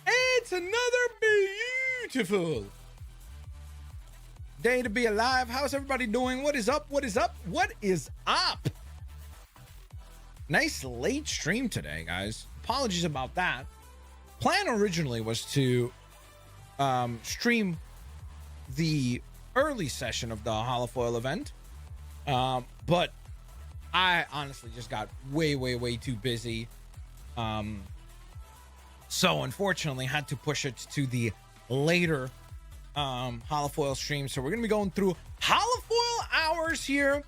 It's another beautiful day to be alive. How's everybody doing? What is up? What is up? What is up? Nice late stream today, guys. Apologies about that. Plan originally was to stream the early session of the Holofoil event, but I honestly just got way too busy. So unfortunately had to push it to the later Holofoil stream. So we're gonna be going through Holofoil hours here.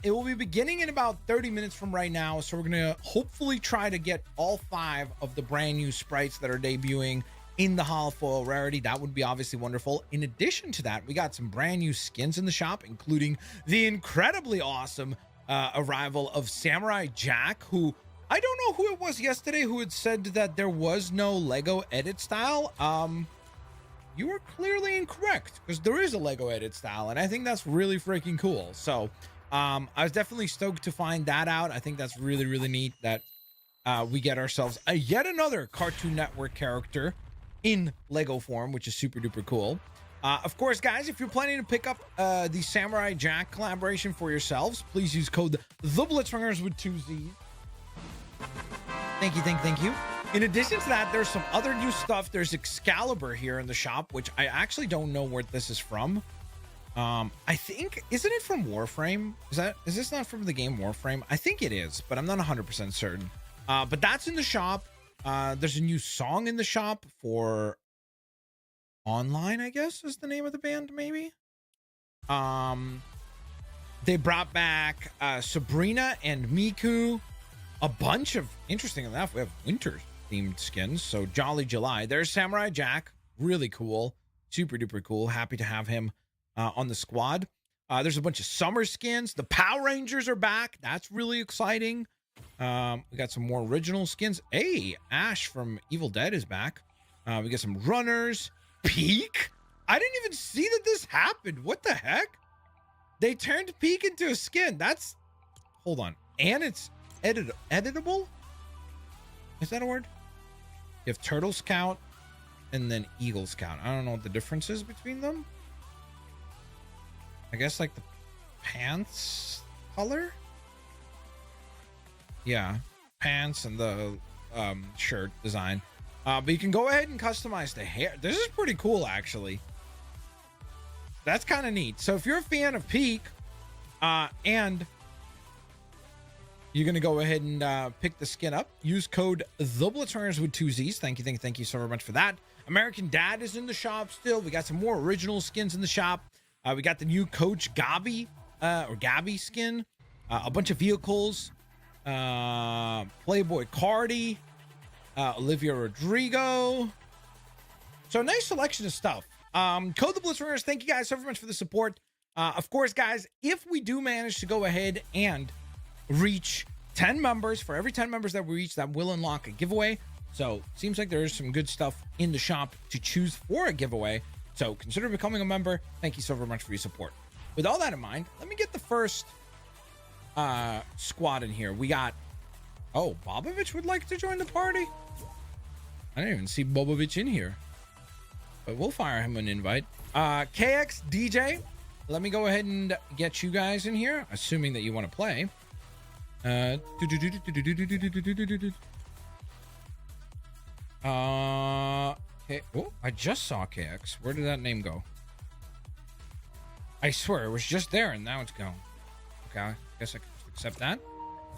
It will be beginning in about 30 minutes from right now. So we're gonna hopefully try to get all 5 of the brand new sprites that are debuting in the Holofoil rarity. That would be obviously wonderful. In addition to that, we got some brand new skins in the shop, including the incredibly awesome arrival of Samurai Jack, who I don't know who it was yesterday who had said that there was no Lego edit style. You were clearly incorrect, because there is a Lego edit style, and I think that's really freaking cool. So I was definitely stoked to find that out. I think that's really neat that we get ourselves yet another Cartoon Network character in Lego form, which is super duper cool. Of course, guys, if you're planning to pick up the Samurai Jack collaboration for yourselves, please use code TheBlitzwingers with 2 Z's. Thank you. In addition to that, there's some other new stuff. There's Excalibur here in the shop, which I actually don't know where this is from. I think, isn't it from Warframe? Is this not from the game Warframe? I think it is, but I'm not 100% certain. But that's in the shop. There's a new song in the shop for Online, I guess is the name of the band, maybe. They brought back Sabrina and Miku. A bunch of, interesting enough, we have winter themed skins. So Jolly July. There's Samurai Jack. Really cool. Super duper cool. Happy to have him on the squad. There's a bunch of summer skins. The Power Rangers are back. That's really exciting. We got some more original skins. Hey, Ash from Evil Dead is back. We got some runners. Peak? I didn't even see that this happened. What the heck? They turned Peak into a skin. That's, hold on. And it's editable? Is that a word? You have Turtle Scout and then Eagle Scout. I don't know what the difference is between them. I guess like the pants color? Yeah, pants and the shirt design. But you can go ahead and customize the hair. This is pretty cool, actually. That's kind of neat. So if you're a fan of Peak, and you're going to go ahead and pick the skin up, use code TheBlitzwingers with 2 Z's. Thank you so very much for that. American Dad is in the shop still. We got some more original skins in the shop. We got the new Coach Gabby, or Gabby skin. A bunch of vehicles. Playboy Cardi. Olivia Rodrigo. So a nice selection of stuff. Code TheBlitzwingers. Thank you guys so very much for the support. Of course, guys, if we do manage to go ahead and reach 10 members, for every 10 members that we reach, that will unlock a giveaway. So seems like there is some good stuff in the shop to choose for a giveaway. So consider becoming a member. Thank you so very much for your support. With all that in mind, let me get the first squad in here. We got, oh, Bobovich would like to join the party. I didn't even see Bobovich in here, but we'll fire him an invite. KX DJ, let me go ahead and get you guys in here, assuming that you want to play. Okay. Oh, I just saw KX. Where did that name go? I swear it was just there and now it's gone. Okay, I guess I can accept that.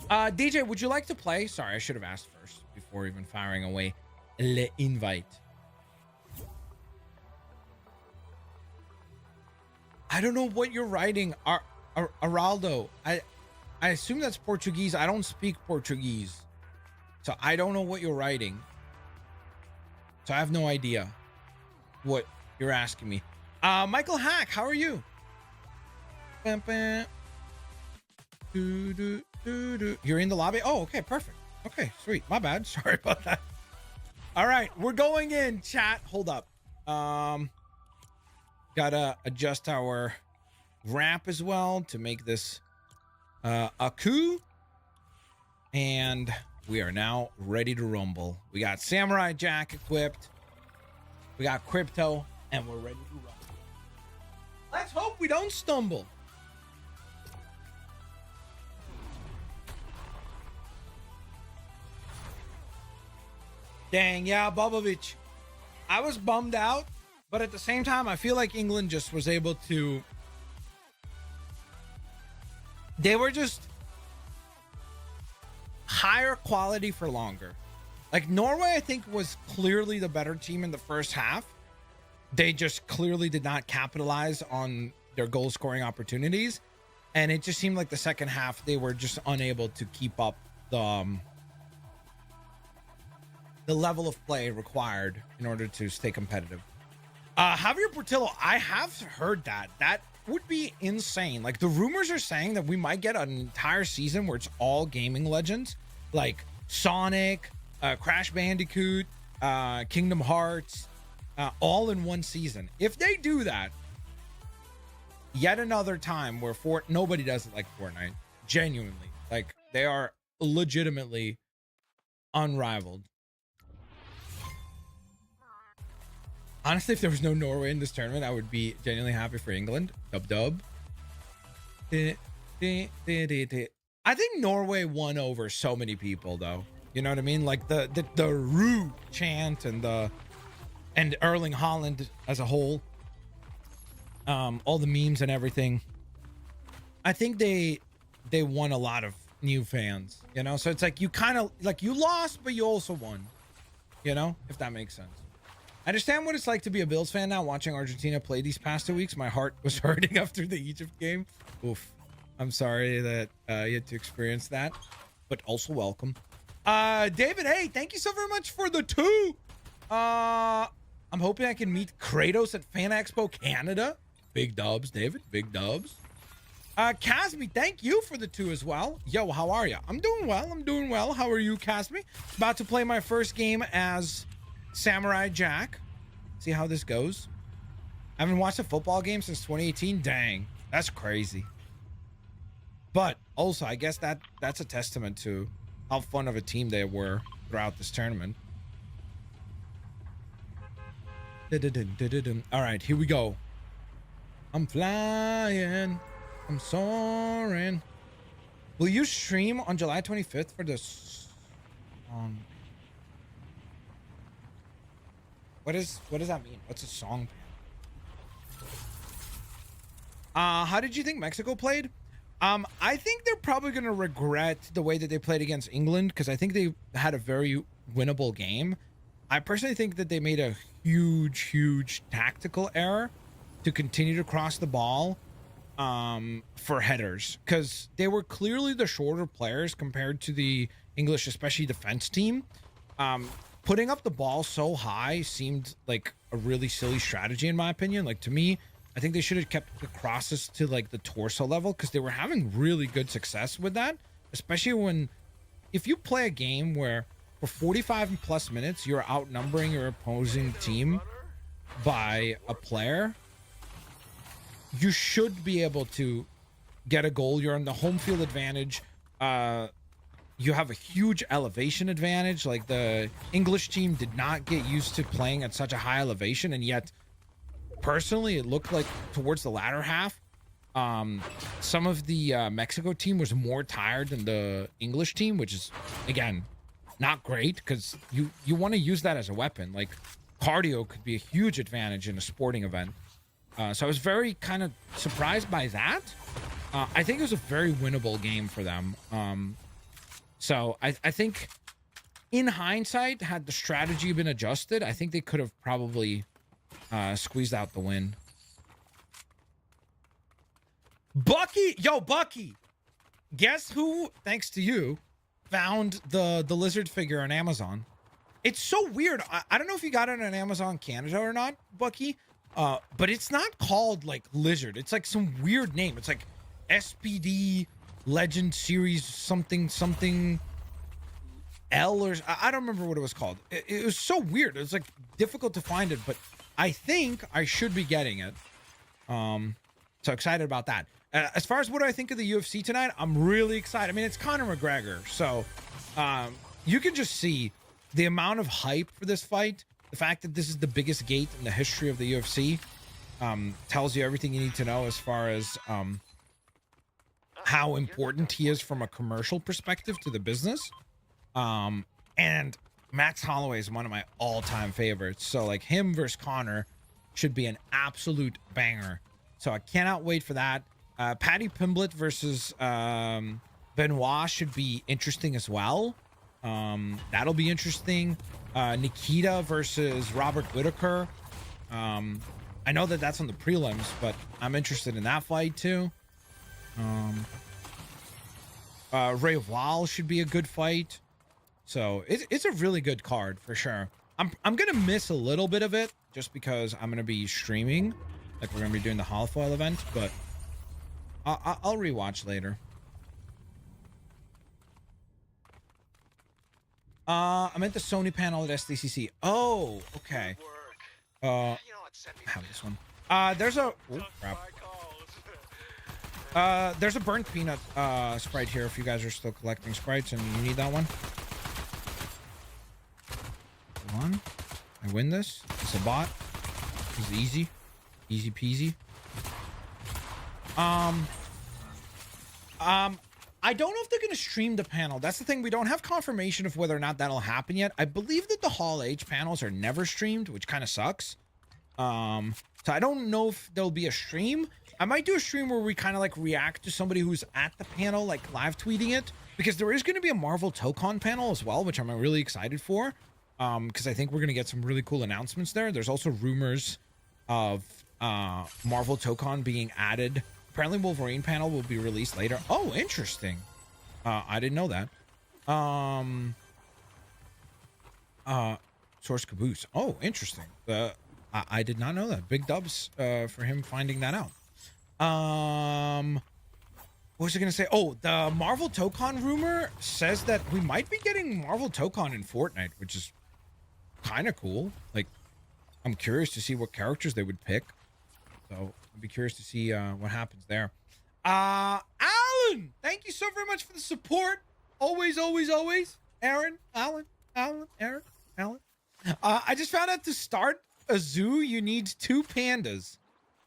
DJ, would you like to play? Sorry, I should have asked first before even firing away the invite. I don't know what you're writing, Araldo. I assume that's Portuguese. I don't speak Portuguese, so I don't know what you're writing. So I have no idea what you're asking me. Michael Hack, how are you? You're in the lobby? Oh, okay, perfect. Okay, sweet. My bad. Sorry about that. All right, we're going in, chat. Hold up. Gotta adjust our wrap as well to make this a coup. And we are now ready to rumble. We got Samurai Jack equipped. We got Crypto, and we're ready to rumble. Let's hope we don't stumble. Dang, yeah, Bobovic. I was bummed out, but at the same time, I feel like England just was able to... They were just higher quality for longer. Like, Norway, I think, was clearly the better team in the first half. They just clearly did not capitalize on their goal-scoring opportunities. And it just seemed like the second half, they were just unable to keep up the level of play required in order to stay competitive. Javier Portillo, I have heard that. That would be insane. Like, the rumors are saying that we might get an entire season where it's all gaming legends, like Sonic, Crash Bandicoot, Kingdom Hearts, all in one season. If they do that, yet another time where nobody does it like Fortnite. Genuinely. Like, they are legitimately unrivaled. Honestly, if there was no Norway in this tournament, I would be genuinely happy for England. Dub. I think Norway won over so many people, though. You know what I mean? Like the Roo chant and Erling Haaland as a whole. All the memes and everything. I think they won a lot of new fans. You know, so it's like you kind of like you lost, but you also won. You know, if that makes sense. I understand what it's like to be a Bills fan now. Watching Argentina play these past 2 weeks, my heart was hurting after the Egypt game. Oof. I'm sorry that you had to experience that, but also welcome. David, hey, thank you so very much for the 2. I'm hoping I can meet Kratos at Fan Expo Canada. Big dubs, David. Big dubs. Casmy, thank you for the 2 as well. Yo, how are you? I'm doing well. How are you, Casmy? About to play my first game as Samurai Jack. See how this goes. I haven't watched a football game since 2018. Dang, that's crazy. But also, I guess that's a testament to how fun of a team they were throughout this tournament. All right, here we go. I'm flying. I'm soaring. Will you stream on July 25th for this song? What does that mean? What's a song? How did you think Mexico played? I think they're probably going to regret the way that they played against England, because I think they had a very winnable game. I personally think that they made a huge tactical error to continue to cross the ball for headers, because they were clearly the shorter players compared to the English, especially defense team. Putting up the ball so high seemed like a really silly strategy, in my opinion. Like, to me, I think they should have kept the crosses to like the torso level, because they were having really good success with that, especially if you play a game where for 45 plus minutes you're outnumbering your opposing team by a player, you should be able to get a goal. You're on the home field advantage. You have a huge elevation advantage. Like, the English team did not get used to playing at such a high elevation, and yet personally it looked like towards the latter half some of the Mexico team was more tired than the English team, which is, again, not great, because you want to use that as a weapon. Like, cardio could be a huge advantage in a sporting event. So I was very kind of surprised by that. I think it was a very winnable game for them. So I think in hindsight, had the strategy been adjusted, I think they could have probably squeezed out the win. Bucky, guess who, thanks to you, found the lizard figure on Amazon? It's so weird. I don't know if you got it on Amazon Canada or not, Bucky, but it's not called like lizard. It's like some weird name. It's like SPD Legend Series something L, or I don't remember what it was called. It was so weird. It was like difficult to find it, but I think I should be getting it. So excited about that. As far as what do I think of the UFC tonight, I'm really excited. I mean, it's Conor McGregor, so you can just see the amount of hype for this fight. The fact that this is the biggest gate in the history of the UFC tells you everything you need to know as far as how important he is from a commercial perspective to the business. And Max Holloway is one of my all-time favorites. So like him versus Connor should be an absolute banger. So I cannot wait for that. Paddy Pimblett versus Benoit should be interesting as well. That'll be interesting. Nikita versus Robert Whittaker. I know that that's on the prelims, but I'm interested in that fight too. Ray Wall should be a good fight. So it's a really good card for sure. I'm gonna miss a little bit of it just because I'm gonna be streaming, like we're gonna be doing the Holofoil event, but I'll rewatch later. I'm at the Sony panel at SDCC. Oh, okay. I have this one. There's a there's a burnt peanut sprite here if you guys are still collecting sprites and you need that one. Come on. I win this. It's a bot. It's easy. Easy peasy. I don't know if they're going to stream the panel. That's the thing. We don't have confirmation of whether or not that'll happen yet. I believe that the Hall H panels are never streamed, which kind of sucks. So I don't know if there'll be a stream. I might do a stream where we kind of like react to somebody who's at the panel, like live tweeting it, because there is going to be a Marvel Tokon panel as well, which I'm really excited for. Because I think we're going to get some really cool announcements there. There's also rumors of Marvel Tokon being added. Apparently Wolverine panel will be released later. Oh, interesting. I didn't know that. Source Caboose. Oh, interesting. I did not know that. Big dubs for him finding that out. What was I gonna say? Oh, the Marvel Tokon rumor says that we might be getting Marvel Tokon in Fortnite, which is kind of cool. Like, I'm curious to see what characters they would pick. So I'd be curious to see what happens there. Alan, thank you so very much for the support. Always, always, always. Aaron, Alan, Aaron, Alan. I just found out to start a zoo, you need 2 pandas,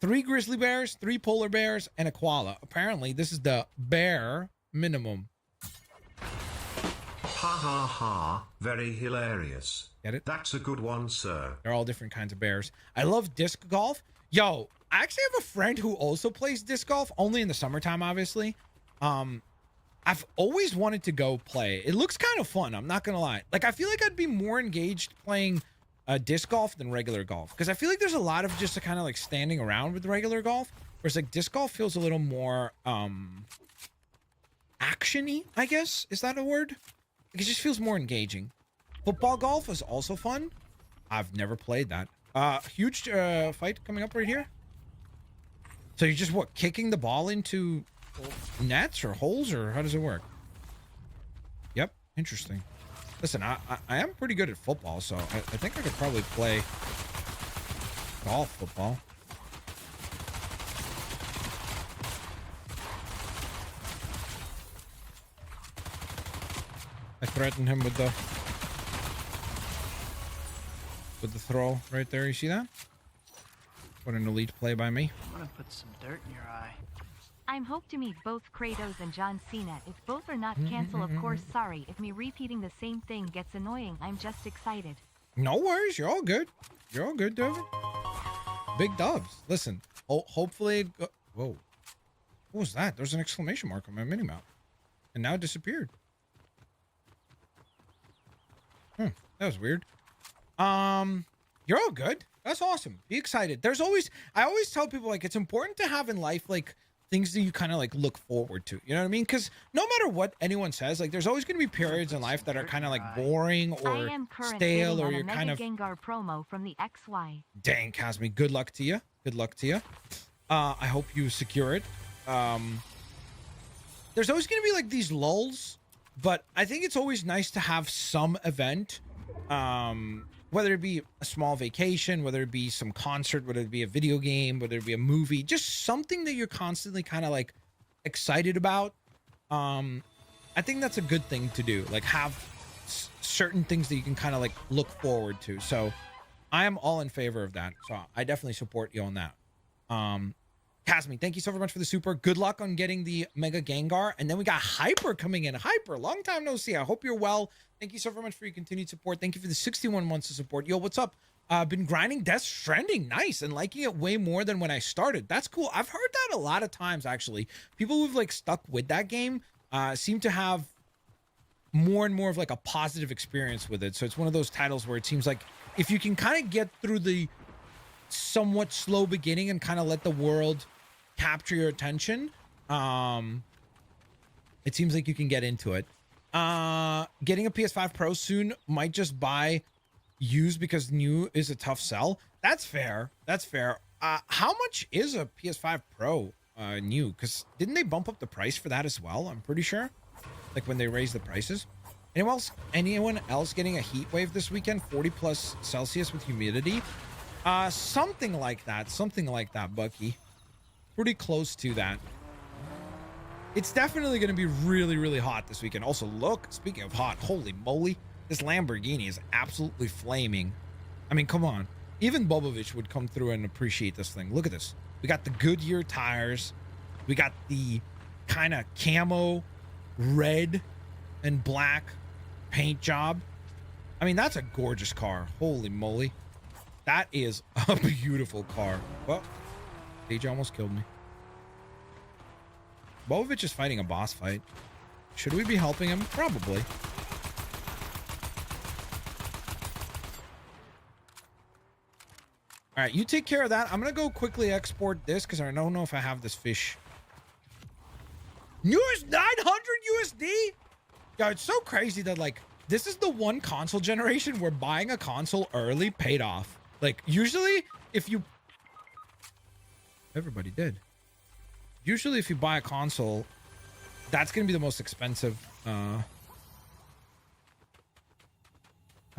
3 grizzly bears, 3 polar bears, and a koala. Apparently, this is the bare minimum. Ha ha ha, very hilarious. Get it? That's a good one, sir. They're all different kinds of bears. I love disc golf. Yo, I actually have a friend who also plays disc golf, only in the summertime, obviously. I've always wanted to go play. It looks kind of fun, I'm not gonna lie. Like, I feel like I'd be more engaged playing disc golf than regular golf, because I feel like there's a lot of just kind of like standing around with regular golf, whereas like disc golf feels a little more action-y, I guess. Is that a word? Like, it just feels more engaging. Football golf is also fun. I've never played that. Huge fight coming up right here. So you're just what, kicking the ball into nets or holes, or how does it work? Yep, interesting. Listen, I am pretty good at football, so I think I could probably play golf football. I threatened him with the throw right there. You see that? What an elite play by me. I'm gonna put some dirt in your eye. I'm hope to meet both Kratos and John Cena. If both are not cancel, of course, sorry. If me repeating the same thing gets annoying, I'm just excited. No worries. You're all good. You're all good, David. Big dubs. Listen, hopefully... Whoa. What was that? There's an exclamation mark on my minimap. And now it disappeared. That was weird. You're all good. That's awesome. Be excited. I always tell people, like, it's important to have in life, like, things that you kind of like look forward to, you know what I mean? Because no matter what anyone says, like, there's always going to be periods in life that are kind of like boring or stale, or you're kind of Vanguard promo from the XY. Dang, Casmi, good luck to you. Good luck to you. I hope you secure it. There's always going to be like these lulls, but I think it's always nice to have some event, whether it be a small vacation, whether it be some concert, whether it be a video game, whether it be a movie, just something that you're constantly kind of like excited about. I think that's a good thing to do. Like, have certain things that you can kind of like look forward to. So I am all in favor of that. So I definitely support you on that. Casmi, thank you so very much for the super. Good luck on getting the Mega Gengar. And then we got Hyper coming in. Hyper, long time no see. I hope you're well. Thank you so very much for your continued support. Thank you for the 61 months of support. Yo, what's up? Been grinding Death Stranding. Nice. And liking it way more than when I started. That's cool. I've heard that a lot of times, actually. People who've like stuck with that game seem to have more and more of like a positive experience with it. So it's one of those titles where it seems like if you can kind of get through the somewhat slow beginning and kind of let the world capture your attention, it seems like you can get into it. Getting a PS5 Pro soon. Might just buy used because new is a tough sell. That's fair. That's fair. How much is a PS5 Pro new? Because didn't they bump up the price for that as well? I'm pretty sure, like when they raised the prices. Anyone else getting a heat wave this weekend? 40+ Celsius with humidity. Something like that, Bucky. Pretty close to that. It's definitely going to be really, really hot this weekend. Also, look, speaking of hot, holy moly, this Lamborghini is absolutely flaming. I mean, come on. Even Bobovich would come through and appreciate this thing. Look at this. We got the Goodyear tires. We got the kind of camo red and black paint job. I mean, that's a gorgeous car. Holy moly. That is a beautiful car. Well, DJ almost killed me. Bobovich is fighting a boss fight. Should we be helping him? Probably. All right, you take care of that. I'm going to go quickly export this because I don't know if I have this fish. Newest 900 USD? Yeah, it's so crazy that, like, this is the one console generation where buying a console early paid off. Like, usually, if you... Everybody did. Usually, if you buy a console, that's going to be the most expensive that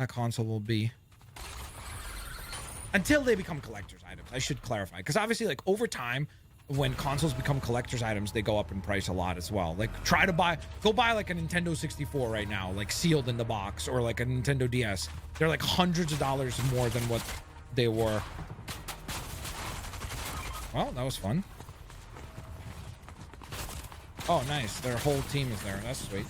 console will be. Until they become collector's items. I should clarify. Because obviously, like, over time, when consoles become collector's items, they go up in price a lot as well. Like, go buy, like, a Nintendo 64 right now, like, sealed in the box, or, like, a Nintendo DS. They're, like, hundreds of dollars more than what they were. Well, that was fun. Oh, nice. Their whole team is there. That's sweet.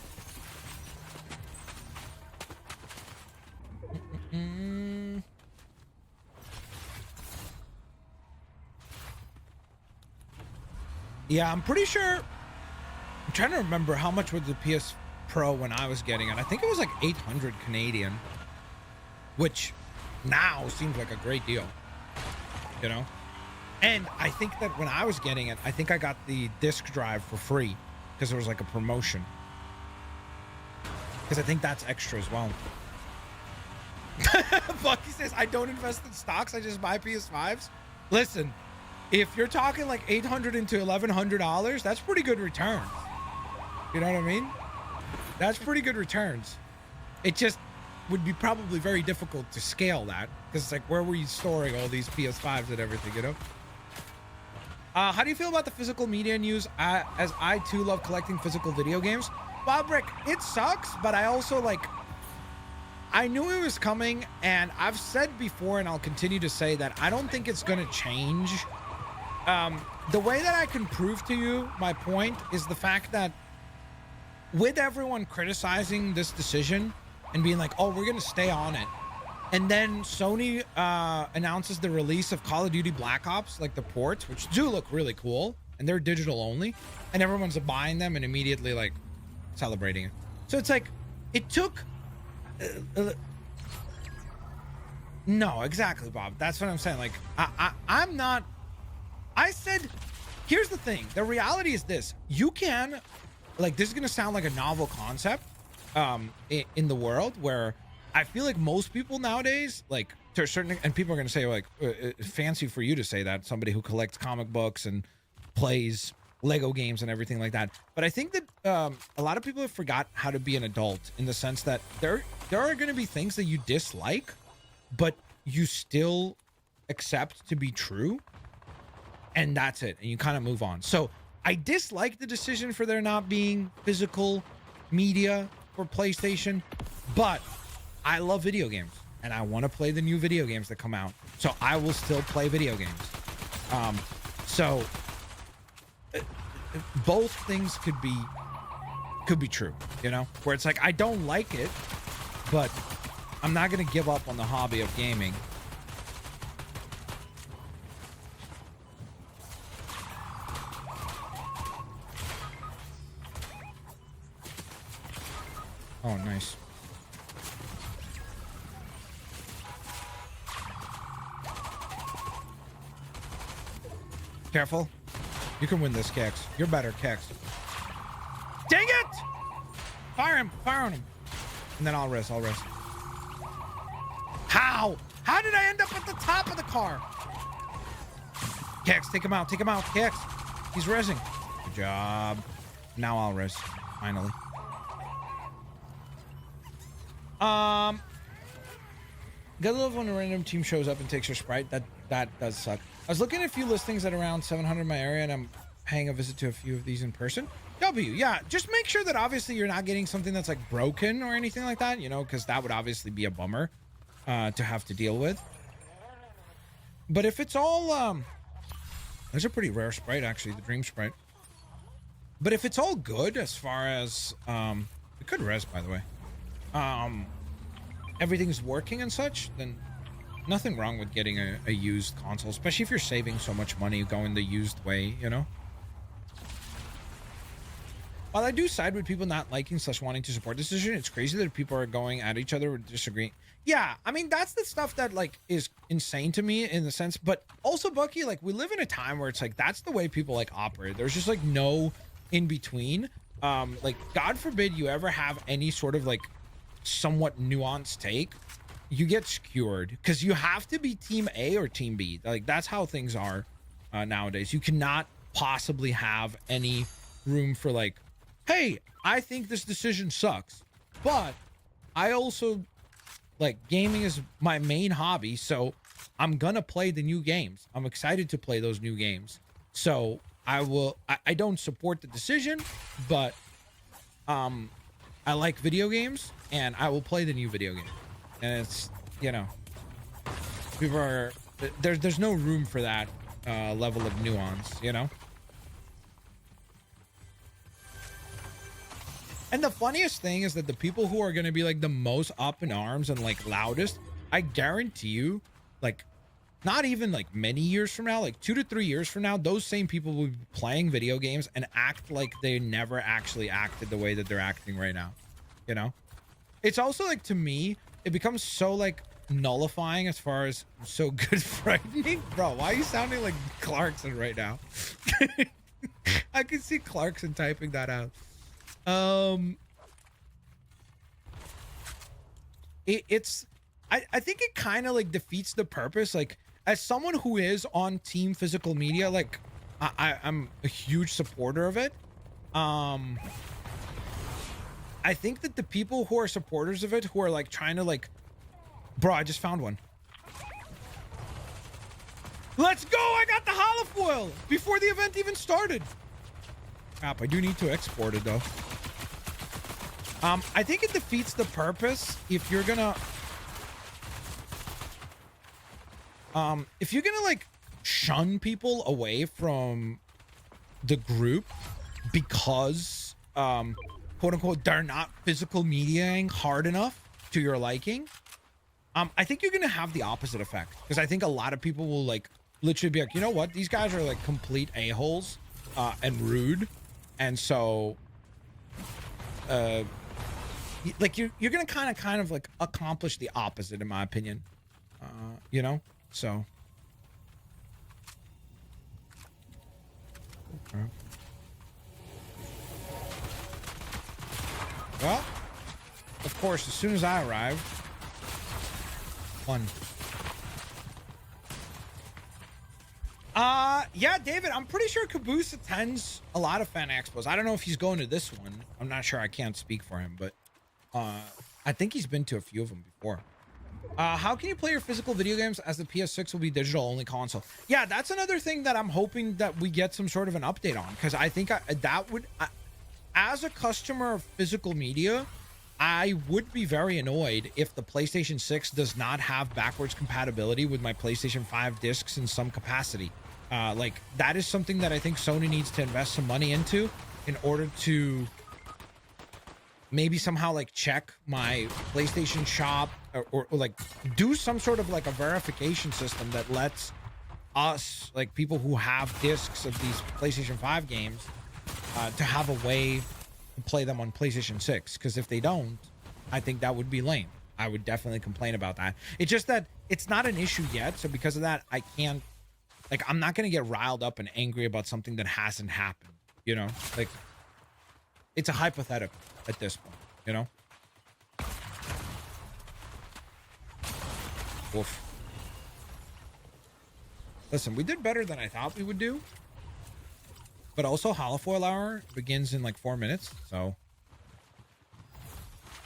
Yeah, I'm pretty sure. I'm trying to remember how much was the PS Pro when I was getting it. I think it was like 800 Canadian, which now seems like a great deal, you know? And I think that when I was getting it, I think I got the disc drive for free because there was like a promotion. Because I think that's extra as well. Bucky says, I don't invest in stocks. I just buy PS5s. Listen, if you're talking like $800 into $1,100, that's pretty good returns. You know what I mean? That's pretty good returns. It just would be probably very difficult to scale that because it's like, where were you storing all these PS5s and everything, you know? How do you feel about the physical media news? As I too love collecting physical video games. Bob Rick, it sucks, but I also like, I knew it was coming, and I've said before, and I'll continue to say that I don't think it's going to change. The way that I can prove to you my point is the fact that with everyone criticizing this decision and being like, oh, we're going to stay on it. And then Sony announces the release of Call of Duty Black Ops, like the ports, which do look really cool, and they're digital only, and everyone's buying them and immediately like celebrating it. So it's like, it took... no, exactly, Bob. That's what I'm saying. Like, I'm not... I said, here's the thing. The reality is this. You can, like, this is going to sound like a novel concept in the world where I feel like most people nowadays, like, to a certain, and people are going to say, like, fancy for you to say that, somebody who collects comic books and plays Lego games and everything like that. But I think that a lot of people have forgot how to be an adult in the sense that there are going to be things that you dislike, but you still accept to be true. And that's it. And you kind of move on. So I dislike the decision for there not being physical media for PlayStation, but I love video games and I want to play the new video games that come out. So I will still play video games. So both things could be true, you know, where it's like, I don't like it, but I'm not going to give up on the hobby of gaming. Oh, nice. Careful. You can win this, Kex. You're better, Kex. Dang it! Fire him. Fire on him. And then I'll rest. How? How did I end up at the top of the car? Kex, take him out. Take him out, Kex. He's rezzing. Good job. Now I'll rest. Finally. Gotta love when a random team shows up and takes your Sprite. That does suck. I was looking at a few listings at around 700 in my area, and I'm paying a visit to a few of these in person. Yeah, just make sure that obviously you're not getting something that's like broken or anything like that, you know, because that would obviously be a bummer to have to deal with. But if it's all there's a pretty rare Sprite, actually, the Dream Sprite. But if it's all good as far as it could res, by the way, everything's working and such, then nothing wrong with getting a used console, especially if you're saving so much money going the used way, you know. While I do side with people not liking / wanting to support this decision, it's crazy that people are going at each other with disagreeing. Yeah, I mean, that's the stuff that like is insane to me in the sense, but also, Bucky, like, we live in a time where it's like that's the way people like operate. There's just like no in between. Like, God forbid you ever have any sort of like somewhat nuanced take, you get skewered because you have to be team A or team B. Like, that's how things are nowadays. You cannot possibly have any room for like, hey, I think this decision sucks, but I also like gaming is my main hobby, so I'm gonna play the new games. I'm excited to play those new games, so I don't support the decision, but I like video games and I will play the new video game. And it's, you know, people are there's no room for that level of nuance, you know. And the funniest thing is that the people who are going to be like the most up in arms and like loudest, I guarantee you, like, not even like many years from now, like 2 to 3 years from now, those same people will be playing video games and act like they never actually acted the way that they're acting right now, you know. It's also like, to me, it becomes so like nullifying as far as so good frightening. Bro, why are you sounding like Clarkson right now? I can see Clarkson typing that out. I think it kind of like defeats the purpose. Like, as someone who is on team physical media, like I'm a huge supporter of it. I think that the people who are supporters of it, who are like trying to like, bro, I just found one. Let's go! I got the holofoil before the event even started. Crap, I do need to export it though. I think it defeats the purpose if you're gonna like shun people away from the group because quote unquote they're not physical mediaing hard enough to your liking. I think you're gonna have the opposite effect, because I think a lot of people will like literally be like, you know what, these guys are like complete a-holes and rude, and so like you're gonna kind of like accomplish the opposite, in my opinion. You know, so okay. Well, of course, as soon as I arrived, fun. Yeah, David, I'm pretty sure Caboose attends a lot of fan expos. I don't know if he's going to this one. I'm not sure. I can't speak for him, but I think he's been to a few of them before. How can you play your physical video games as the PS6 will be digital only console? Yeah, that's another thing that I'm hoping that we get some sort of an update on, because I think that would, as a customer of physical media, I would be very annoyed if the PlayStation 6 does not have backwards compatibility with my PlayStation 5 discs in some capacity. Like, that is something that I think Sony needs to invest some money into in order to maybe somehow like check my PlayStation shop or like do some sort of like a verification system that lets us, like people who have discs of these PlayStation 5 games, to have a way to play them on PlayStation 6. Because if they don't, I think that would be lame. I would definitely complain about that. It's just that it's not an issue yet. So because of that, I can't, like, I'm not going to get riled up and angry about something that hasn't happened, you know? Like, it's a hypothetical at this point, you know? Wolfe. Listen, we did better than I thought we would do. But also, Holofoil Hour begins in like 4 minutes, so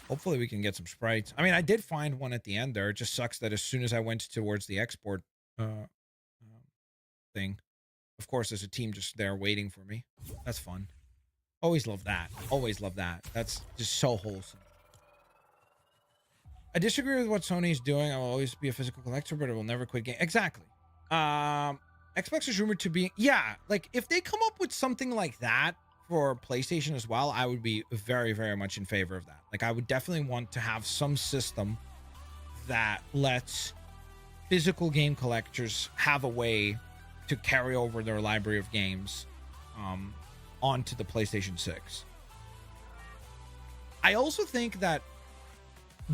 hopefully we can get some sprites. I mean, I did find one at the end there. It just sucks that as soon as I went towards the export thing, of course, there's a team just there waiting for me. That's fun. Always love that. Always love that. That's just so wholesome. I disagree with what Sony's doing. I will always be a physical collector, but I will never quit game. Exactly. Xbox is rumored to be, yeah, like if they come up with something like that for PlayStation as well, I would be very, very much in favor of that. Like, I would definitely want to have some system that lets physical game collectors have a way to carry over their library of games onto the PlayStation 6. I also think that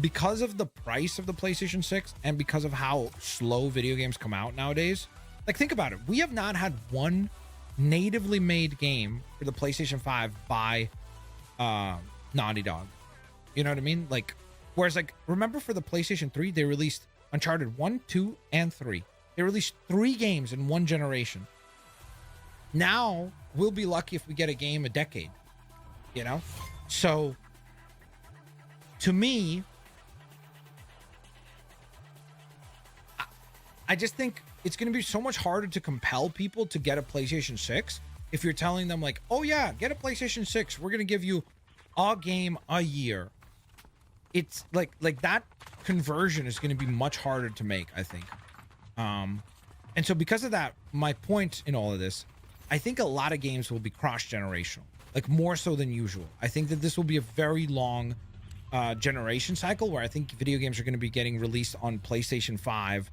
because of the price of the PlayStation 6 and because of how slow video games come out nowadays, like, think about it. We have not had one natively made game for the PlayStation 5 by Naughty Dog. You know what I mean? Like, whereas, like, remember for the PlayStation 3, they released Uncharted 1, 2, and 3. They released 3 games in one generation. Now, we'll be lucky if we get a game a decade, you know? So, to me, I just think it's going to be so much harder to compel people to get a PlayStation 6 if you're telling them, like, oh yeah, get a PlayStation 6. We're going to give you a game a year. It's like that conversion is going to be much harder to make, I think. And so because of that, my point in all of this, I think a lot of games will be cross-generational, like more so than usual. I think that this will be a very long generation cycle where I think video games are going to be getting released on PlayStation 5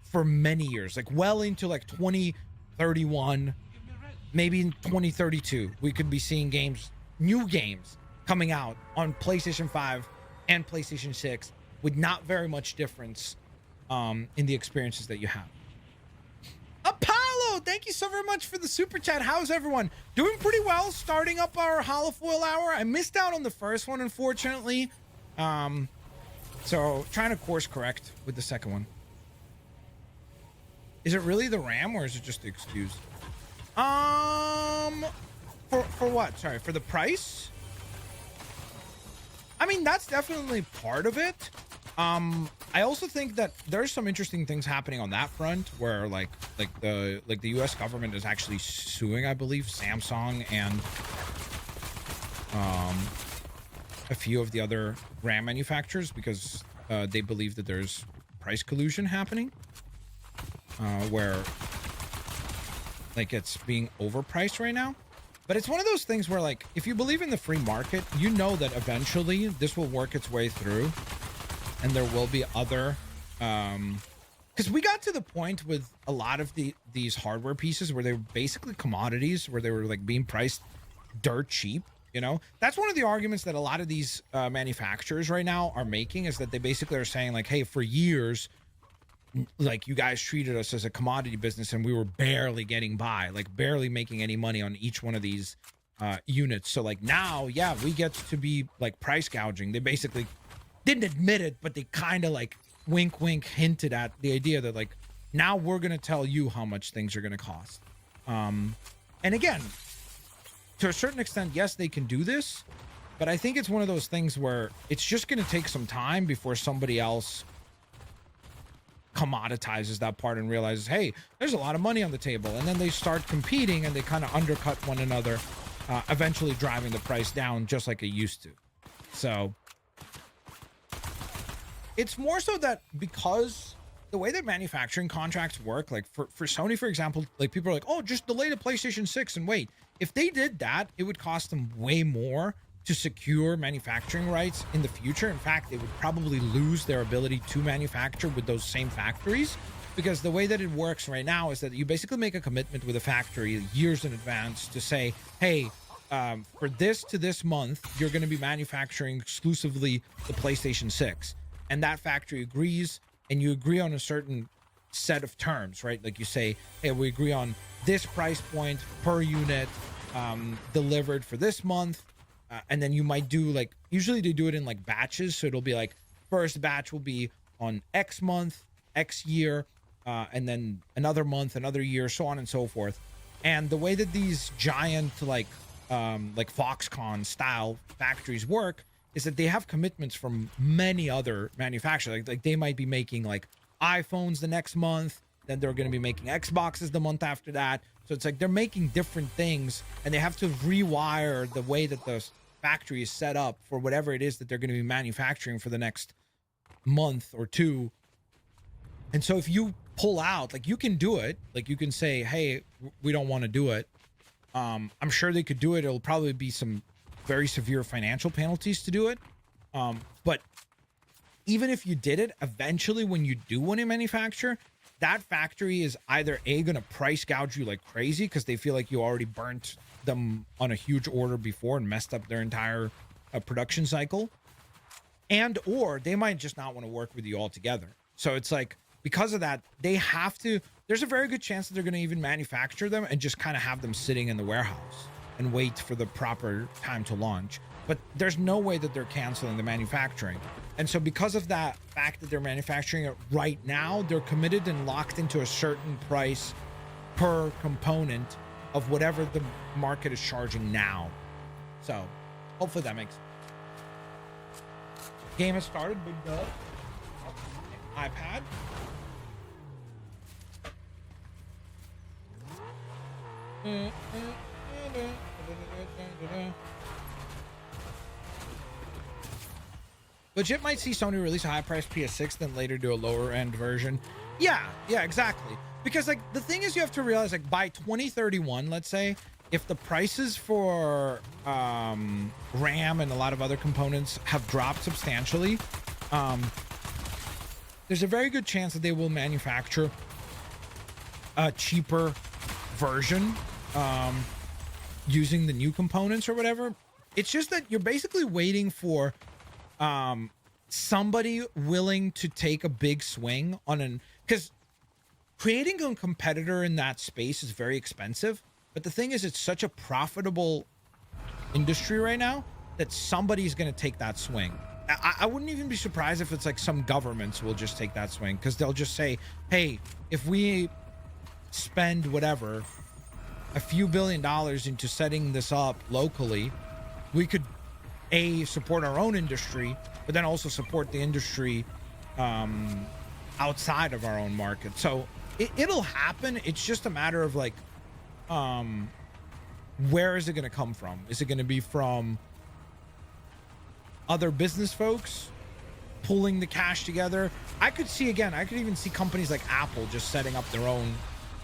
for many years, like well into like 2031, maybe in 2032, we could be seeing games, new games coming out on PlayStation 5 and PlayStation 6 with not very much difference in the experiences that you have. Apollo, thank you so very much for the super chat. How's everyone? Doing pretty well, starting up our Holofoil Hour. I missed out on the first one, unfortunately. So trying to course correct with the second one. Is it really the RAM or is it just the excuse? For what? Sorry, for the price? I mean, that's definitely part of it. I also think that there's some interesting things happening on that front where like the US government is actually suing, I believe, Samsung and a few of the other RAM manufacturers because they believe that there's price collusion happening. Where like it's being overpriced right now. But it's one of those things where, like, if you believe in the free market, you know that eventually this will work its way through and there will be other because we got to the point with a lot of these hardware pieces where they were basically commodities, where they were like being priced dirt cheap. You know, that's one of the arguments that a lot of these manufacturers right now are making, is that they basically are saying, like, hey, for years, like, you guys treated us as a commodity business and we were barely getting by, like barely making any money on each one of these units. So like now, yeah, we get to be like price gouging. They basically didn't admit it, but they kind of like wink hinted at the idea that, like, now we're going to tell you how much things are going to cost. And again, to a certain extent, yes, they can do this, but I think it's one of those things where it's just going to take some time before somebody else commoditizes that part and realizes, hey, there's a lot of money on the table, and then they start competing and they kind of undercut one another, eventually driving the price down just like it used to. So it's more so that because the way that manufacturing contracts work, like for Sony, for example, like people are like, oh, just delay the PlayStation 6 and wait. If they did that, it would cost them way more to secure manufacturing rights in the future. In fact, they would probably lose their ability to manufacture with those same factories, because the way that it works right now is that you basically make a commitment with a factory years in advance to say, hey, for this to this month, you're going to be manufacturing exclusively the PlayStation 6. And that factory agrees, and you agree on a certain set of terms, right? Like you say, hey, we agree on this price point per unit delivered for this month. And then you might do like, usually they do it in like batches. So it'll be like first batch will be on X month, X year, and then another month, another year, so on and so forth. And the way that these giant like Foxconn style factories work is that they have commitments from many other manufacturers. Like they might be making like iPhones the next month, then they're going to be making Xboxes the month after that. So it's like they're making different things, and they have to rewire the way that the factory is set up for whatever it is that they're going to be manufacturing for the next month or two. And so if you pull out, like you can do it, like you can say, hey, we don't want to do it. I'm sure they could do it. It'll probably be some very severe financial penalties to do it. But even if you did it, eventually when you do want to manufacture, that factory is either A, going to price gouge you like crazy because they feel like you already burnt them on a huge order before and messed up their entire production cycle, and or they might just not want to work with you altogether. So it's like, because of that, they have to, there's a very good chance that they're going to even manufacture them and just kind of have them sitting in the warehouse and wait for the proper time to launch. But there's no way that they're canceling the manufacturing. And so because of that fact that they're manufacturing it right now, they're committed and locked into a certain price per component of whatever the market is charging now. So hopefully that makes sense. Game has started, big dub. iPad. Legit might see Sony release a high-priced PS6, then later do a lower-end version. Yeah, exactly. Because like the thing is, you have to realize, like by 2031, let's say, if the prices for RAM and a lot of other components have dropped substantially, there's a very good chance that they will manufacture a cheaper version using the new components or whatever. It's just that you're basically waiting for somebody willing to take a big swing on an, because creating a competitor in that space is very expensive, but the thing is, it's such a profitable industry right now that somebody's going to take that swing. I wouldn't even be surprised if it's like some governments will just take that swing, because they'll just say, hey, if we spend whatever a few $1 billion into setting this up locally, we could support our own industry, but then also support the industry outside of our own market. So it'll happen. It's just a matter of like, where is it going to come from? Is it going to be from other business folks pulling the cash together? I could even see companies like Apple just setting up their own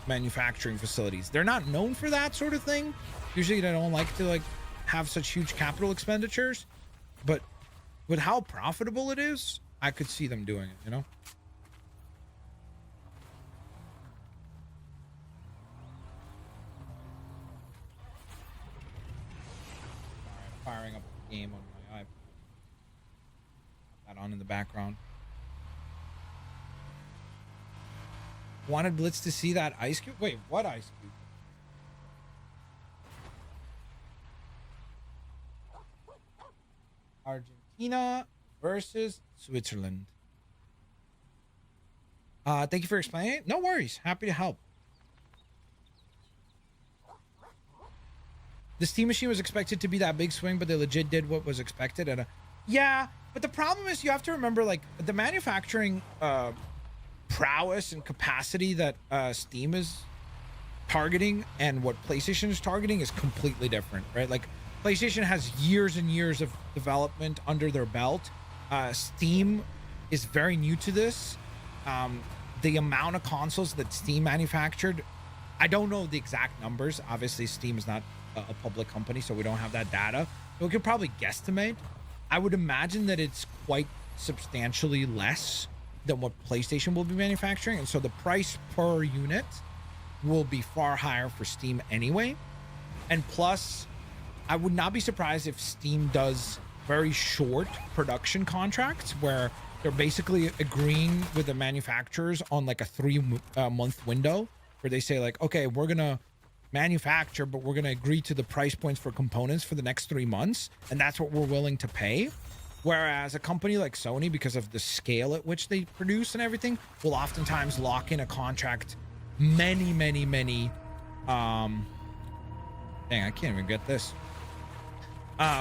manufacturing facilities. They're not known for that sort of thing. Usually they don't like to like have such huge capital expenditures, but with how profitable it is, I could see them doing it, you know? Firing up the game on my iPad. That on in the background. Wanted Blitz to see that ice cube? Wait, what ice cube? Argentina versus Switzerland. Thank you for explaining it. No worries. Happy to help. The Steam Machine was expected to be that big swing, but they legit did what was expected. Yeah, but the problem is you have to remember, like, the manufacturing prowess and capacity that Steam is targeting and what PlayStation is targeting is completely different, right? Like, PlayStation has years and years of development under their belt. Steam is very new to this. The amount of consoles that Steam manufactured, I don't know the exact numbers. Obviously, Steam is not a public company, so we don't have that data. But we could probably guesstimate. I would imagine that it's quite substantially less than what PlayStation will be manufacturing, and so the price per unit will be far higher for Steam anyway. And plus, I would not be surprised if Steam does very short production contracts where they're basically agreeing with the manufacturers on like a 3-month window, where they say like, okay, we're gonna manufacture, but we're gonna agree to the price points for components for the next 3 months, and that's what we're willing to pay. Whereas a company like Sony, because of the scale at which they produce and everything, will oftentimes lock in a contract many dang, I can't even get this,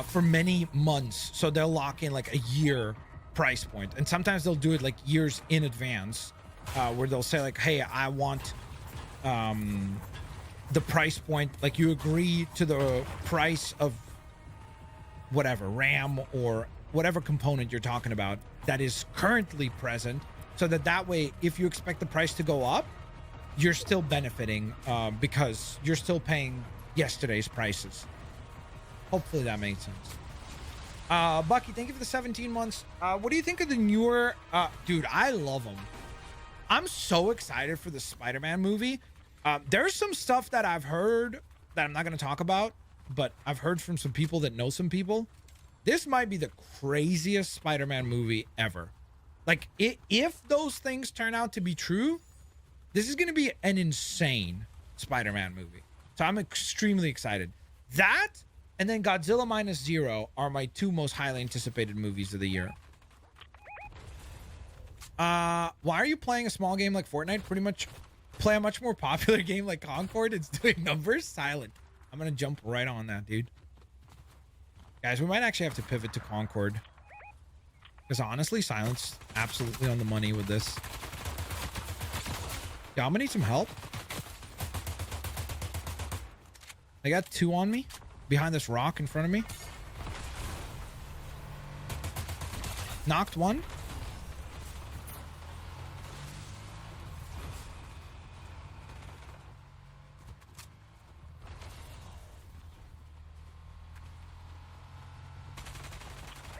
for many months. So they'll lock in like a year price point, and sometimes they'll do it like years in advance, where they'll say like, hey, I want the price point, like you agree to the price of whatever RAM or whatever component you're talking about that is currently present, so that way if you expect the price to go up, you're still benefiting, because you're still paying yesterday's prices. Hopefully that made sense. Bucky, thank you for the 17 months. What do you think of the newer, dude, I love them. I'm so excited for the Spider-Man movie. There's some stuff that I've heard that I'm not going to talk about, but I've heard from some people that know some people. This might be the craziest Spider-Man movie ever. Like, if those things turn out to be true, this is going to be an insane Spider-Man movie. So I'm extremely excited. That and then Godzilla Minus Zero are my two most highly anticipated movies of the year. Why are you playing a small game like Fortnite? Pretty much play a much more popular game like Concord. It's doing numbers. Silent. I'm going to jump right on that, dude. Guys, we might actually have to pivot to Concord. Because honestly, Silent's absolutely on the money with this. Yeah, I'm going to need some help. I got 2 on me. Behind this rock in front of me. Knocked 1.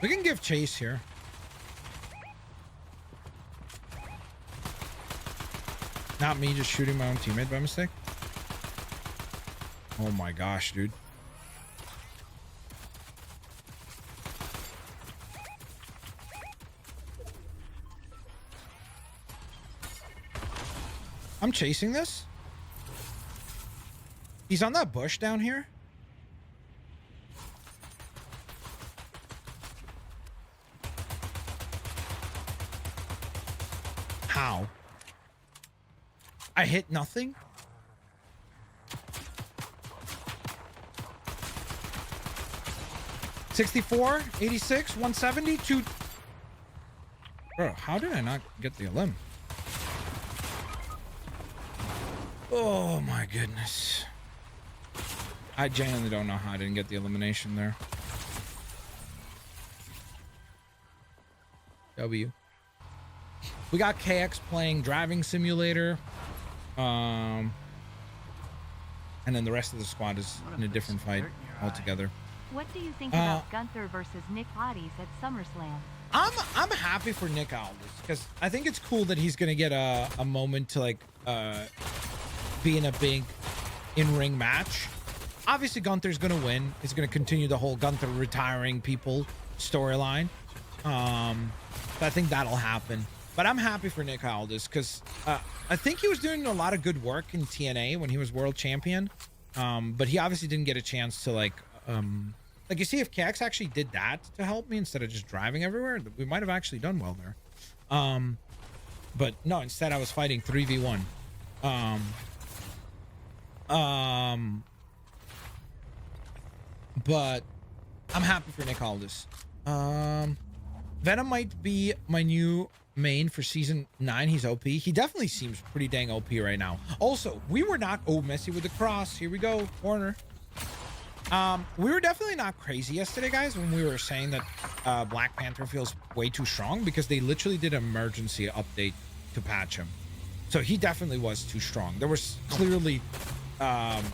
We can give chase here. Not me just shooting my own teammate by mistake. Oh my gosh, dude. I'm chasing this. He's on that bush down here. How? I hit nothing? $64, $86, $170, $2. Bro, how did I not get the elim? Oh my goodness. I genuinely don't know how I didn't get the elimination there. W. We got KX playing Driving Simulator. And then the rest of the squad is in a different fight altogether. What do you think about Gunther versus Nick Aldis at SummerSlam? I'm happy for Nick Aldis because I think it's cool that he's gonna get a moment to like be in a big in-ring match. Obviously Gunther's gonna win. He's gonna continue the whole Gunther retiring people storyline. I think that'll happen. But I'm happy for Nick Aldis because I think he was doing a lot of good work in TNA when he was world champion. But he obviously didn't get a chance to like you see, if KX actually did that to help me instead of just driving everywhere, we might have actually done well there. But no, instead I was fighting 3v1. But I'm happy for Nick Aldis. Venom might be my new main for season 9. He's OP. He definitely seems pretty dang OP right now. Also, we were not messy with the cross. Here we go, corner. We were definitely not crazy yesterday, guys, when we were saying that Black Panther feels way too strong, because they literally did an emergency update to patch him. So he definitely was too strong. There was clearly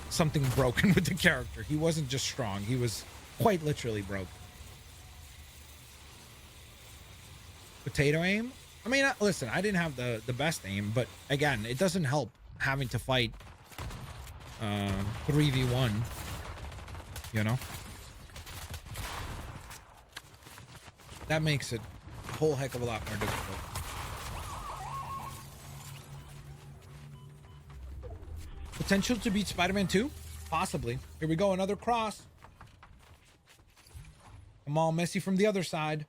something broken with the character. He wasn't just strong. He was quite literally broken. Potato aim? I mean, listen, I didn't have the best aim, but again, it doesn't help having to fight 3v1, you know? That makes it a whole heck of a lot more difficult. Potential to beat Spider-Man 2? Possibly. Here we go, another cross. I'm all Messi from the other side.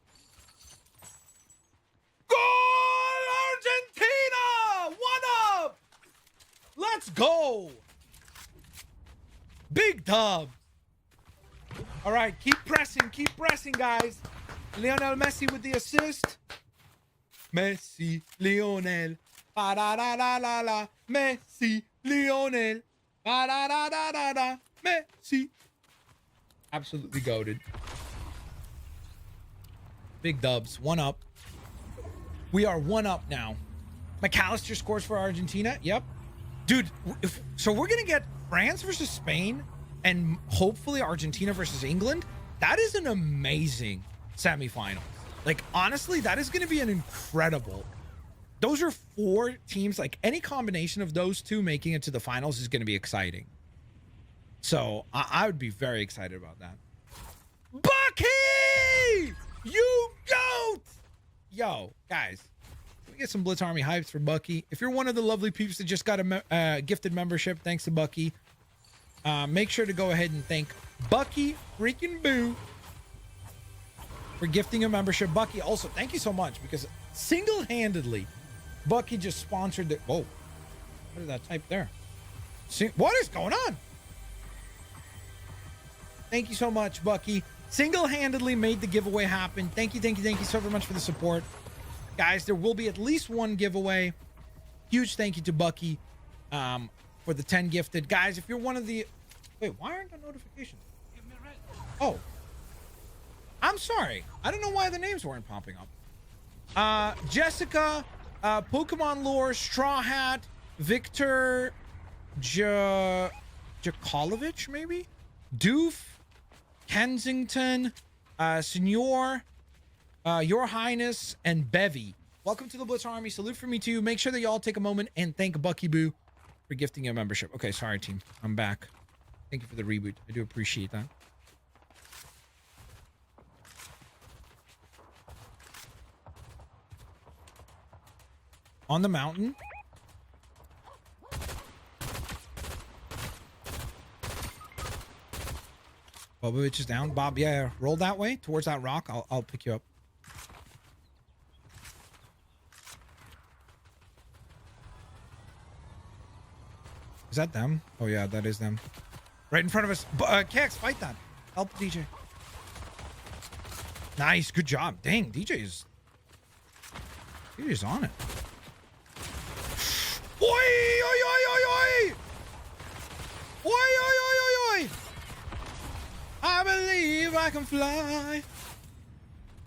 Argentina! 1-up! Let's go! Big dub. All right, keep pressing, guys. Lionel Messi with the assist. Messi, Lionel. Ba-da-da-da-da-da. Messi, Lionel. Ba-da-da-da-da-da. Messi. Absolutely goated. Big dubs. 1-up. We are 1-up now. McAllister scores for Argentina. Yep. Dude, so we're going to get France versus Spain and hopefully Argentina versus England. That is an amazing semifinal. Like, honestly, that is going to be an incredible. Those are 4 teams. Like, any combination of those 2 making it to the finals is going to be exciting. So I would be very excited about that. Bucky! You goat! Yo, guys, can we get some Blitz Army hypes for Bucky? If you're one of the lovely peeps that just got a gifted membership, thanks to Bucky, make sure to go ahead and thank Bucky freaking Boo for gifting a membership. Bucky, also, thank you so much, because single-handedly, Bucky just sponsored the... Whoa. What did that type there? What is going on? Thank you so much, Bucky. Single-handedly made the giveaway happen. Thank you so very much for the support. Guys, there will be at least 1 giveaway. Huge thank you to Bucky for the 10 gifted. Guys, if you're one of the... Wait, why aren't the notifications? Oh. I'm sorry. I don't know why the names weren't popping up. Jessica, Pokemon Lore, Straw Hat, Victor, Jakolovich, maybe? Doof, Kensington, Senor, Your Highness, and Bevy. Welcome to the Blitz Army. Salute from me too. Make sure that you all take a moment and thank Bucky Boo for gifting a membership. Okay, sorry team. I'm back. Thank you for the reboot. I do appreciate that. On the mountain. Bobovich is down. Bob, yeah, roll that way towards that rock. I'll pick you up. Is that them? Oh yeah, that is them. Right in front of us. Kex, fight that. Help DJ. Nice, good job. Dang, DJ's on it. Oi, oi, oi, oi, oi! Oi, oi, oi, oi, oi! I believe I can fly.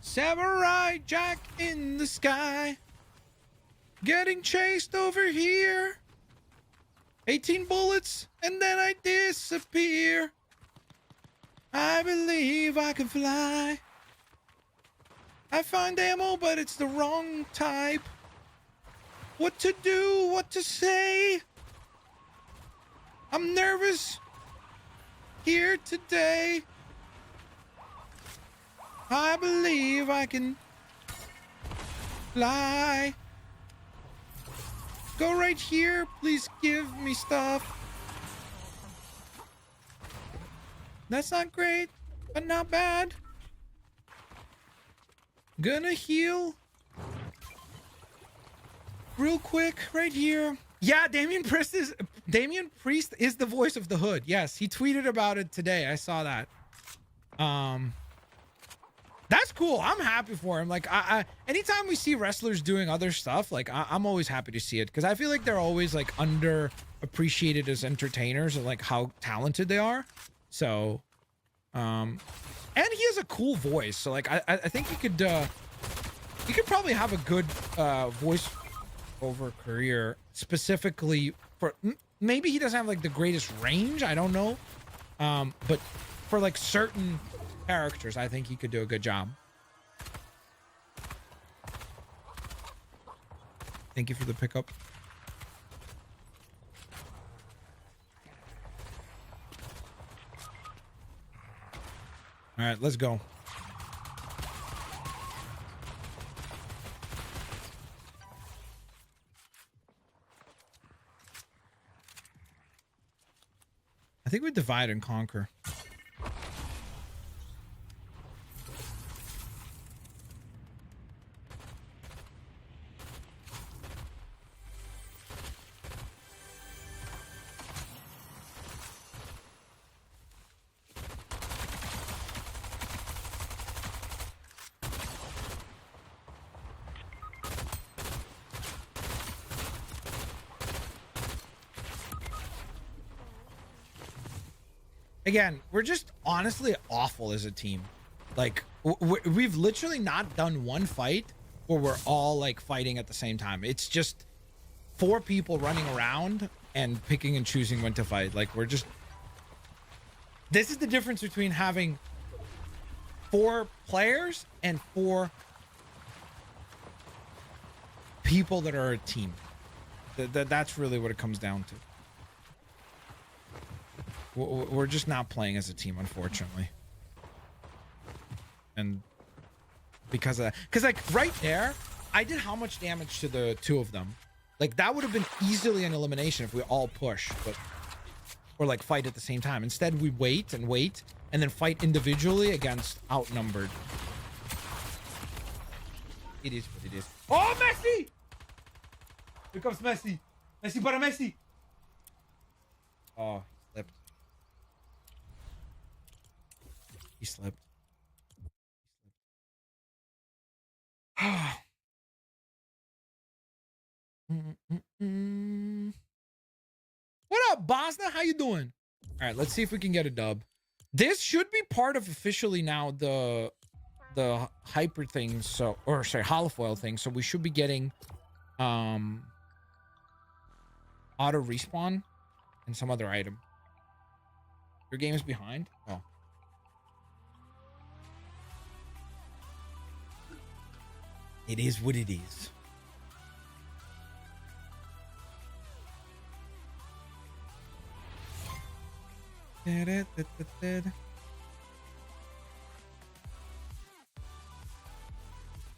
Samurai Jack in the sky. Getting chased over here. 18 bullets and then I disappear. I believe I can fly. I find ammo, but it's the wrong type. What to do, what to say. I'm nervous here today. I believe I can fly. Go right here, please give me stuff. That's not great, but not bad. Gonna heal real quick right here. Yeah, Damian Priest is the voice of the hood. Yes, he tweeted about it today. I saw that. That's cool. I'm happy for him. Like, I anytime we see wrestlers doing other stuff, like I'm always happy to see it, because I feel like they're always like underappreciated as entertainers and like how talented they are. So And he has a cool voice, so like I think he could probably have a good voice over career, specifically for maybe he doesn't have like the greatest range, I don't know, but for like certain characters I think he could do a good job. Thank you for the pickup. All right, let's go. I think we divide and conquer. Again, we're just honestly awful as a team. Like we've literally not done one fight where we're all like fighting at the same time. It's just 4 people running around and picking and choosing when to fight. Like we're just, this is the difference between having 4 players and 4 people that are a team. That's really what it comes down to. We're just not playing as a team, unfortunately. And because of that, because like right there, I did how much damage to the 2 of them? Like that would have been easily an elimination if we all push, but or like fight at the same time. Instead, we wait and then fight individually against outnumbered. It is what it is. Oh, Messi! Here comes Messi. Messi para Messi. Oh, he slipped. He slipped. What up, Bosna? How you doing? All right, let's see if we can get a dub. This should be part of officially now the hyper thing, so or sorry, holofoil thing. So we should be getting auto respawn and some other item. Your game is behind. Oh. It is what it is.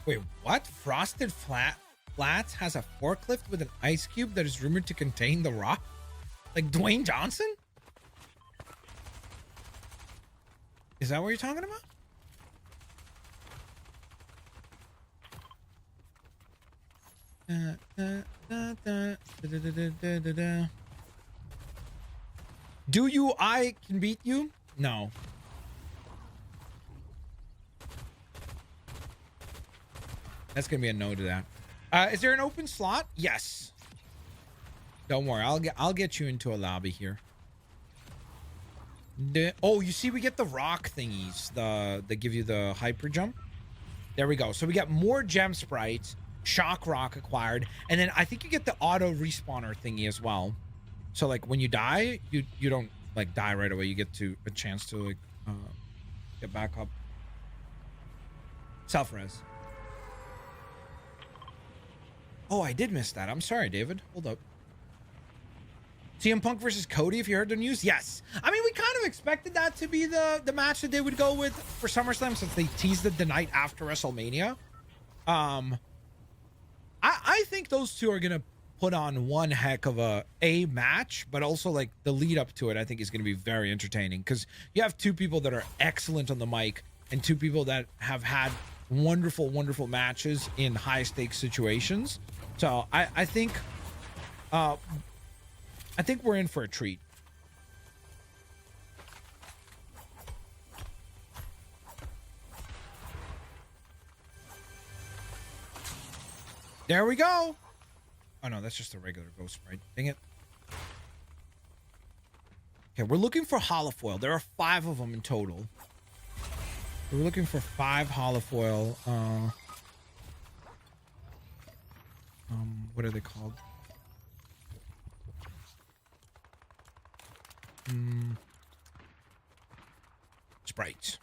Wait, what? Frosted Flats has a forklift with an ice cube that is rumored to contain the rock? Like Dwayne Johnson? Is that what you're talking about? Do you? I can beat you? No. That's gonna be a no to that. Is there an open slot? Yes. Don't worry, I'll get you into a lobby here. Oh, you see, we get the rock thingies. They give you the hyper jump. There we go. So we got more gem sprites. Shock rock acquired, and then I think you get the auto respawner thingy as well. So like when you die, you don't like die right away. You get to a chance to like get back up. Self-res. Oh, I did miss that. I'm sorry, David. Hold up. CM Punk versus Cody, if you heard the news. Yes. I mean, we kind of expected that to be the match that they would go with for SummerSlam, since they teased it the night after WrestleMania. I think those two are gonna put on one heck of a match, but also like the lead up to it, I think is gonna be very entertaining, because you have 2 people that are excellent on the mic and 2 people that have had wonderful matches in high stakes situations. So I think we're in for a treat. There we go. Oh no, that's just a regular ghost sprite. Dang it. Okay, we're looking for holofoil. There are 5 of them in total. We're looking for 5 holofoil. What are they called? Sprites.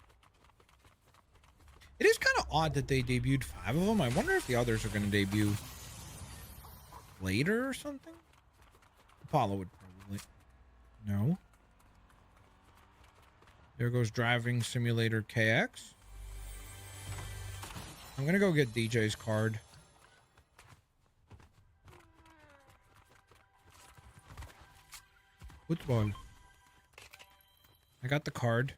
It is kind of odd that they debuted 5 of them. I wonder if the others are going to debut later or something. Apollo would probably. No. There goes Driving Simulator KX. I'm going to go get DJ's card. Football. I got the card.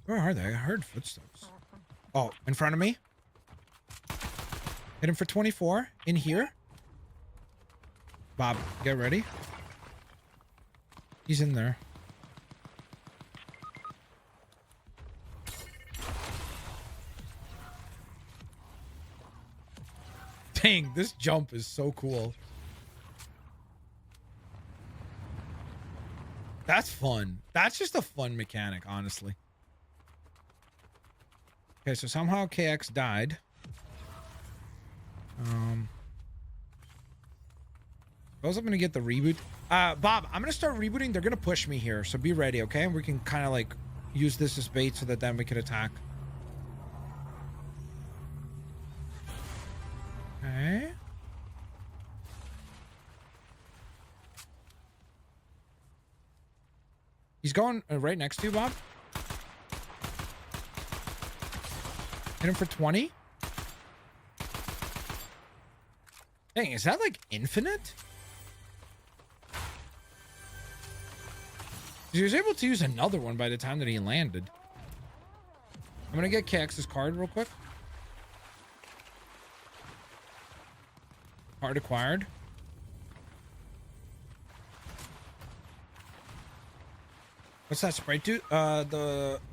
Where are they? I heard footsteps. Oh, in front of me? Hit him for 24. In here. Bob, get ready. He's in there. Dang, this jump is so cool. That's fun. That's just a fun mechanic, honestly. Okay, so somehow KX died. Suppose I'm gonna get the reboot. Bob, I'm gonna start rebooting. They're gonna push me here, so be ready, okay? We can kind of like use this as bait so that then we can attack. Okay. He's going right next to you, Bob. Hit him for 20. Dang, is that like infinite? He was able to use another one by the time that he landed. I'm gonna get KX's card real quick. Card acquired. What's that sprite do?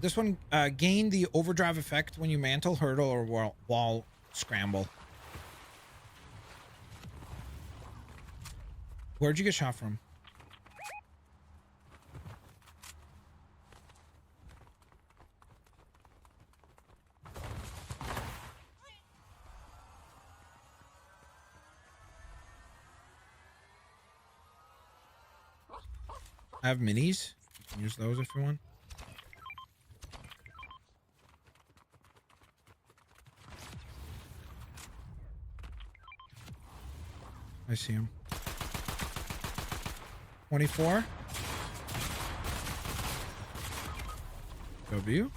This one gain the overdrive effect when you mantle, hurdle, or wall scramble. Where'd you get shot from? I have minis. You can use those if you want. I see him. 24. W.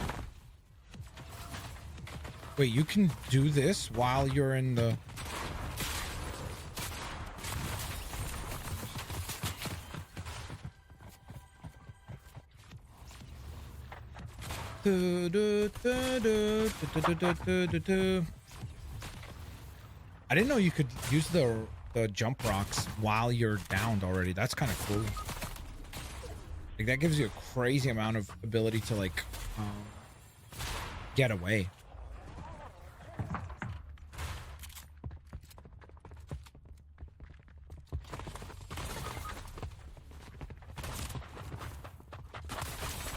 Wait, you can do this while you're in the... I didn't know you could use the jump rocks while you're downed already. That's kind of cool. Like that gives you a crazy amount of ability to like get away.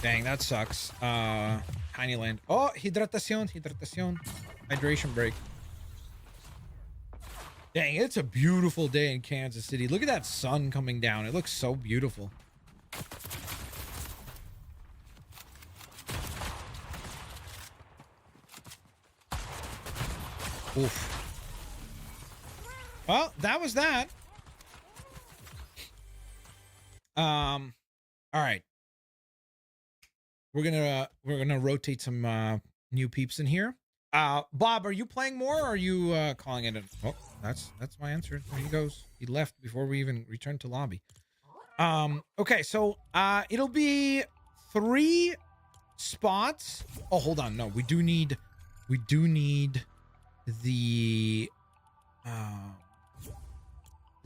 Dang, that sucks. Tiny land. Oh, hidratación. Hydration break. Dang, it's a beautiful day in Kansas City. Look at that sun coming down. It looks so beautiful. Oof. Well, that was that. All right. We're gonna rotate some new peeps in here. Bob, are you playing more or are you calling it a... Oh, that's my answer. There he goes. He left before we even returned to lobby. Okay, so it'll be 3 spots. Oh, hold on. No, we do need the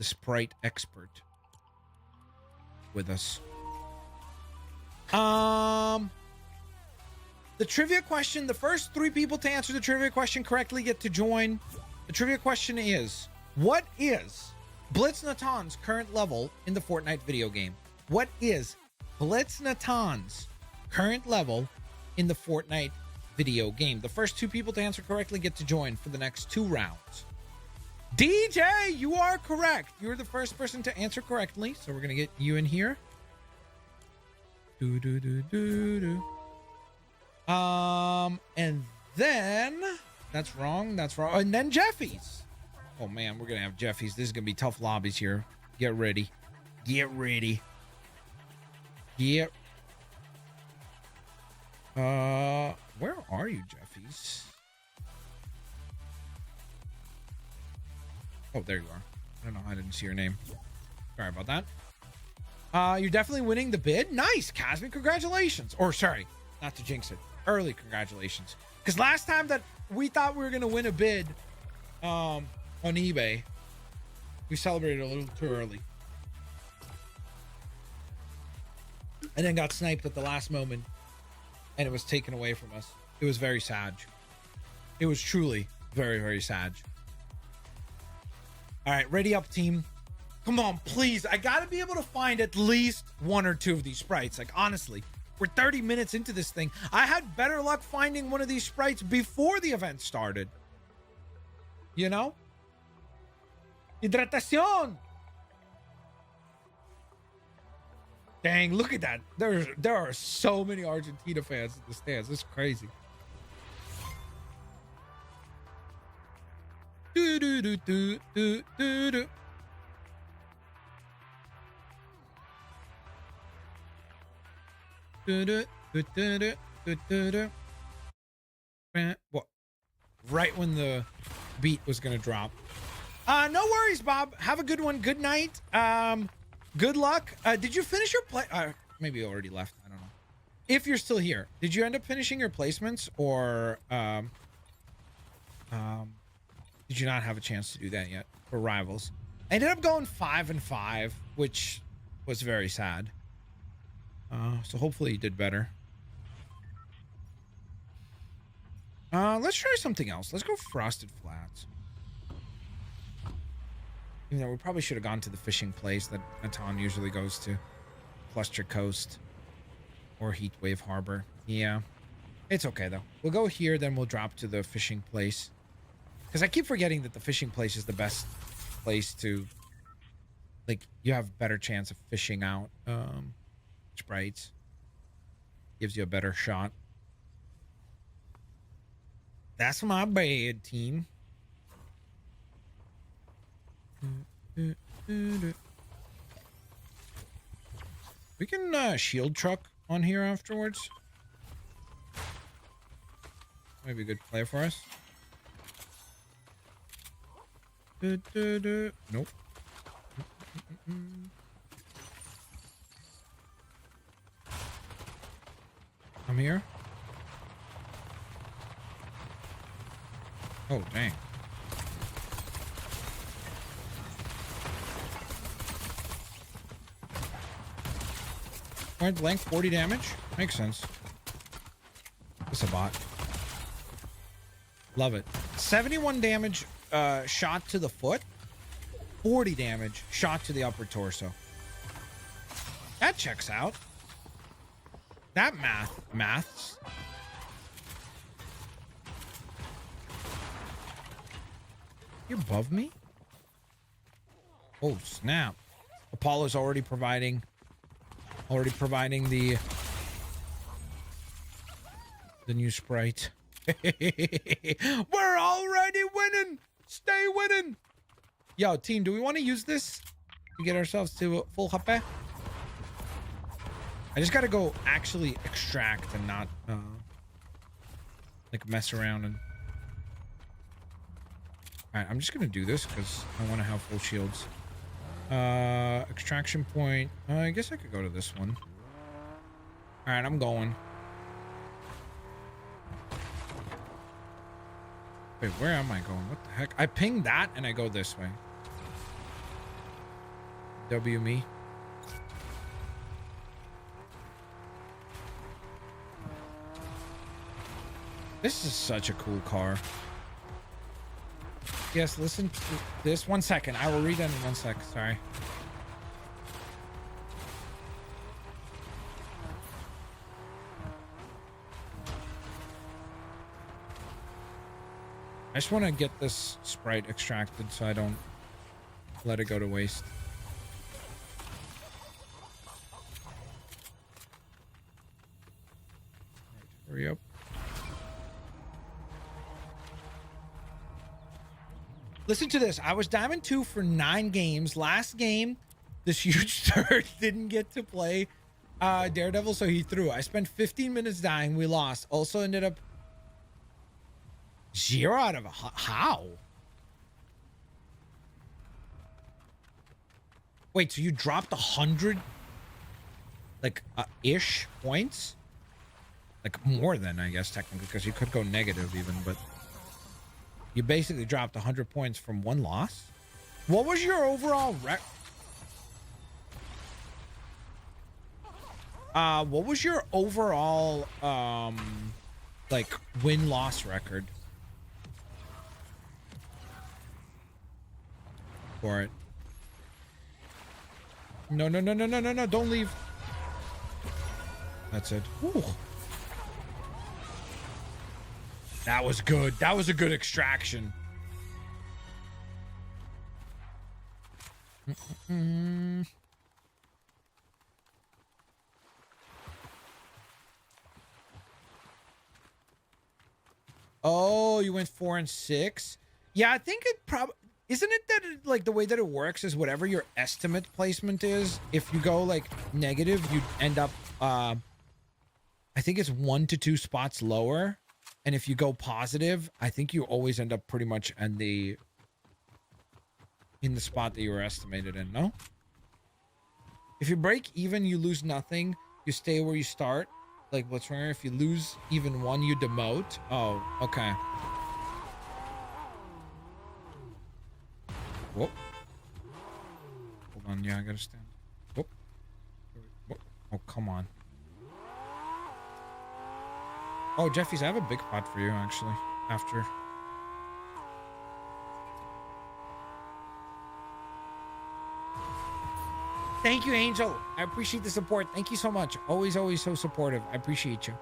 Sprite expert with us. The trivia question, the first 3 people to answer the trivia question correctly get to join. The trivia question is, what is Blitznatan's current level in the Fortnite video game? What is Blitznatan's current level in the Fortnite video game? The first 2 people to answer correctly get to join for the next 2 rounds. DJ, you are correct. You're the first person to answer correctly, so we're gonna get you in here. And then that's wrong. And then Jeffy's. Oh man, we're gonna have Jeffy's. This is gonna be tough lobbies here. Get ready. Where are you, Jeffy's? Oh, there you are. I don't know. I didn't see your name. Sorry about that. You're definitely winning the bid. Nice, Casmi. Congratulations. Or sorry, not to jinx it. Early congratulations. Because last time that we thought we were going to win a bid on eBay, we celebrated a little too early. And then got sniped at the last moment. And it was taken away from us. It was very sad. It was truly very, very sad. All right, ready up, team. Come on, please. I got to be able to find at least 1 or 2 of these sprites. Like, honestly, we're 30 minutes into this thing. I had better luck finding one of these sprites before the event started. You know? Hidratación. Dang, look at that. There are so many Argentina fans in the stands. It's crazy. Do do do do do do do. What? Right when the beat was gonna drop. No worries, Bob. Have a good one. Good night. Good luck. Did you finish your play? Maybe you already left. I don't know. If you're still here, did you end up finishing your placements, or did you not have a chance to do that yet for rivals? I ended up going 5-5, which was very sad. So hopefully you did better. Let's try something else. Let's go Frosted Flats. You know, we probably should have gone to the fishing place that Natan usually goes to. Cluster Coast or Heatwave Harbor. Yeah. It's okay, though. We'll go here, then we'll drop to the fishing place. Because I keep forgetting that the fishing place is the best place to... Like, you have better chance of fishing out sprites. Gives you a better shot. That's my bad, team. We can shield truck on here afterwards. Maybe a good play for us. Nope. I'm here. Oh, dang. Point blank, 40 damage. Makes sense. It's a bot. Love it. 71 damage shot to the foot. 40 damage shot to the upper torso. That checks out. That maths. You above me? Oh, snap. Apollo's already providing the new Sprite. We're already winning. Stay winning. Yo, team, do we want to use this to get ourselves to full HP? I just gotta go actually extract and not like mess around and... Alright, I'm just gonna do this because I want to have full shields. Extraction point. I guess I could go to this one. Alright, I'm going. Wait, where am I going? What the heck? I ping that and I go this way. W me. This is such a cool car. Yes, listen to this. 1 second. I will read it in 1 sec. Sorry. I just want to get this Sprite extracted so I don't let it go to waste. Hurry up. Listen to this. I was Diamond 2 for 9 games. Last game, this huge turd didn't get to play Daredevil, so he threw. I spent 15 minutes dying. We lost. Also ended up 0 out of how? Wait, so you dropped 100 like ish points? Like more than, I guess, technically, because you could go negative even, but you basically dropped 100 points from 1 loss. What was your overall what was your overall like win-loss record for it? No, don't leave. That's it. Ooh. That was good. That was a good extraction. Oh, you went 4 and 6. Yeah, I think it probably isn't it that it, like the way that it works is whatever your estimate placement is. If you go like negative, you end up I think it's 1 to 2 spots lower. And if you go positive, I think you always end up pretty much in the spot that you were estimated in, no? If you break even, you lose nothing. You stay where you start. Like Blitzwinger, if you lose even 1, you demote. Oh, okay. Whoop. Hold on, yeah, I gotta stand. Whoop. Whoop. Oh, come on. Oh, Jeffy's, I have a big pot for you, actually, after. Thank you, Angel. I appreciate the support. Thank you so much. Always so supportive. I appreciate you.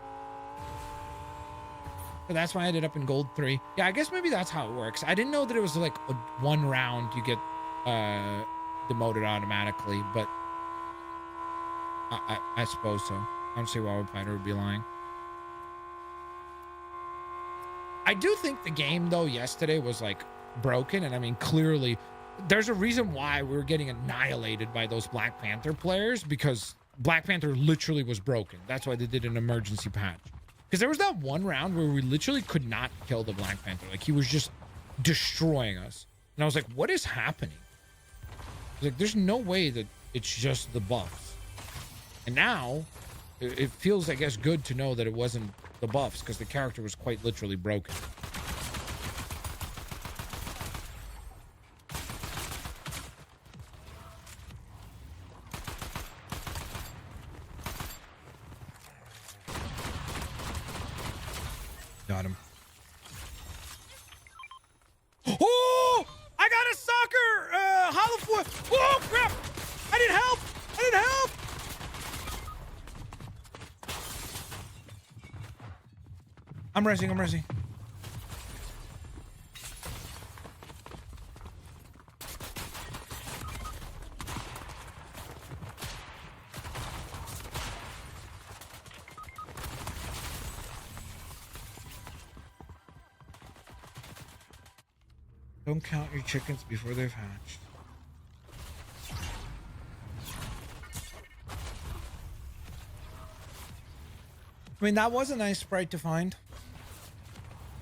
So that's why I ended up in gold 3. Yeah, I guess maybe that's how it works. I didn't know that it was like a 1 round you get demoted automatically, but I suppose so. I don't see why Fighter would be lying. I do think the game, though, yesterday was, like, broken. And, I mean, clearly, there's a reason why we were getting annihilated by those Black Panther players. Because Black Panther literally was broken. That's why they did an emergency patch. Because there was that 1 round where we literally could not kill the Black Panther. Like, he was just destroying us. And I was like, what is happening? Like, there's no way that it's just the buffs. And now, it feels, I guess, good to know that it wasn't the buffs, because the character was quite literally broken. Got him. Oh! I got a soccer! Holofoil! Oh, crap! I need help! I need help! I'm resing. Don't count your chickens before they've hatched. I mean, that was a nice sprite to find.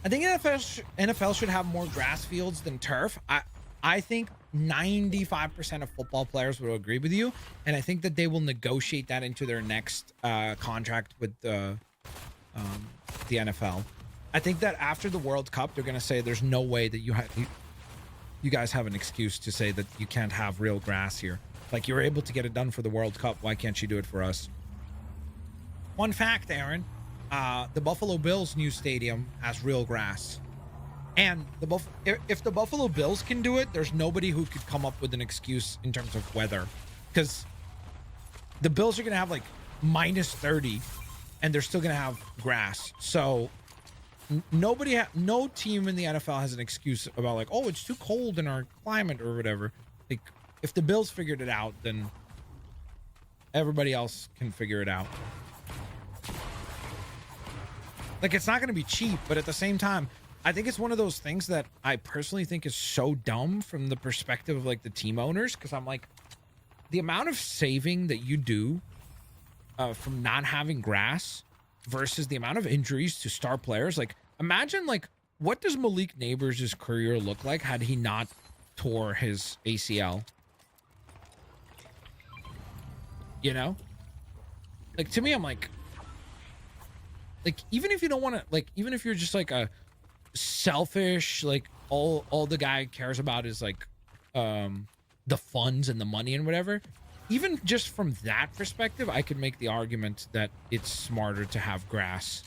I think NFL should have more grass fields than turf. I think 95% of football players will agree with you, and I think that they will negotiate that into their next contract with the NFL. I think that after the World Cup, they're going to say there's no way that you guys have an excuse to say that you can't have real grass here. Like, you were able to get it done for the World Cup. Why can't you do it for us? One fact, Aaron. The Buffalo Bills' new stadium has real grass. And if the Buffalo Bills can do it, there's nobody who could come up with an excuse in terms of weather, because the Bills are gonna have like -30, and they're still gonna have grass. So no team in the NFL has an excuse about like, oh, it's too cold in our climate or whatever. Like, if the Bills figured it out, then everybody else can figure it out. Like, it's not going to be cheap, but at the same time, I think it's one of those things that I personally think is so dumb from the perspective of like the team owners, because I'm like, the amount of saving that you do from not having grass versus the amount of injuries to star players. Like, imagine, like, what does Malik Neighbors' career look like had he not tore his ACL? You know? Like, to me, I'm like, even if you don't want to, like, even if you're just like a selfish, like, all the guy cares about is like the funds and the money and whatever, even just from that perspective, I could make the argument that it's smarter to have grass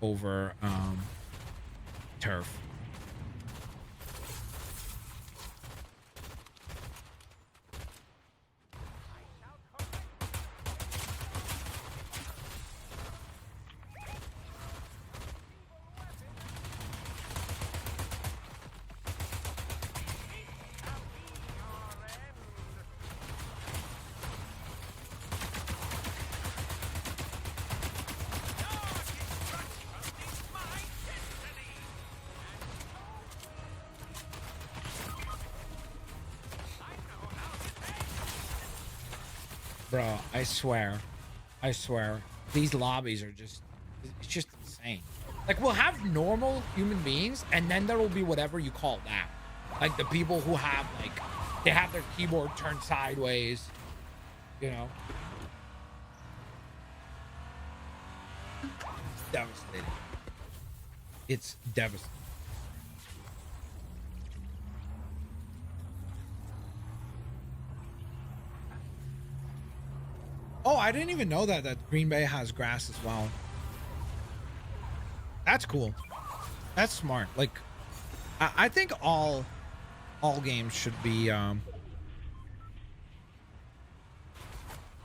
over turf. Bro, I swear, these lobbies are just, it's just insane. Like, we'll have normal human beings, and then there will be whatever you call that. Like, the people who have, like, they have their keyboard turned sideways, you know? Devastating. It's devastating. Oh, I didn't even know that Green Bay has grass as well. That's cool. That's smart. Like, I think all games should be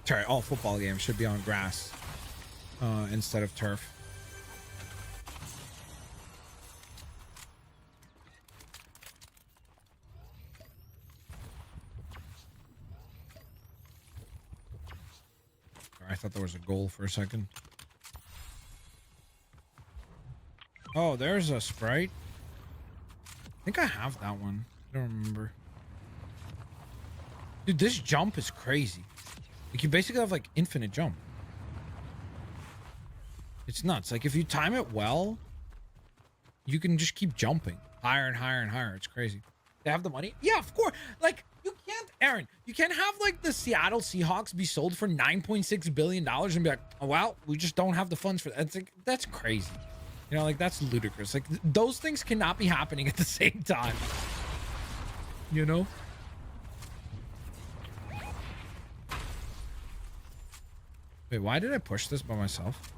sorry, all football games should be on grass instead of turf. I thought there was a goal for a second. Oh, there's a Sprite. I think I have that one. I don't remember. Dude, this jump is crazy. Like, you basically have like infinite jump. It's nuts. Like, if you time it well, you can just keep jumping higher and higher and higher. It's crazy. They have the money? Yeah, of course. Like, you can't, Aaron, you can't have like the Seattle Seahawks be sold for $9.6 billion and be like, oh, well, we just don't have the funds for that. It's like, that's crazy. You know, like, that's ludicrous. Like, those things cannot be happening at the same time. You know? Wait, why did I push this by myself?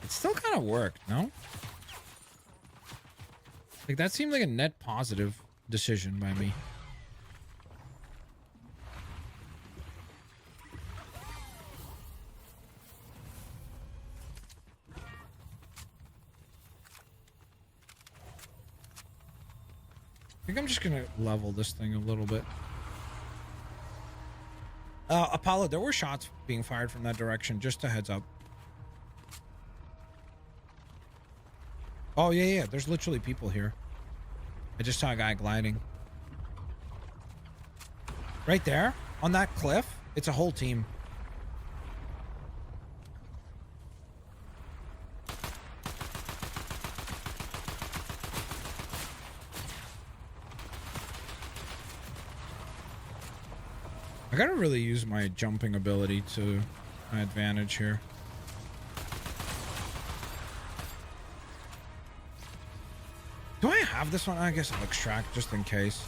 Still kind of worked, no? Like, that seemed like a net positive decision by me. I think I'm just gonna level this thing a little bit. Apollo, there were shots being fired from that direction, just a heads up. Oh, yeah. There's literally people here. I just saw a guy gliding. Right there, on that cliff, it's a whole team. I gotta really use my jumping ability to my advantage here. Do I have this one? I guess I'll extract just in case.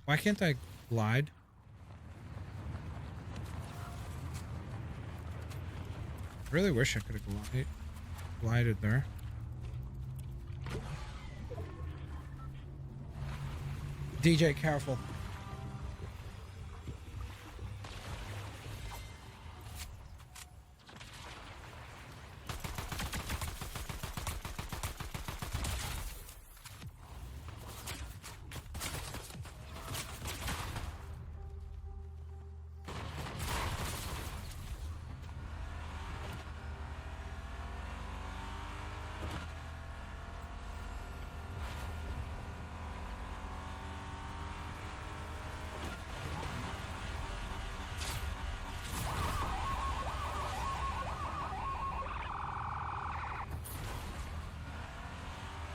Why can't I glide? I really wish I could have glided there. DJ, careful.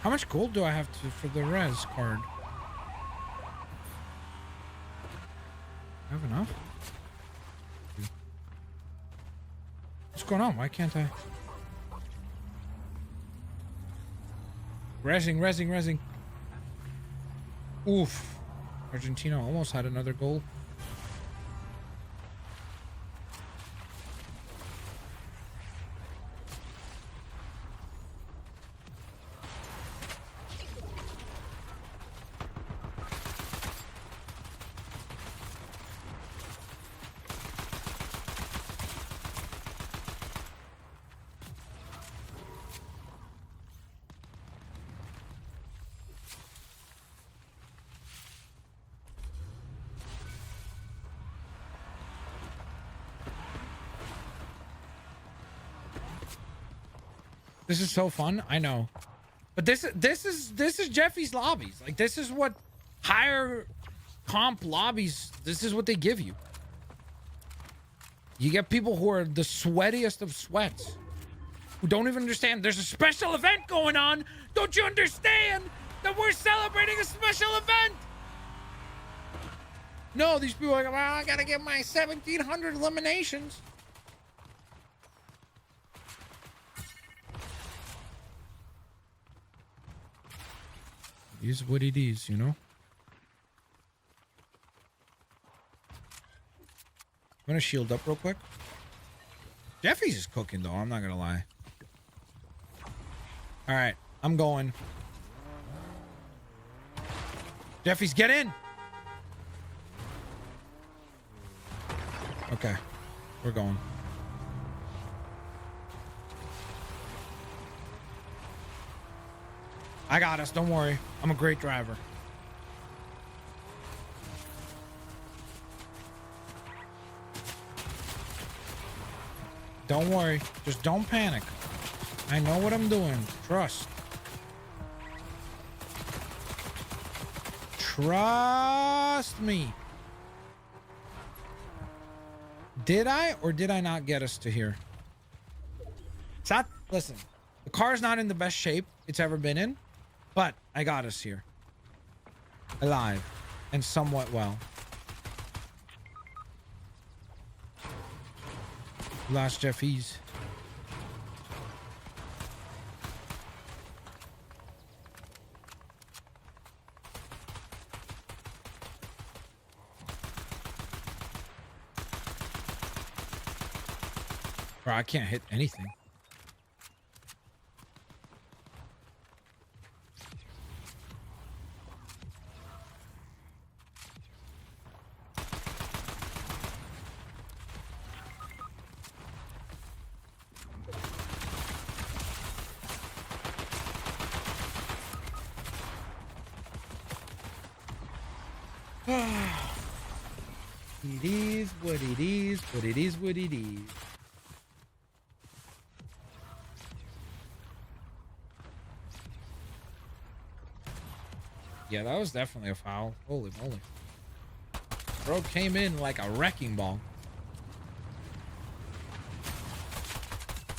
How much gold do I have to for the res card? I have enough? What's going on? Why can't I? Resing. Oof. Argentina almost had another goal. This is so fun. I know. But this is Jeffy's lobbies. Like, this is what higher comp lobbies, this is what they give you. You get people who are the sweatiest of sweats, who don't even understand there's a special event going on. Don't you understand that we're celebrating a special event? No, these people are like, well, I gotta get my 1,700 eliminations. Is what it is, you know? I'm gonna shield up real quick. Jeffy's is cooking though, I'm not gonna lie. Alright, I'm going. Jeffy's, get in! Okay, we're going. I got us, don't worry. I'm a great driver. Don't worry, just don't panic. I know what I'm doing, trust. Trust me. Did I or did I not get us to here? It's not, listen, the car's not in the best shape it's ever been in. But I got us here. Alive. And somewhat well. Lost Jeffy's. Bro, I can't hit anything. It is what it is, but it is what it is. Yeah, that was definitely a foul. Holy moly. Bro came in like a wrecking ball.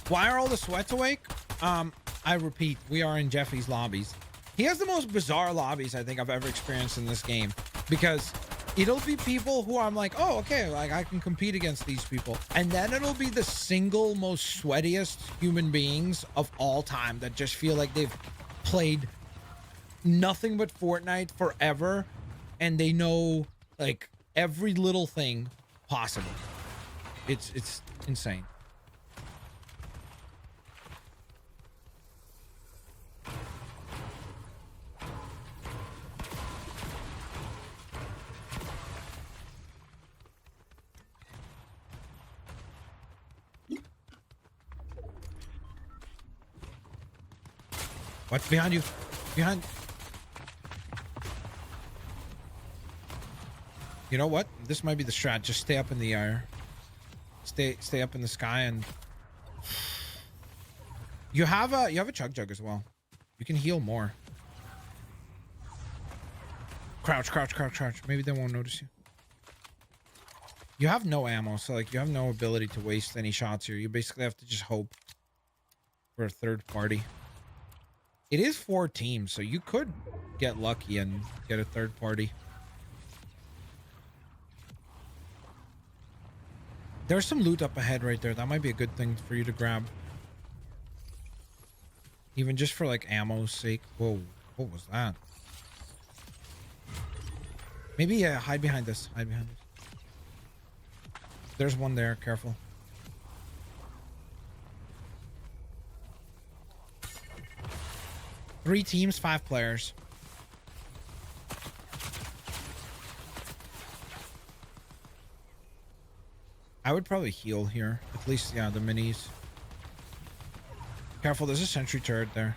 Why are all the sweats awake? I repeat, we are in Jeffy's lobbies. He has the most bizarre lobbies I think I've ever experienced in this game, because it'll be people who I'm like, oh, okay, like I can compete against these people. And then it'll be the single most sweatiest human beings of all time that just feel like they've played nothing but Fortnite forever. And they know like every little thing possible. It's insane. What's behind you? Behind. You know what? This might be the strat. Just stay up in the air. Stay up in the sky, and you have a chug jug as well. You can heal more. Crouch, crouch, crouch, crouch. Maybe they won't notice you. You have no ammo, so like you have no ability to waste any shots here. You basically have to just hope for a third party. It is 4 teams, so you could get lucky and get a third party. There's some loot up ahead right there. That might be a good thing for you to grab. Even just for like ammo's sake. Whoa, what was that? Maybe, yeah, hide behind this. Hide behind this. There's one there. Careful. Three teams, 5 players. I would probably heal here. At least, yeah, the minis. Careful, there's a sentry turret there.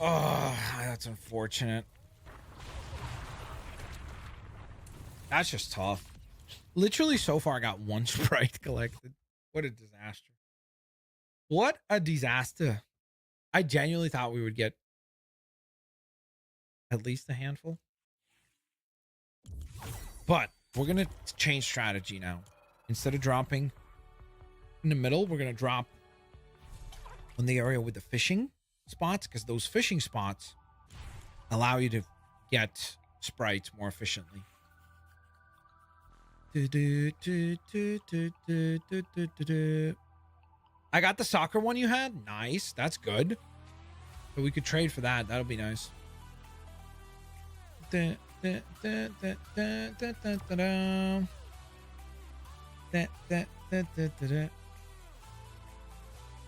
Oh, that's unfortunate. That's just tough. Literally, so far, I got 1 Sprite collected. What a disaster. What a disaster. I genuinely thought we would get at least a handful. But we're going to change strategy now. Instead of dropping in the middle, we're going to drop on the area with the fishing spots, because those fishing spots allow you to get sprites more efficiently. I got the soccer one you had. Nice. That's good. But we could trade for that. That'll be nice.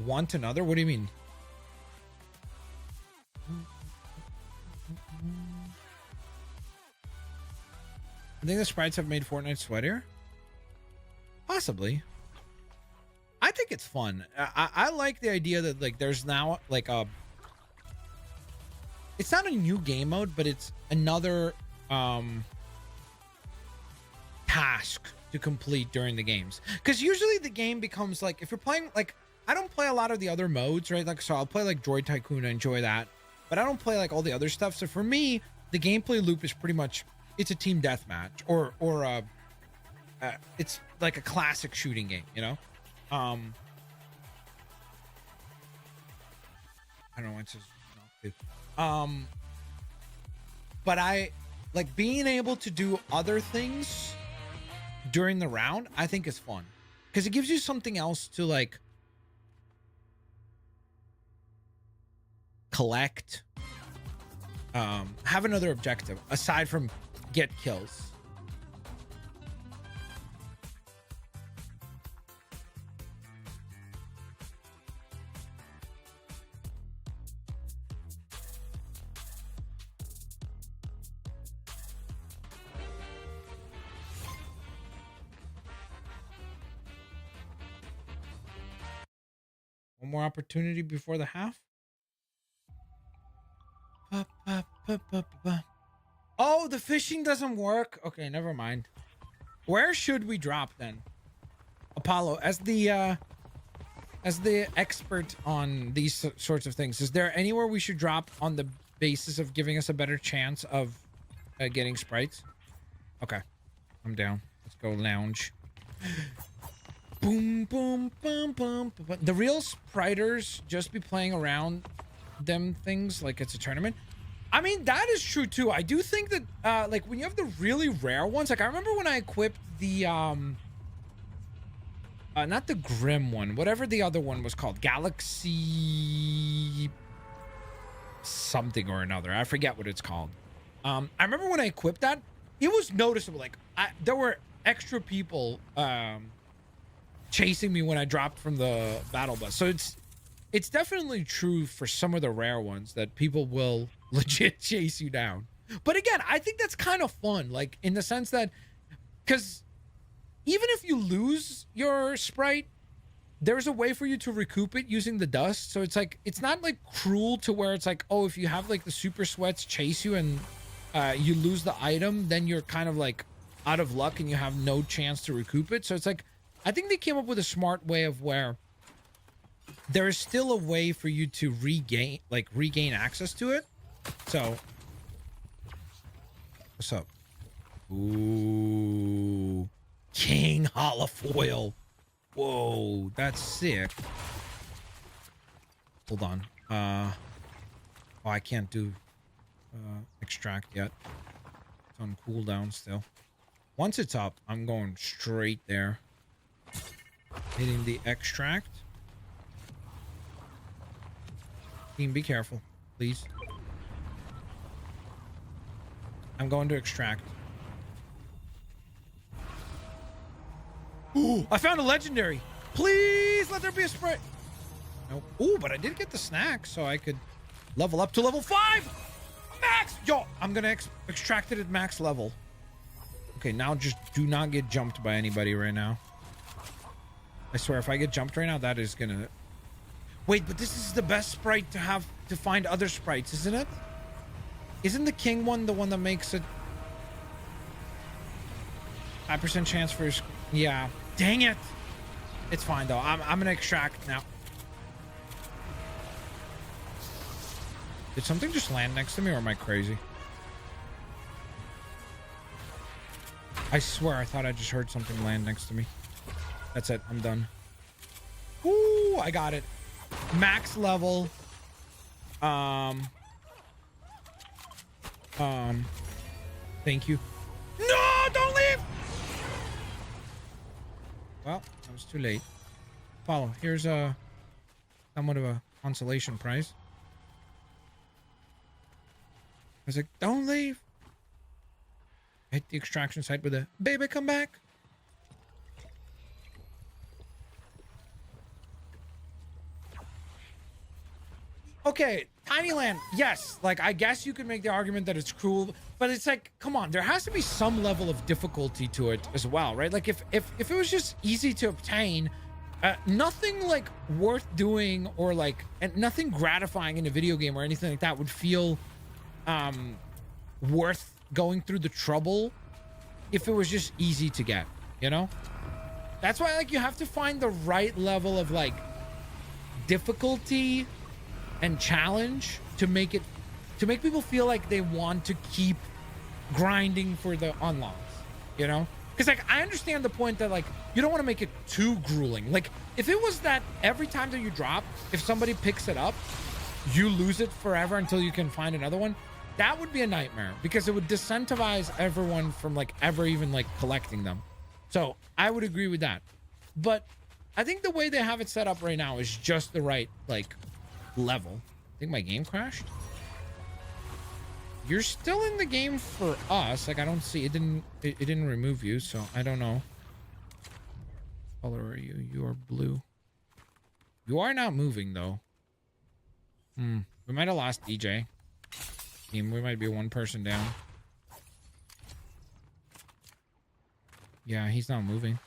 Want another? What do you mean? I think the sprites have made Fortnite sweatier. Possibly. I think it's fun. I like the idea that like there's now like a, it's not a new game mode, but it's another task to complete during the games. Because usually the game becomes like, if you're playing, like, I don't play a lot of the other modes, right? Like, so I'll play like Droid Tycoon, I enjoy that, but I don't play like all the other stuff. So for me, the gameplay loop is pretty much, it's a team deathmatch or it's like a classic shooting game, you know? I don't know why it says no. But I like being able to do other things during the round. I think is fun because it gives you something else to like collect, have another objective aside from get kills. One more opportunity before the half. Oh, the fishing doesn't work. Okay, never mind. Where should we drop then? Apollo, as the as the expert on these sorts of things, is there anywhere we should drop on the basis of giving us a better chance of getting sprites? Okay, I'm down. Let's go lounge. Boom, boom, boom, boom, boom. The real spriters just be playing around them things like it's a tournament. I mean, that is true too. I do think that like when you have the really rare ones, like I remember when I equipped the not the Grim one, whatever the other one was called, Galaxy something or another. I forget what it's called. I remember when I equipped that, it was noticeable. Like there were extra people chasing me when I dropped from the battle bus. So it's definitely true for some of the rare ones that people will legit chase you down. But again, I think that's kind of fun, like in the sense that, because even if you lose your sprite, there's a way for you to recoup it using the dust. So it's like, it's not like cruel to where it's like, oh, if you have like the super sweats chase you and you lose the item, then you're kind of like out of luck and you have no chance to recoup it. So it's like, I think they came up with a smart way of where there is still a way for you to regain access to it. So, what's up? Ooh, King Holofoil. Whoa, that's sick. Hold on. Oh, I can't do extract yet. It's on cooldown still. Once it's up, I'm going straight there. Hitting the extract. Team, be careful, please. I'm going to extract. Ooh, I found a legendary. Please let there be a sprite. Nope. Ooh, but I did get the snack, so I could level up to level 5. Max. Yo, I'm gonna extract it at max level. Okay, now just do not get jumped by anybody right now. I swear, if I get jumped right now, that is gonna... Wait, but this is the best sprite to have to find other sprites, isn't it? Isn't the king one the one that makes it 5% chance for his... Yeah. Dang it. It's fine, though. I'm gonna extract now. Did something just land next to me, or am I crazy? I swear, I thought I just heard something land next to me. That's it. I'm done. Ooh, I got it. Max level. Thank you. No, don't leave. Well, that was too late. Follow. Here's a somewhat of a consolation prize. I was like, don't leave. Hit the extraction site with a baby, come back. Okay, Tinyland, yes. Like, I guess you could make the argument that it's cruel, but it's like, come on, there has to be some level of difficulty to it as well, right? Like, if it was just easy to obtain, nothing like worth doing or like, and nothing gratifying in a video game or anything like that would feel worth going through the trouble if it was just easy to get, you know? That's why, like, you have to find the right level of like difficulty and challenge to make people feel like they want to keep grinding for the unlocks, you know? Because like, I understand the point that like, you don't want to make it too grueling. Like, if it was that every time that you drop, if somebody picks it up, you lose it forever until you can find another one, that would be a nightmare, because it would disincentivize everyone from like ever even like collecting them. So I would agree with that. But I think the way they have it set up right now is just the right like level. I think my game crashed. You're still in the game for us. Like, I don't see it. It didn't remove you, so I don't know. What color are you? You are blue. You are not moving though. We might have lost DJ. Team, we might be one person down. Yeah, he's not moving.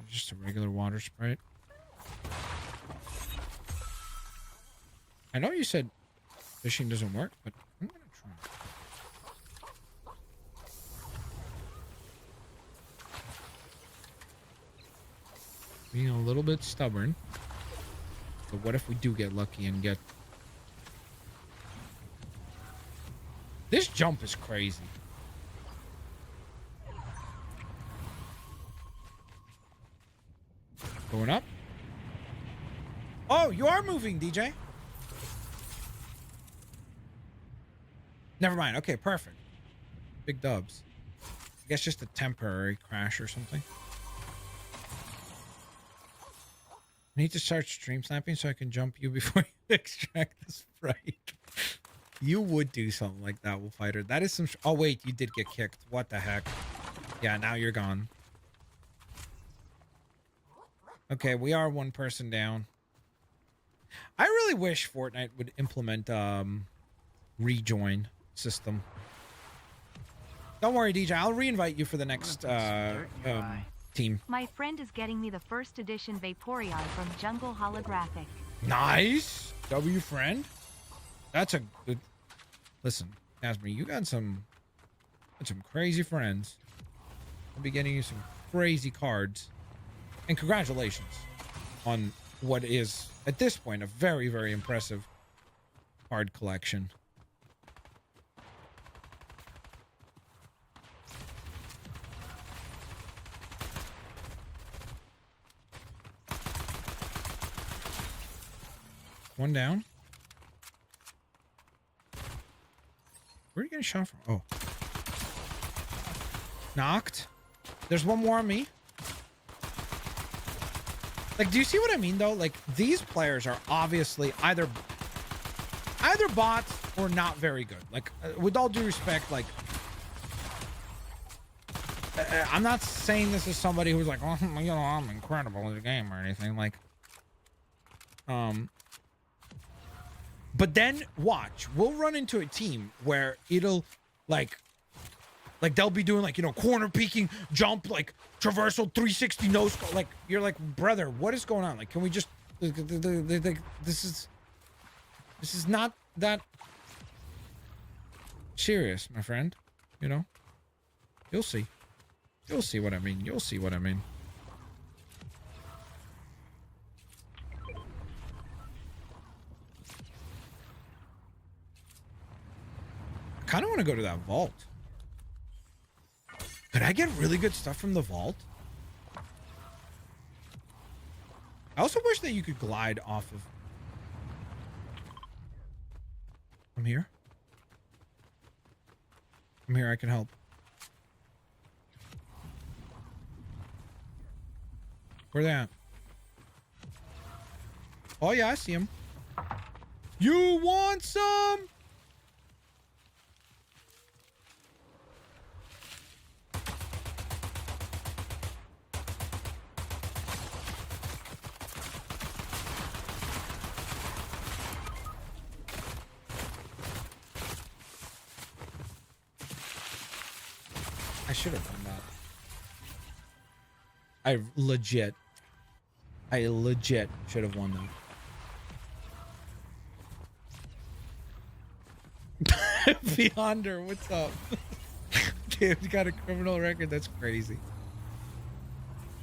Just a regular water sprite. I know you said fishing doesn't work, but I'm gonna try. Being a little bit stubborn. But what if we do get lucky and get... This jump is crazy. Going up. Oh, you are moving, DJ. Never mind. Okay, perfect. Big dubs. I guess just a temporary crash or something. I need to start stream snapping so I can jump you before you extract the Sprite. You would do something like that, Wolf Fighter. That is some... Oh, wait. You did get kicked. What the heck? Yeah, now you're gone. Okay, we are one person down. I really wish Fortnite would implement rejoin system. Don't worry, DJ. I'll reinvite you for the next team. My friend is getting me the first edition Vaporeon from Jungle Holographic. Nice. W friend. That's a good... Listen, Casper, you got some crazy friends. I'll be getting you some crazy cards. And congratulations on what is, at this point, a very, very impressive card collection. One down. Where are you getting shot from? Oh. Knocked. There's one more on me. Like, do you see what I mean, though? Like, these players are obviously either bots or not very good. Like, with all due respect, like, I'm not saying this as somebody who's like, oh, you know, I'm incredible in the game or anything. Like, but then watch, we'll run into a team where it'll like they'll be doing like, you know, corner peeking, jump, like traversal, 360 no scope. Like, you're like, brother, what is going on? Like, can we just this is not that serious, my friend. You know, you'll see what I mean. You'll see what I mean. I kind of want to go to that vault. Could I get really good stuff from the vault? I also wish that you could glide off of... I'm here. I'm here, I can help. Where they at? Oh yeah, I see him. You want some? I should have done that. I legit should have won that. Beyonder, what's up? Dude, got a criminal record. That's crazy.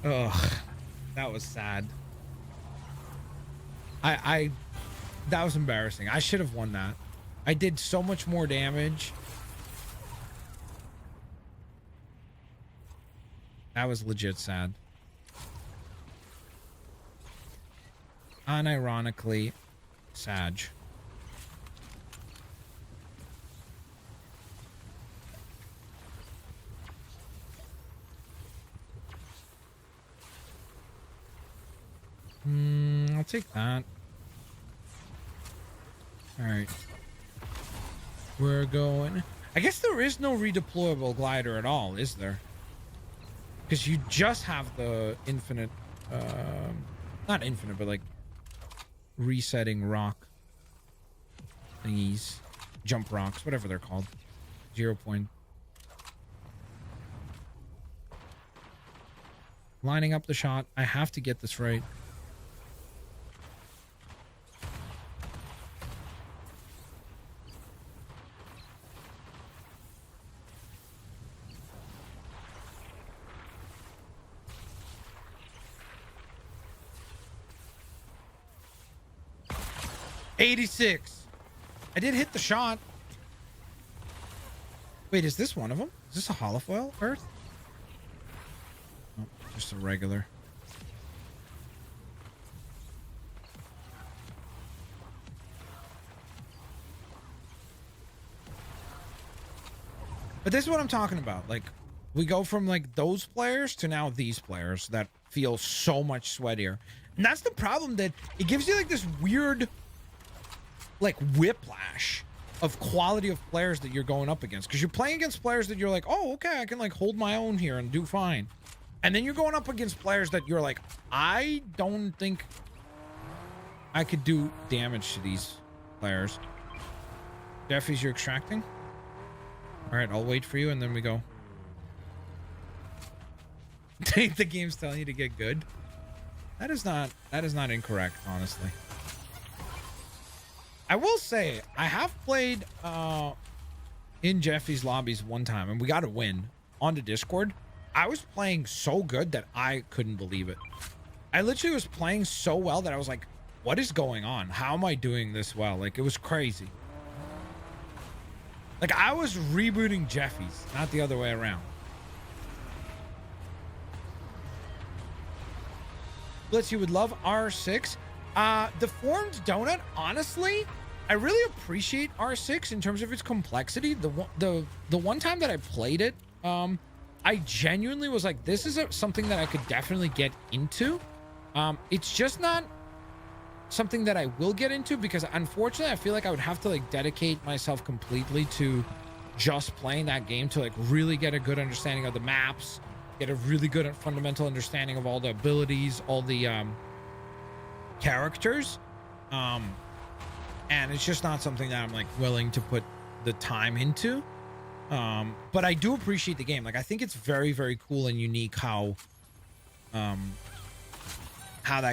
Ugh, that was sad. That was embarrassing. I should have won that. I did so much more damage. That was legit sad. Unironically, Sag. I'll take that. Alright. We're going... I guess there is no redeployable glider at all, is there? Because you just have the infinite... not infinite, but like... resetting rock thingies. Jump rocks, whatever they're called. 0 point. Lining up the shot. I have to get this right. 86. I did hit the shot. Wait, is this one of them? Is this a holofoil Earth? Oh, just a regular. But this is what I'm talking about. Like, we go from like those players to now these players that feel so much sweatier. And that's the problem, that it gives you like this weird like whiplash of quality of players that you're going up against, because you're playing against players that you're like, oh, okay, I can like hold my own here and do fine. And then you're going up against players that you're like, I don't think I could do damage to these players. Jeffy's, you're extracting? All right, I'll wait for you and then we go. The game's telling you to get good. That is not incorrect, honestly. I will say I have played in Jeffy's lobbies one time and we got a win on the Discord. I was playing so good that I couldn't believe it. I literally was playing so well that I was like, what is going on? How am I doing this well? Like, it was crazy. Like, I was rebooting Jeffy's, not the other way around. Blitz, you would love R6. The formed donut, honestly, I really appreciate R6 in terms of its complexity. The one time that I played it, I genuinely was like, this is something that I could definitely get into. It's just not something that I will get into because unfortunately I feel like I would have to like dedicate myself completely to just playing that game to like really get a good understanding of the maps, get a really good fundamental understanding of all the abilities, all the characters. And it's just not something that I'm like willing to put the time into. But I do appreciate the game. Like, I think it's very, very cool and unique how that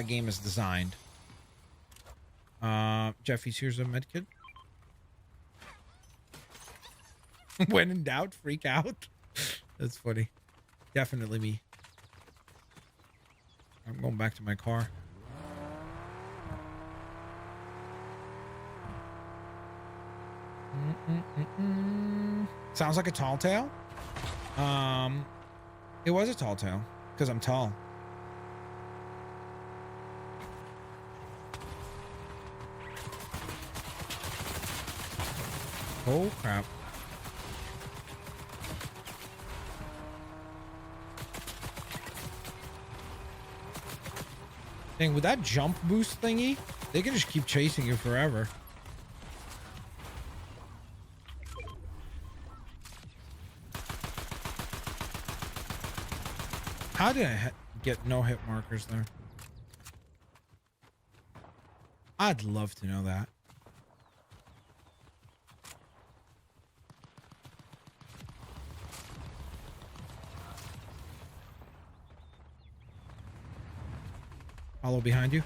game is designed. Jeffy's, here's a medkit. When in doubt, freak out. That's funny. Definitely me. I'm going back to my car. Sounds like a tall tale. It was a tall tale because I'm tall. Oh crap. Dang, with that jump boost thingy, they can just keep chasing you forever. How did I get no hit markers there? I'd love to know that. Follow behind you.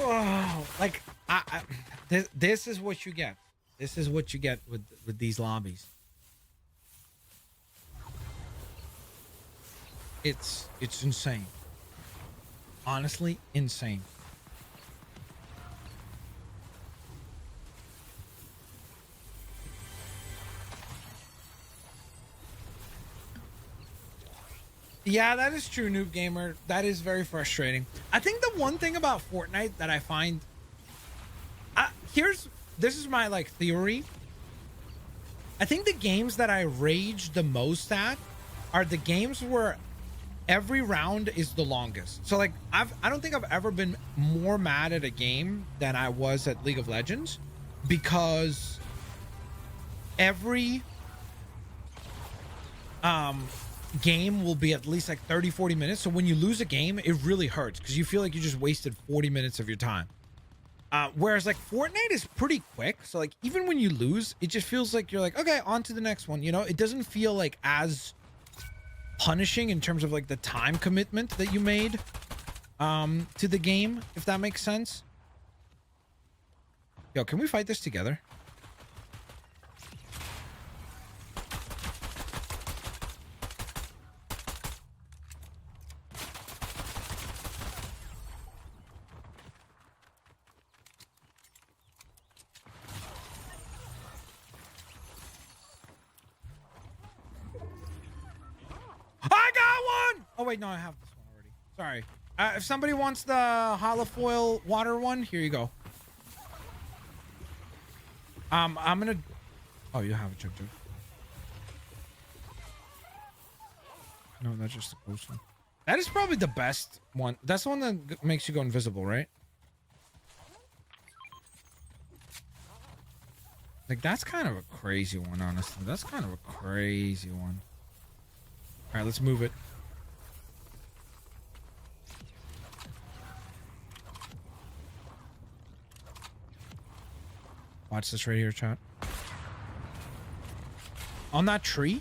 Oh, like this is what you get. This is what you get with these lobbies. It's insane. Honestly, insane. Yeah, that is true, Noob Gamer. That is very frustrating. I think the one thing about Fortnite that I find... this is my, like, theory. I think the games that I rage the most at are the games where every round is the longest. So, like, I don't think I've ever been more mad at a game than I was at League of Legends, because every... game will be at least like 30-40 minutes. So when you lose a game, it really hurts because you feel like you just wasted 40 minutes of your time. Whereas like Fortnite is pretty quick. So like even when you lose, it just feels like you're like, okay, on to the next one. You know, it doesn't feel like as punishing in terms of like the time commitment that you made to the game, if that makes sense. Yo, can we fight this together? I got one! Oh wait, no, I have this one already. Sorry. If somebody wants the holofoil water one, here you go. I'm gonna... Oh, you have a chug jug. No, that's just the ghost one. That is probably the best one. That's the one that makes you go invisible, right? Like, that's kind of a crazy one, honestly. That's kind of a crazy one. All right, let's move it. Watch this right here, chat. On that tree?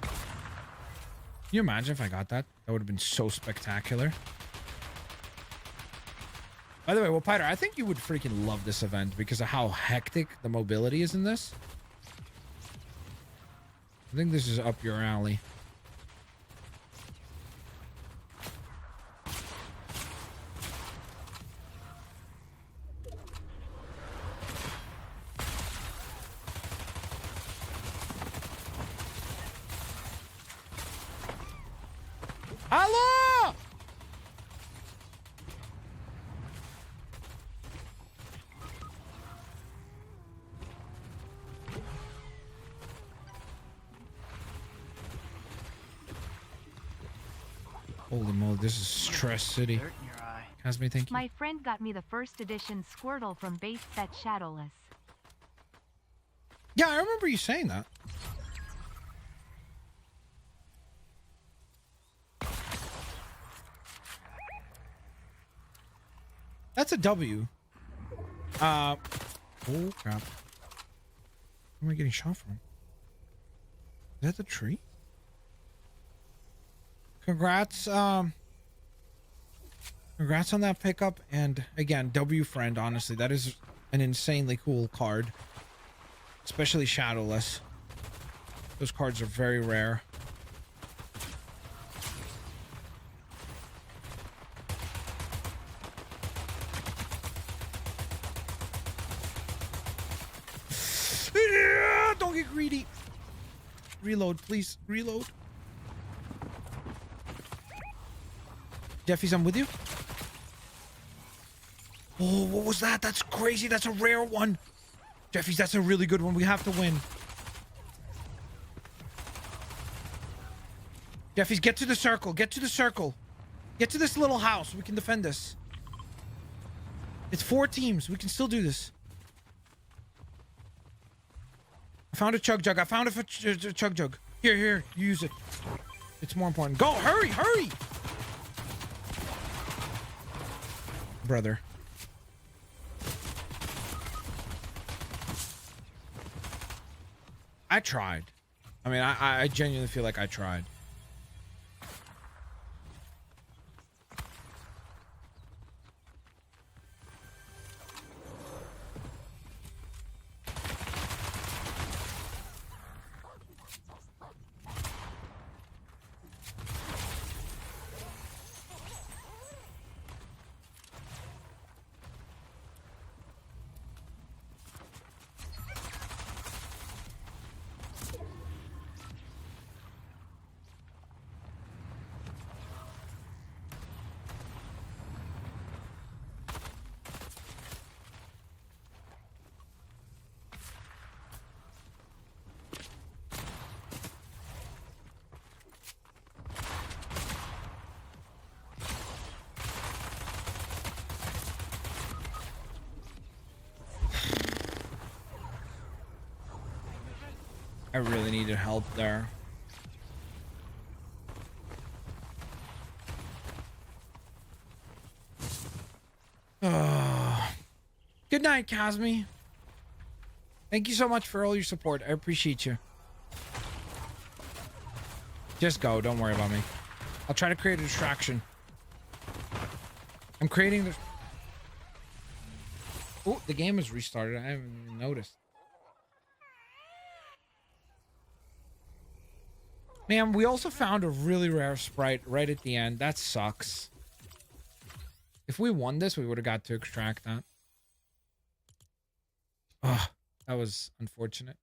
Can you imagine if I got that? That would have been so spectacular. By the way, well, Pyder, I think you would freaking love this event because of how hectic the mobility is in this. I think this is up your alley. Hello! Holy moly, this is Stress City. Dirt in your eye. Casme, thank you. My friend got me the first edition Squirtle from base set Shadowless. Yeah, I remember you saying that. That's a W. Oh crap. Where am I getting shot from? Is that the tree? Congrats, congrats on that pickup, and again, W friend, honestly, that is an insanely cool card. Especially Shadowless. Those cards are very rare. Don't get greedy. Reload, please. Reload. Jeffy's, I'm with you. Oh, what was that? That's crazy. That's a rare one. Jeffy's, that's a really good one. We have to win. Jeffy's, get to the circle. Get to the circle. Get to this little house. We can defend this. It's 4 teams. We can still do this. I found a chug jug. I found a chug jug. Here, here. Use it. It's more important. Go. Hurry. Hurry. Brother. I tried. I mean, I genuinely feel like I tried. I really needed help there. Good night, Cosme. Thank you so much for all your support. I appreciate you. Just go. Don't worry about me. I'll try to create a distraction. I'm creating this. Oh, the game has restarted. I haven't even noticed. Man, we also found a really rare Sprite right at the end. That sucks. If we won this, we would have got to extract that. Oh, that was unfortunate.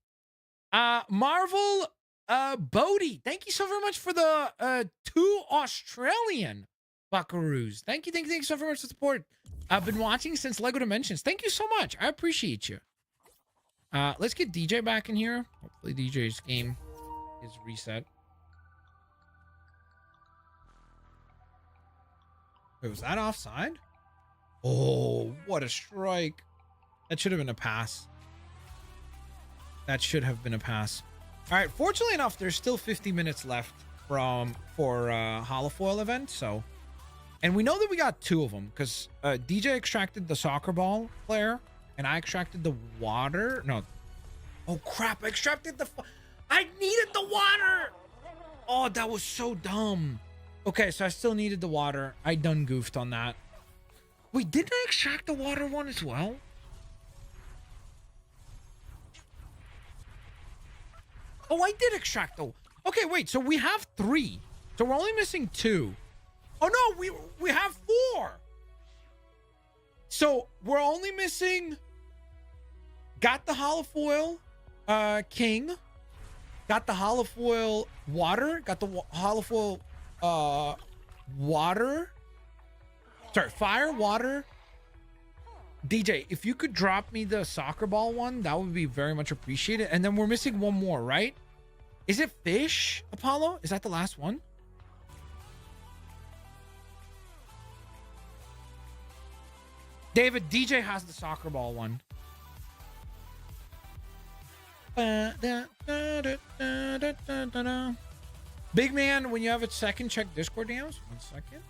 Marvel Bodie, thank you so very much for the 2 Australian buckaroos. Thank you so very much for the support. I've been watching since Lego Dimensions. Thank you so much. I appreciate you. Let's get DJ back in here. Hopefully DJ's game is reset. Wait, was that offside? Oh, what a strike. That should have been a pass. That should have been a pass. All right, fortunately enough, there's still 50 minutes left for Holofoil event, so. And we know that we got 2 of them, because DJ extracted the soccer ball player, and I extracted the water. No. Oh, crap, I extracted the... I needed the water! Oh, that was so dumb. Okay, so I still needed the water. I done goofed on that. Wait, didn't I extract the water one as well? Oh, I did extract the... Okay, wait, so we have 3. So we're only missing 2. Oh, no, we have 4. So we're only missing... Got the Holofoil King. Got the Holofoil Water. Got the Holofoil... water. Sorry, fire, water. DJ, if you could drop me the soccer ball one, that would be very much appreciated. And then we're missing one more, right? Is it fish, Apollo? Is that the last one? David, DJ has the soccer ball one. Big man, when you have a second, check Discord DMs. 1 second.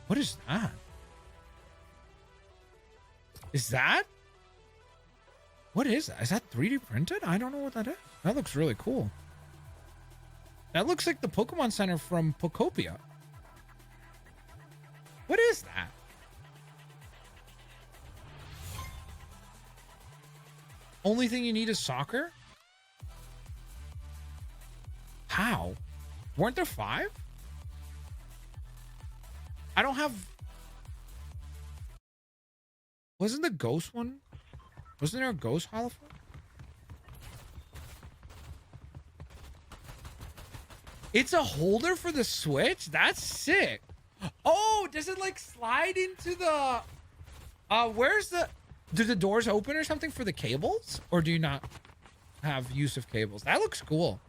What is that? Is that? What is that? Is that 3D printed? I don't know what that is. That looks really cool. That looks like the Pokemon Center from Pokopia. What is that? Only thing you need is soccer? How? Weren't there 5? I don't have... Wasn't the ghost one? Wasn't there a ghost Holofoil? It's a holder for the Switch? That's sick. Oh, does it like slide into the... where's the... Do the doors open or something for the cables? Or do you not have use of cables? That looks cool.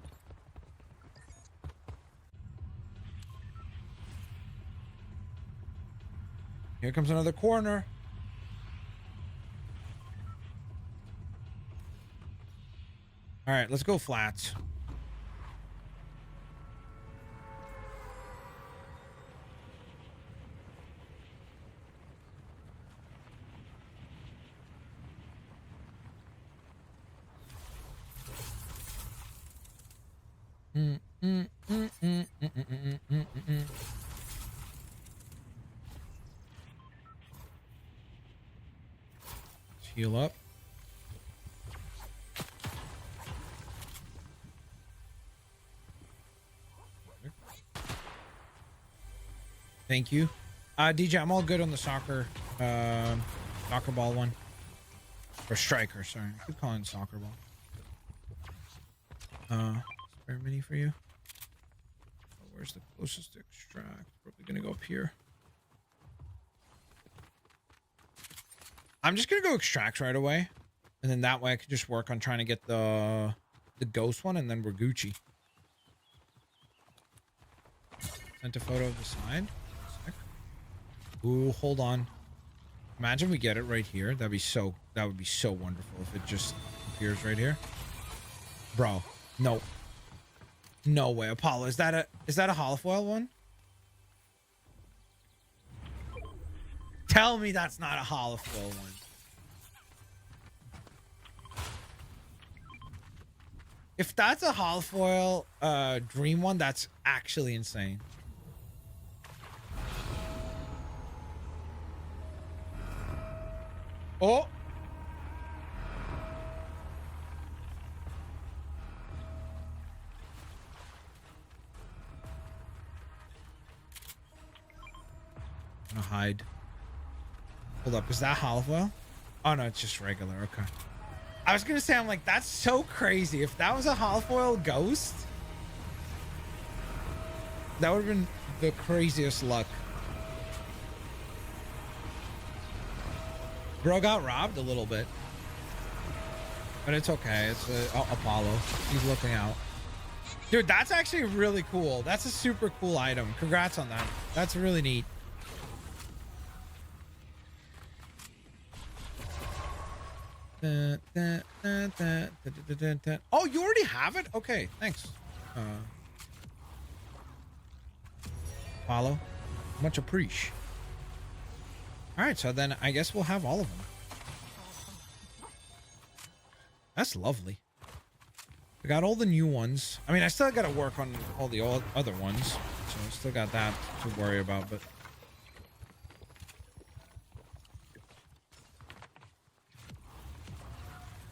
Here comes another corner. All right, let's go flats. Heal up. Thank you. DJ, I'm all good on the soccer ball one. Or striker, sorry. I keep calling it soccer ball. Spare mini for you. Oh, where's the closest to extract? Probably gonna go up here. I'm just gonna go extract right away. And then that way I can just work on trying to get the ghost one, and then we're Gucci. Sent a photo of the side. Ooh, hold on. Imagine we get it right here. That would be so wonderful if it just appears right here. Bro, no. No way. Apollo, is that a holofoil one? Tell me that's not a holofoil one. If that's a holofoil dream one, that's actually insane. Oh. I'm gonna hide. Hold up, is that holofoil? Oh no, it's just regular. Okay. I was gonna say, I'm like, that's so crazy. If that was a holofoil ghost, that would have been the craziest luck. Bro got robbed a little bit, but it's okay. It's Apollo. He's looking out. Dude, that's actually really cool. That's a super cool item. Congrats on that. That's really neat. Oh, you already have it? Okay, thanks. Follow. Much appreciate. All right, so then I guess we'll have all of them. That's lovely. We got all the new ones. I mean, I still got to work on all the other ones, so I still got that to worry about, but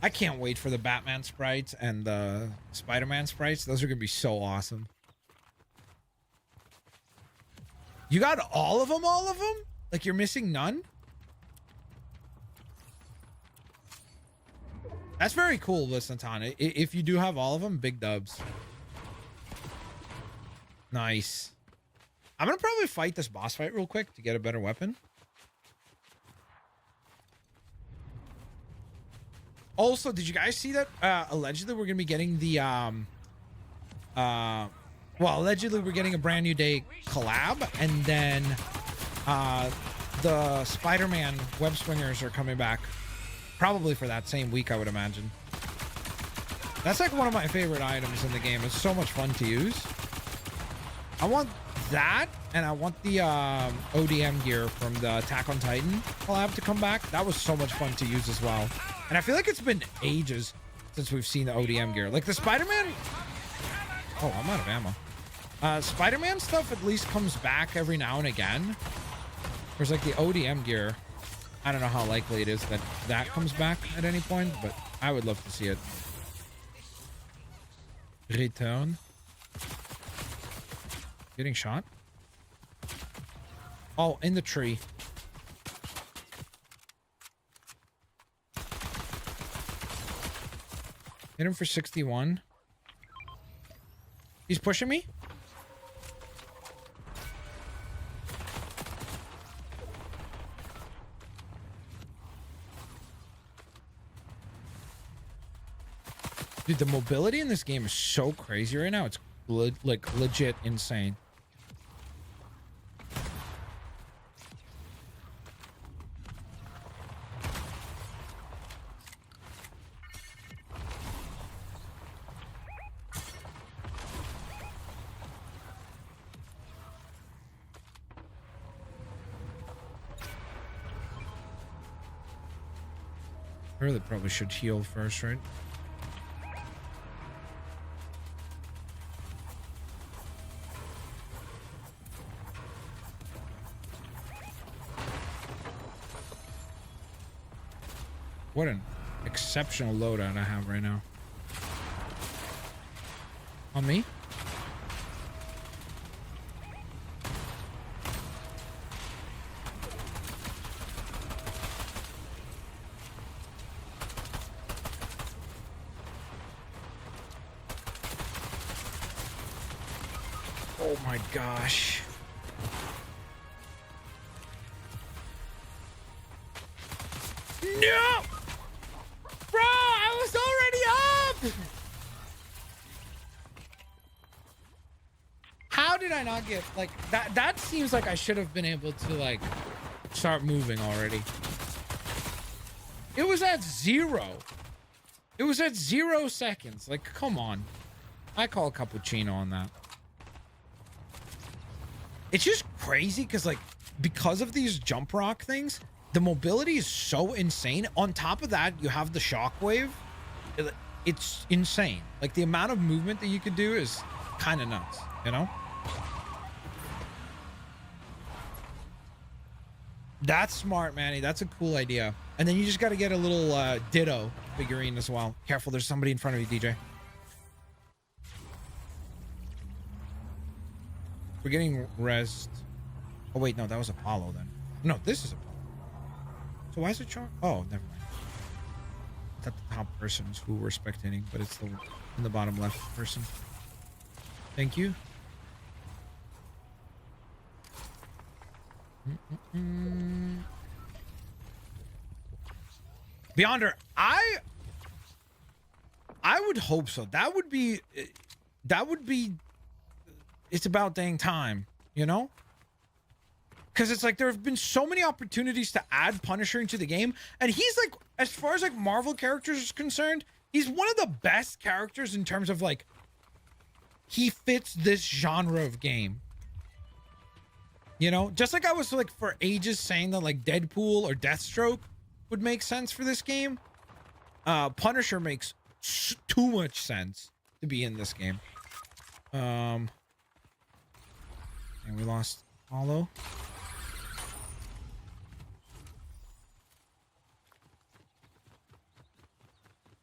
I can't wait for the Batman sprites and the Spider-Man sprites. Those are going to be so awesome. You got all of them? Like you're missing none? That's very cool, Lissantana. If you do have all of them, big dubs. Nice. I'm going to probably fight this boss fight real quick to get a better weapon. Also, did you guys see that allegedly we're gonna be getting the allegedly we're getting a brand new day collab, and then the Spider-Man web swingers are coming back probably for that same week, I would imagine. That's like one of my favorite items in the game. It's so much fun to use. I want that, and I want the ODM gear from the Attack on Titan collab to come back. That was so much fun to use as well. And I feel like it's been ages since we've seen the ODM gear. Like the Spider-Man... Oh, I'm out of ammo. Spider-Man stuff at least comes back every now and again. There's like the ODM gear. I don't know how likely it is that that comes back at any point, but I would love to see it. Return. Getting shot? Oh, in the tree. Hit him for 61. He's pushing me? Dude, the mobility in this game is so crazy right now. It's like legit insane. I really probably should heal first, right? What an exceptional loadout I have right now. On me? Oh my gosh. No! Bro, I was already up! How did I not get, like, that seems like I should have been able to, like, start moving already. It was at 0. It was at 0 seconds. Like, come on. I call a cappuccino on that. It's just crazy because, like, because of these jump rock things, the mobility is so insane. On top of that, you have the shockwave. It's insane. Like, the amount of movement that you could do is kind of nuts, you know? That's smart, Manny. That's a cool idea. And then you just got to get a little Ditto figurine as well. Careful, there's somebody in front of you, DJ. We're getting rezzed. Oh, wait, no, that was Apollo then. No, this is Apollo. So why is it Char? Oh, never mind. I thought the top person is who we're spectating, but it's the in the bottom left person. Thank you. Beyonder, I would hope so. That would be it's about dang time, you know? Because it's like there have been so many opportunities to add Punisher into the game, and he's like, as far as like Marvel characters is concerned, he's one of the best characters in terms of like he fits this genre of game. You know, just like I was like for ages saying that like Deadpool or Deathstroke would make sense for this game. Punisher makes too much sense to be in this game. And we lost Hollow.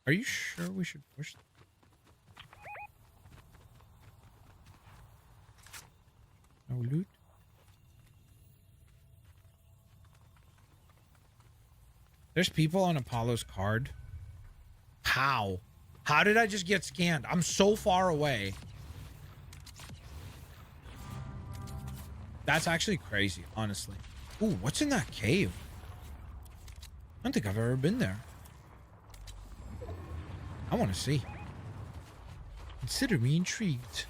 Are you sure we should push? No loot. There's people on Apollo's card. How? How did I just get scanned? I'm so far away. That's actually crazy, honestly. Ooh, what's in that cave? I don't think I've ever been there. I want to see. Consider me intrigued.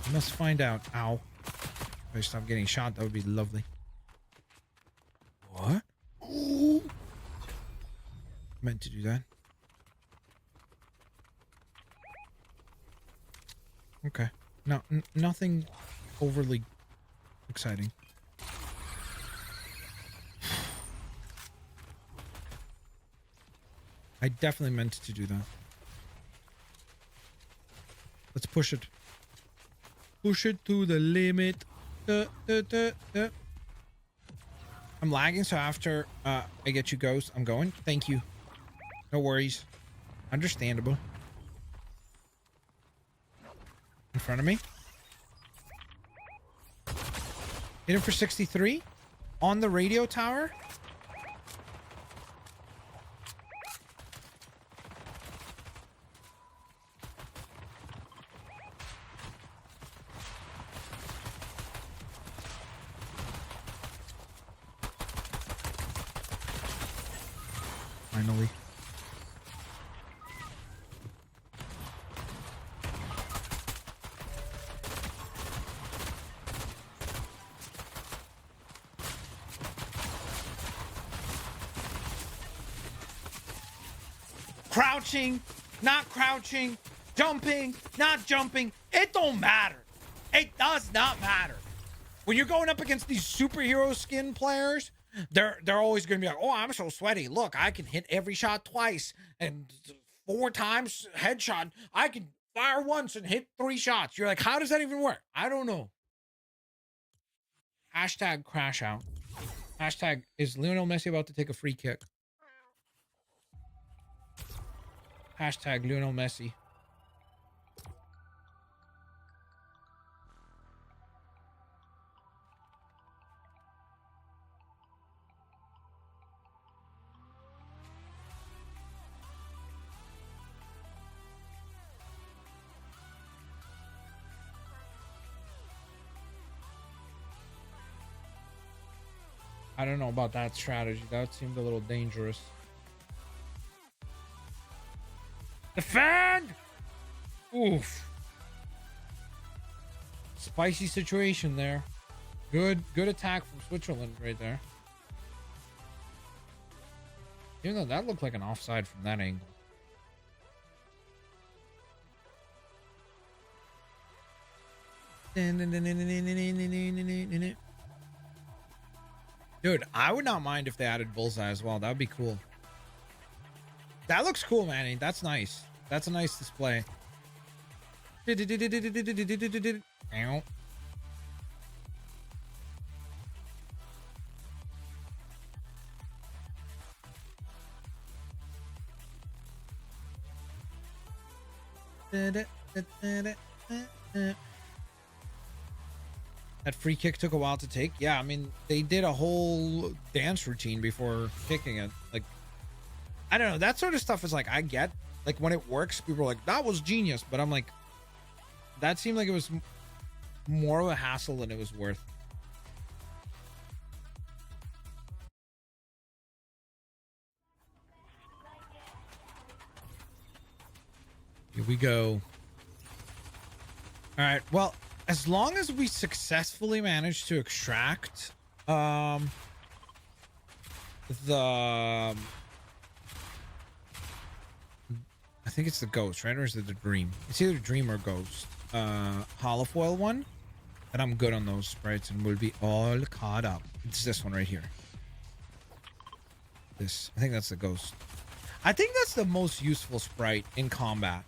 I must find out. Ow. If I stop getting shot, that would be lovely. What? Ooh. Meant to do that. Okay. No, nothing overly exciting. I definitely meant to do that. Let's push it. Push it to the limit. I'm lagging, so after I get you Ghost, I'm going. Thank you. No worries. Understandable. In front of me. Hit him for 63. On the radio tower. Finally. Crouching, not crouching, jumping, not jumping. It don't matter. It does not matter. When you're going up against these superhero skin players, they're always going to be like, oh, I'm so sweaty. Look, I can hit every shot twice and 4 times headshot. I can fire once and hit 3 shots. You're like, how does that even work? I don't know. Hashtag crash out. Hashtag is Lionel Messi about to take a free kick? Hashtag Lionel Messi. I don't know about that strategy. That seemed a little dangerous. Defend! Oof. Spicy situation there. Good attack from Switzerland right there. Even though that looked like an offside from that angle. Dude, I would not mind if they added bullseye as well. That would be cool. That looks cool, Manny. That's nice. That's a nice display. Ow. That free kick took a while to take. Yeah, I mean, they did a whole dance routine before kicking it. Like, I don't know. That sort of stuff is like, I get, like, when it works, people are like, that was genius. But I'm like, that seemed like it was more of a hassle than it was worth. Here we go. All right. Well, as long as we successfully manage to extract the I think it's the ghost, right? Or is it the dream? It's either dream or ghost. Holofoil one. And I'm good on those sprites and we'll be all caught up. It's this one right here. This. I think that's the ghost. I think that's the most useful sprite in combat.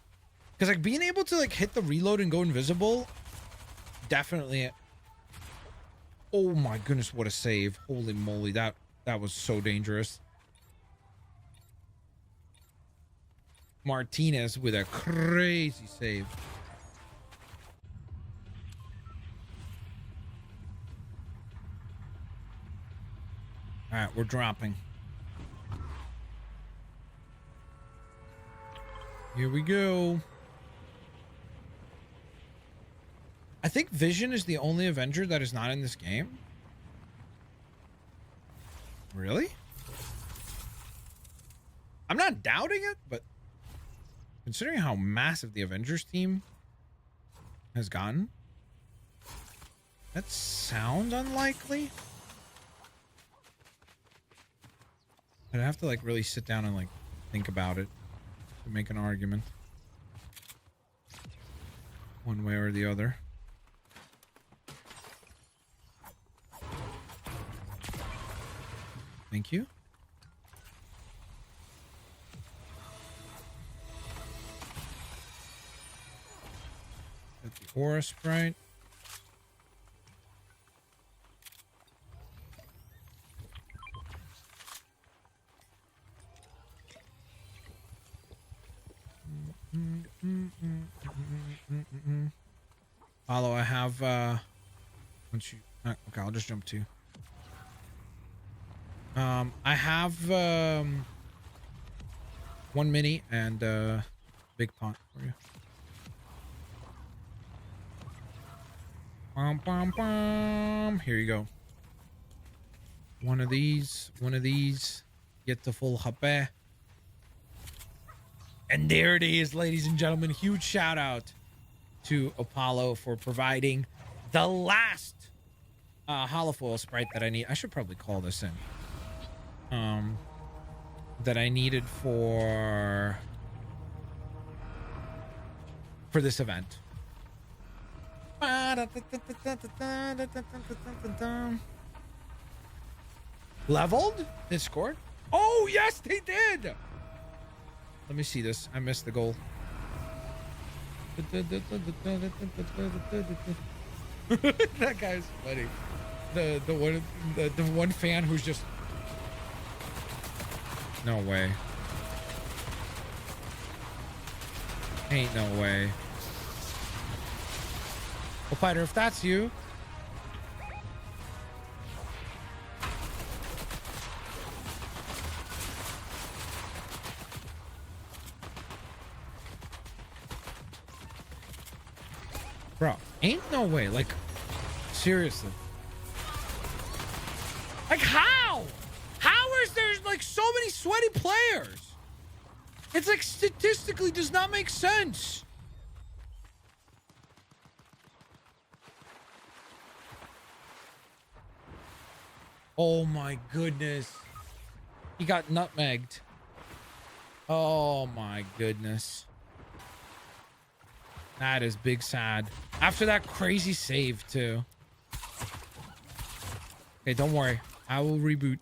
Because like being able to like hit the reload and go invisible, definitely. Oh my goodness, what a save. Holy moly, that was so dangerous. Martinez with a crazy save. All right, we're dropping. Here we go. I think Vision is the only Avenger that is not in this game. Really? I'm not doubting it, but considering how massive the Avengers team has gotten, that sounds unlikely. I'd have to like really sit down and like think about it to make an argument one way or the other. Thank you. Got the Aura Sprite. Follow, I have once you okay, I'll just jump to. I have one mini and big pot for you. Bum, bum, bum. Here you go. One of these, get the full hape. And there it is, ladies and gentlemen. Huge shout out to Apollo for providing the last holofoil sprite that I need. I should probably call this in. That I needed for this event. Leveled? It scored? Oh, yes, they did. Let me see this. I missed the goal. That guy's funny. The one fan who's just no way. Ain't no way. Well, fighter, if that's you. Bro, ain't no way. Like, seriously. Like, how? How is there, like, so many sweaty players? It's, like, statistically does not make sense. Oh, my goodness. He got nutmegged. Oh, my goodness. That is big sad. After that crazy save too. Okay, don't worry. I will reboot.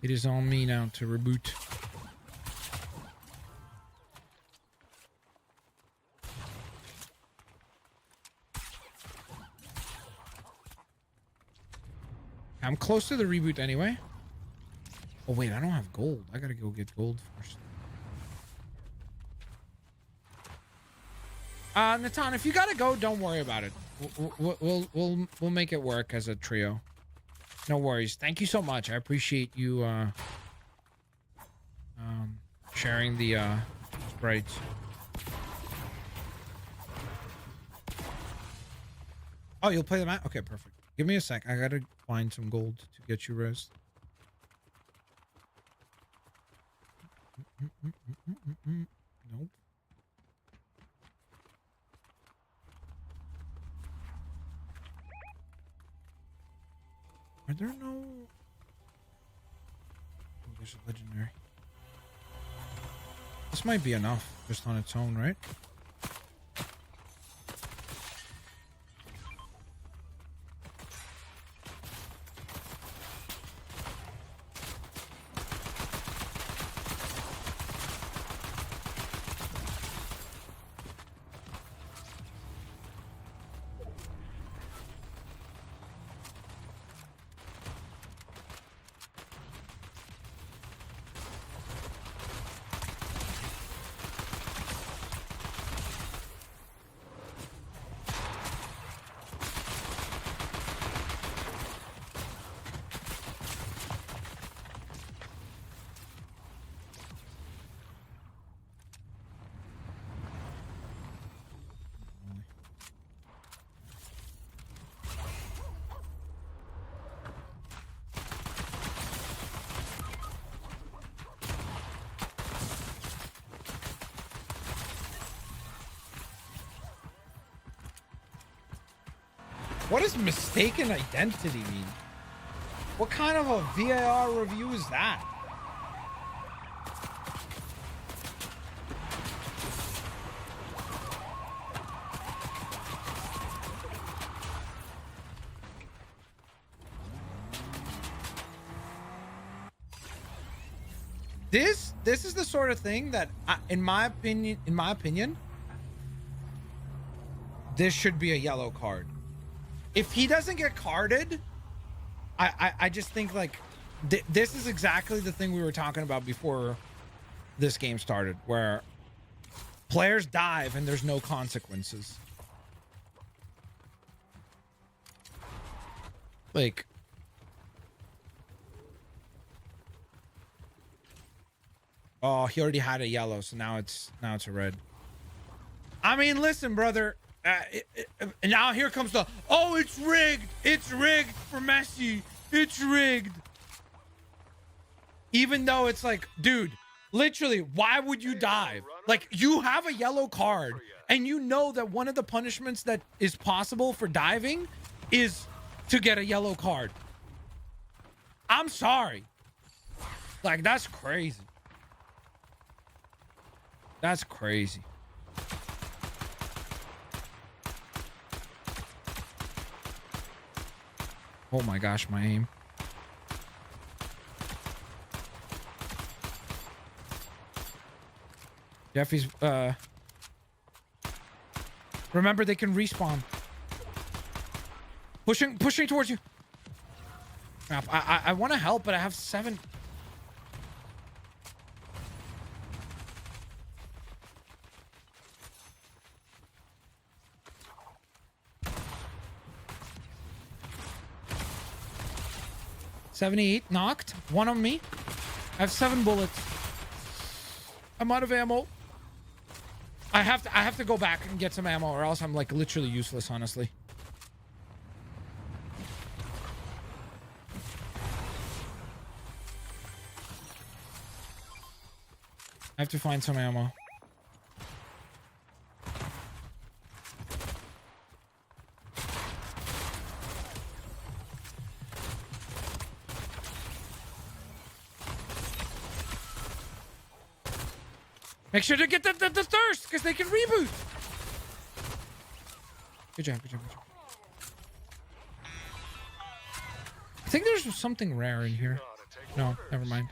It is on me now to reboot. I'm close to the reboot anyway. Oh wait, I don't have gold. I gotta go get gold first. Natan, if you gotta go, don't worry about it. We'll make it work as a trio. No worries. Thank you so much. I appreciate you sharing the sprites. Oh, you'll play the map? Okay, perfect. Give me a sec. I gotta find some gold to get you res. Nope. Are there no... Oh, there's a legendary. This might be enough just on its own, right? What does mistaken identity mean? What kind of a VAR review is that? This is the sort of thing that, in my opinion, this should be a yellow card. If he doesn't get carded, I just think like this is exactly the thing we were talking about before this game started, where players dive and there's no consequences. Like, oh, he already had a yellow, so now it's a red. I mean, listen, brother. And now here comes the, oh, it's rigged. It's rigged for Messi. It's rigged. Even though it's like, dude, literally, why would you dive? Like, you have a yellow card and you know that one of the punishments that is possible for diving is to get a yellow card. I'm sorry. Like, that's crazy. That's crazy. Oh my gosh, my aim. Jeffy's, remember they can respawn. Pushing towards you. Crap, I want to help, but I have 7. $78 knocked. 1 on me. I have 7 bullets. I'm out of ammo. I have to go back and get some ammo, or else I'm like literally useless, honestly. I have to find some ammo. Make sure to get the thirst, because they can reboot. Good job, good job, good job. I think there's something rare in here. No, never mind.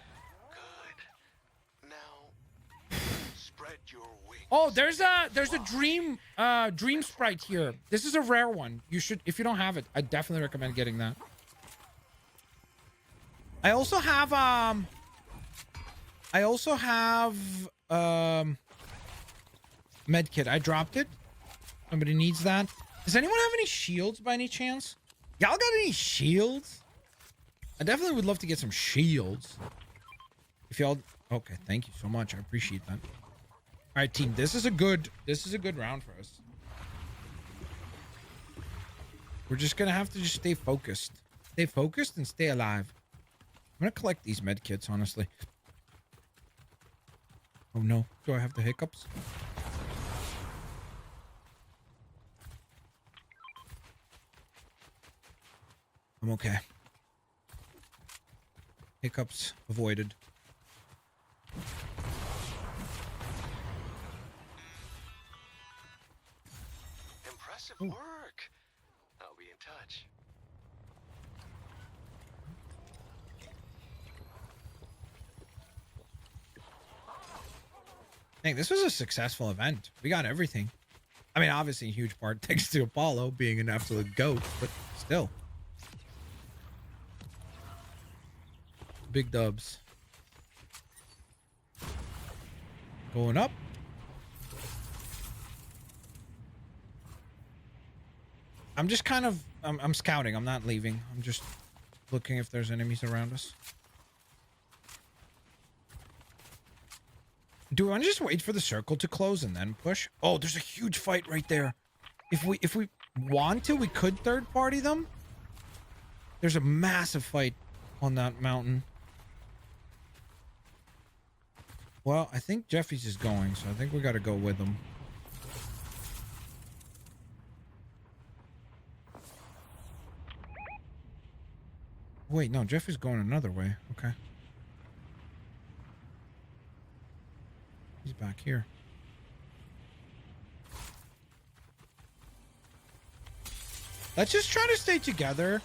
Good. Now, spread your wings. Oh, there's a dream sprite here. This is a rare one. You should, if you don't have it, I definitely recommend getting that. I also have med kit. I dropped it. Somebody needs that. Does anyone have any shields by any chance? Y'all got any shields? I definitely would love to get some shields. If y'all, okay, thank you so much. I appreciate that. All right, team, this is a good round for us. We're just gonna have to just stay focused. Stay focused and stay alive. I'm gonna collect these med kits, honestly. Oh no, do I have the hiccups? I'm okay. Hiccups avoided. Impressive work. I'll be in touch. Dang, this was a successful event. We got everything. I mean, obviously, a huge part thanks to Apollo being an absolute goat, but still. Big dubs. Going up. I'm just kind of, I'm scouting. I'm not leaving. I'm just looking if there's enemies around us. Do we want to just wait for the circle to close and then push? Oh, there's a huge fight right there. If we want to, we could third party them. There's a massive fight on that mountain. Well, I think Jeffy's is going, so I think we got to go with him. Wait, no, Jeffy's going another way. Okay. He's back here. Let's just try to stay together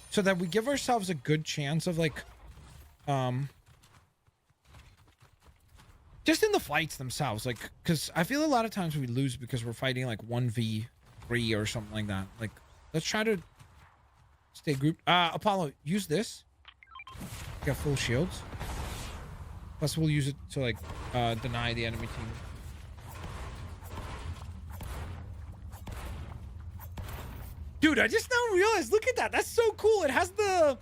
so that we give ourselves a good chance of like, just in the fights themselves, like, because I feel a lot of times we lose because we're fighting like 1v3 or something like that. Like, let's try to stay grouped. Apollo, use this. You got full shields. Plus, we'll use it to like deny the enemy team. Dude, I just now realized. Look at that. That's so cool. It has the,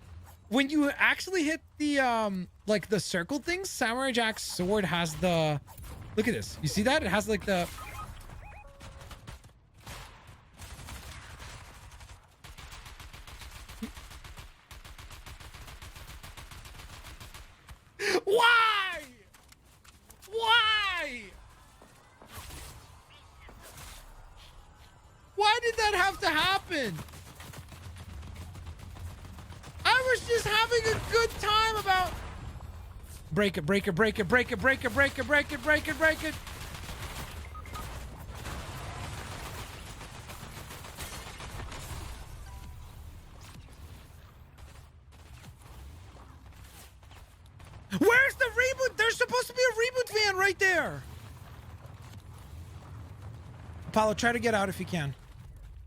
when you actually hit the like the circle things, Samurai Jack's sword has the, look at this. You see that? It has like the, why? Why? Why did that have to happen? I was just having a good time about... Break it, break it, break it, break it, break it, break it, break it, break it, break it. Where's the reboot? There's supposed to be a reboot van right there. Apollo, try to get out if you can.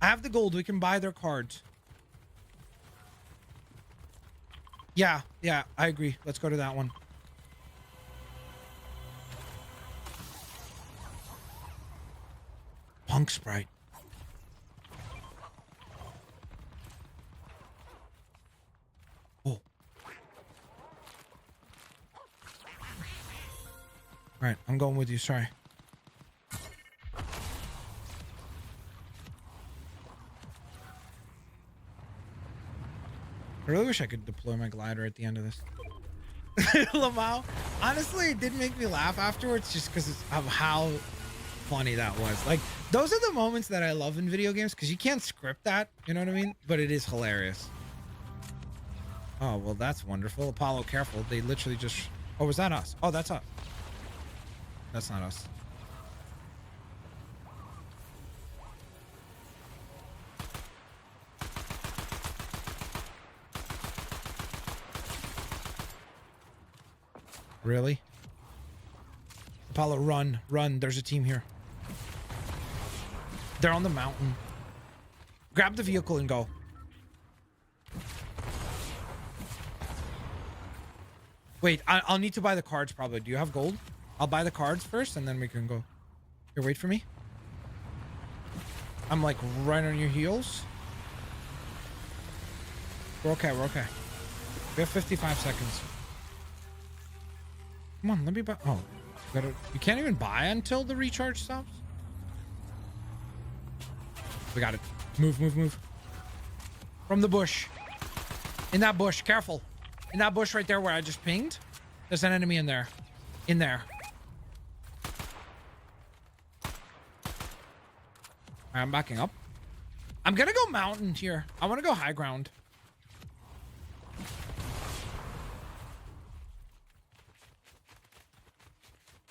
I have the gold. We can buy their cards. Yeah, I agree. Let's go to that one. Punk Sprite. Oh. All right, I'm going with you. Sorry. I really wish I could deploy my glider at the end of this. Lamau, honestly, it did make me laugh afterwards just because of how funny that was. Like, those are the moments that I love in video games because you can't script that, you know what I mean? But it is hilarious. Oh, well, that's wonderful. Apollo, careful. They literally just... Oh, was that us? Oh, that's us. That's not us. Really? Apollo, run, run. There's a team here. They're on the mountain. Grab the vehicle and go. Wait, I'll need to buy the cards probably. Do you have gold? I'll buy the cards first and then we can go. Here, wait for me. I'm like right on your heels. We're okay, we're okay. We have 55 seconds. Come on, let me buy. Oh, you can't even buy until the recharge stops? We got it. Move, move, move. From the bush. In that bush, careful. In that bush right there where I just pinged, there's an enemy in there. In there. I'm backing up. I'm gonna go mountain here. I want to go high ground.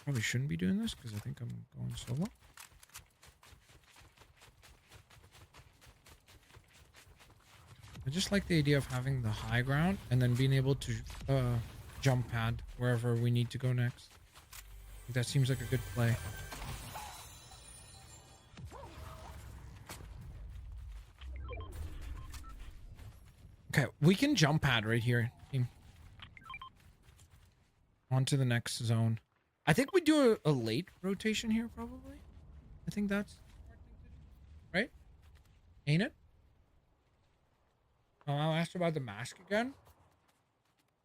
Probably shouldn't be doing this because I think I'm going solo. I just like the idea of having the high ground and then being able to jump pad wherever we need to go next. That seems like a good play. Okay, we can jump pad right here, team. On to the next zone. I think we do a late rotation here, probably. I think that's right. Ain't it? Oh, I'll ask about the mask again.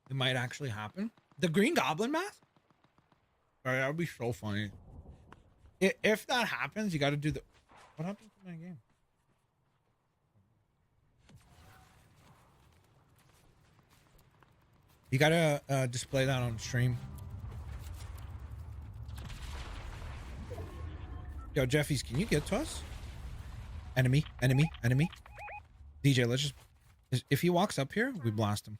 It might actually happen. The Green Goblin mask? Sorry, that would be so funny. If that happens, you got to do the... What happened to my game? You got to display that on stream. Yo, Jeffies, can you get to us? Enemy, enemy, enemy. DJ, let's just... If he walks up here, we blast him.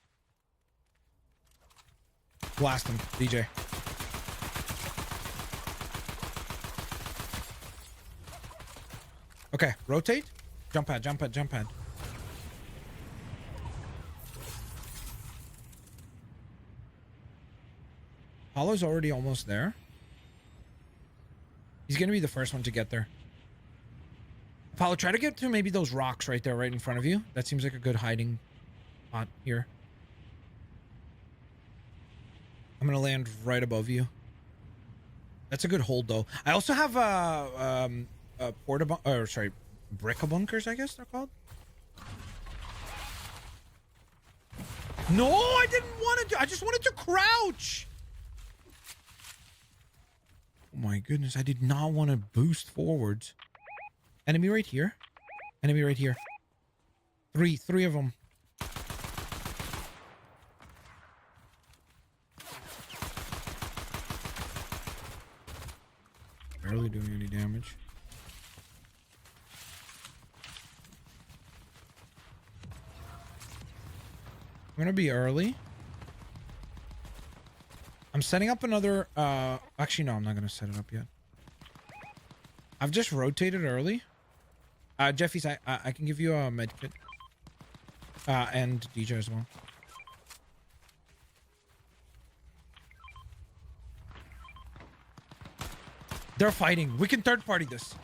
Blast him, DJ. Okay, rotate. Jump pad, jump pad, jump pad. Hollow's already almost there. He's gonna be the first one to get there. Apollo, try to get to maybe those rocks right there, right in front of you. That seems like a good hiding spot here. I'm gonna land right above you. That's a good hold, though. I also have brick bunkers, I guess they're called. No, I didn't want to. I just wanted to crouch. Oh my goodness, I did not want to boost forwards. Enemy right here. Enemy right here. Three of them. Barely doing any damage. I'm gonna be early. I'm setting up another, actually no, I'm not gonna set it up yet. I've just rotated early. Jeffy's, I can give you a med kit. And DJ as well. They're fighting. We can third party this.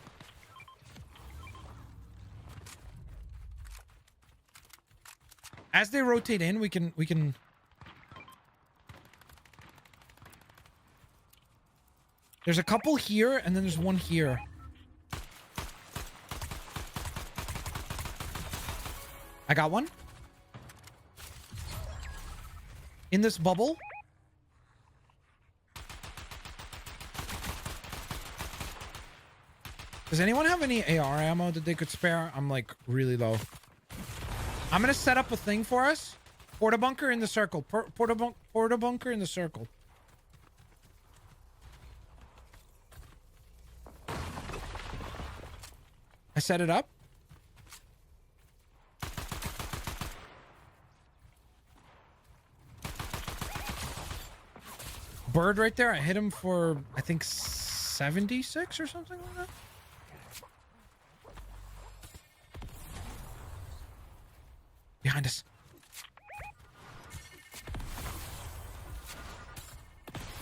As they rotate in, we can There's a couple here and then there's one here. I got one. In this bubble. Does anyone have any AR ammo that they could spare? I'm like really low. I'm gonna set up a thing for us. Porta bunker in the circle. Porta bunker in the circle. I set it up. Bird right there. I hit him for, I think, 76 or something like that. Behind us.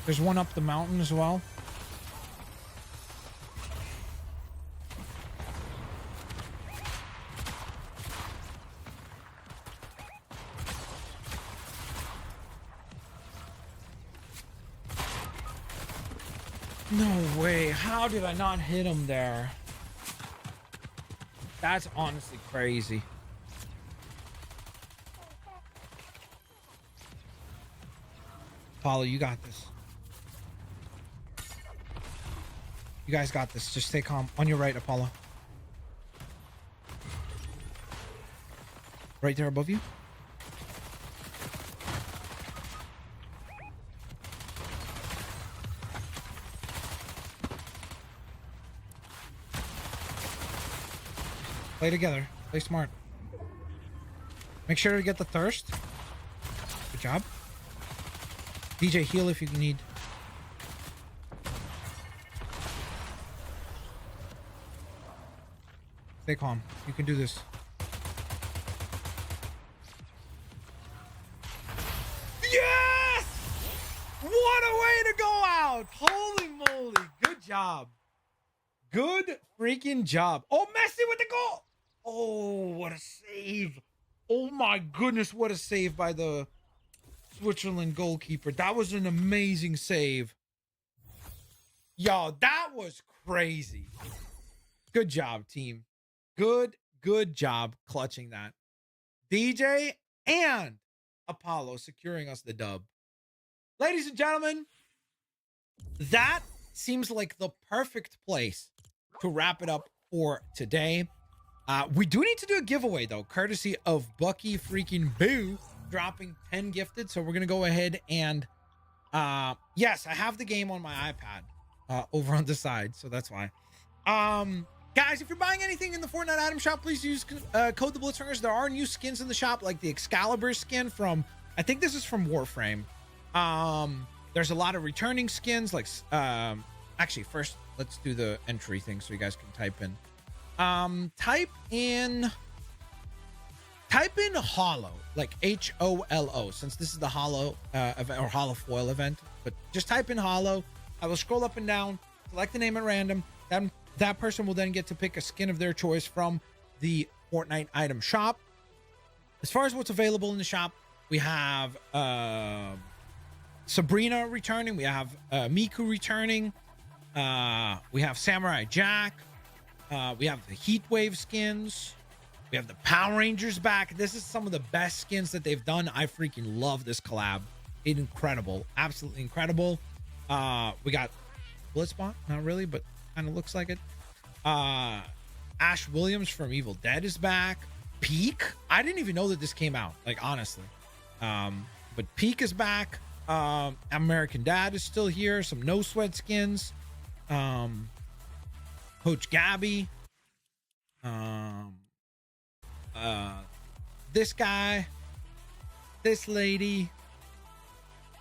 There's one up the mountain as well. No way. How did I not hit him there? That's honestly crazy. Apollo, you got this. You guys got this. Just stay calm. On your right, Apollo. Right there above you. Play together. Play smart. Make sure to get the thirst. Good job. DJ, heal if you need. Stay calm. You can do this. Yes! What a way to go out! Holy moly. Good job. Good freaking job. Oh, Messi with the goal! Oh, what a save. Oh my goodness, what a save by the Switzerland goalkeeper. That was an amazing save. Yo, that was crazy. Good job, team. Good job clutching that. DJ and Apollo securing us the dub. Ladies and gentlemen, that seems like the perfect place to wrap it up for today. We do need to do a giveaway though, courtesy of Bucky freaking Boo dropping 10 gifted. So we're gonna go ahead and yes, I have the game on my iPad over on the side, so that's why. Guys, if you're buying anything in the Fortnite item shop, please use code the Blitzwingers. There are new skins in the shop, like the Excalibur skin from, I think this is from Warframe. There's a lot of returning skins, like actually first let's do the entry thing so you guys can type in. Type in Holo, like HOLO, since this is the Holo event or Holofoil event. But just type in Holo. I will scroll up and down, select the name at random. Then that person will then get to pick a skin of their choice from the Fortnite item shop. As far as what's available in the shop, we have Sabrina returning. We have Miku returning. We have Samurai Jack. We have the Heatwave skins. We have the Power Rangers back. This is some of the best skins that they've done. I freaking love this collab. It's incredible. Absolutely incredible. We got Blitzbot. Not really, but kind of looks like it. Ash Williams from Evil Dead is back. Peak. I didn't even know that this came out, like, honestly. But Peak is back. American Dad is still here. Some No Sweat skins. Coach Gabby. This guy. This lady.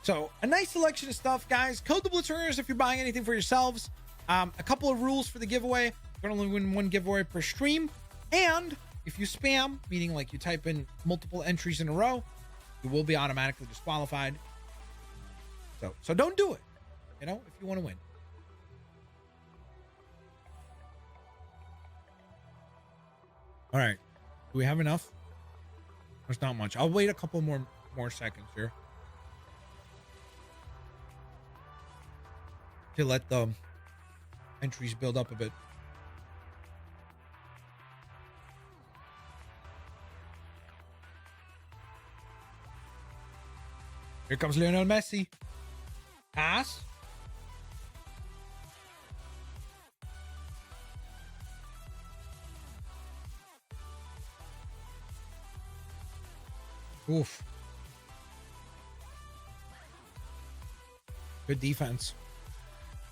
So a nice selection of stuff, guys. Code the Blitzwingers if you're buying anything for yourselves. A couple of rules for the giveaway. You're gonna only win one giveaway per stream. And if you spam, meaning like you type in multiple entries in a row, you will be automatically disqualified. So don't do it, you know, if you want to win. All right. Do we have enough? There's not much. I'll wait a couple more seconds here to let the entries build up a bit. Here comes Lionel Messi. Pass. Oof. Good defense.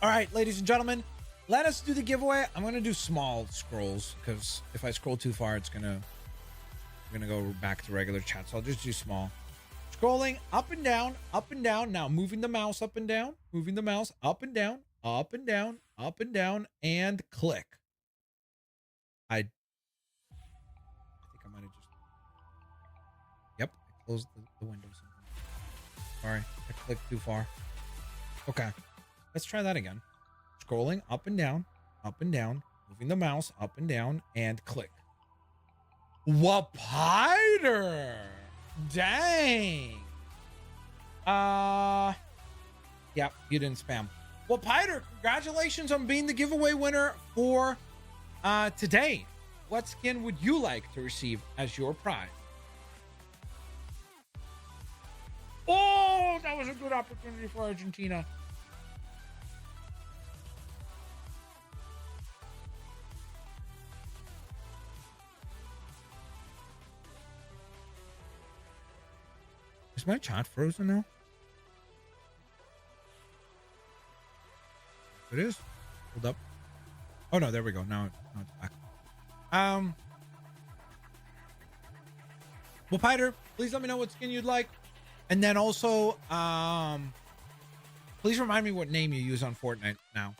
All right, ladies and gentlemen, let us do the giveaway. I'm going to do small scrolls because if I scroll too far, it's going to go back to regular chat. So I'll just do small. Scrolling up and down, up and down. Now moving the mouse up and down, moving the mouse up and down, up and down, up and down, and click. I think I might have just. Yep, I closed the window. Sorry, I clicked too far. Okay, let's try that again. Scrolling up and down, moving the mouse up and down, and click. Wapider! Dang. Yeah, you didn't spam. Well, Piter, congratulations on being the giveaway winner for today. What skin would you like to receive as your prize? Oh, that was a good opportunity for Argentina. Is my chat frozen now? It is. Hold up. Oh no, there we go. Now it's back. Well, Piter, please let me know what skin you'd like, and then also, please remind me what name you use on Fortnite now.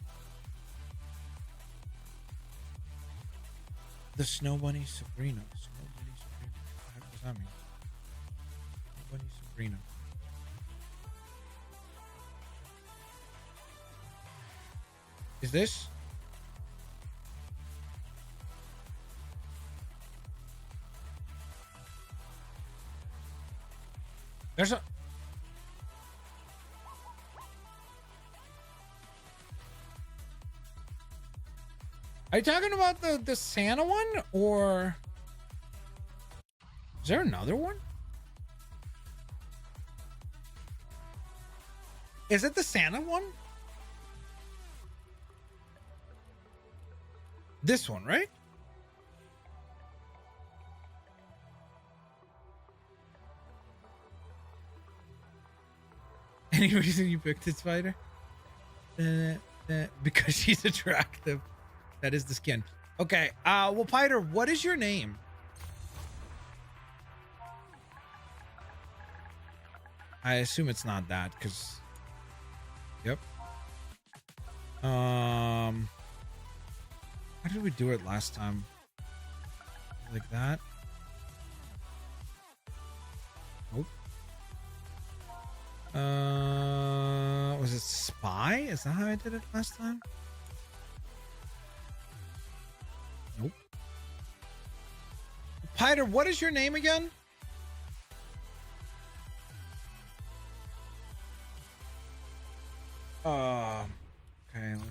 The Snow Bunny Sabrina. Snow Bunny Sabrina. What the heck does that mean? Snow Bunny Sabrina. Is this? There's a... Are you talking about the Santa one, or is there another one? Is it the Santa one? This one, right? Any reason you picked it, Spider? Because she's attractive. That is the skin. Okay. Well, Piter, what is your name? I assume it's not that, because. Yep. How did we do it last time? Like that? Nope. Was it spy? Is that how I did it last time? Nope. Piter, what is your name again? Okay, let's.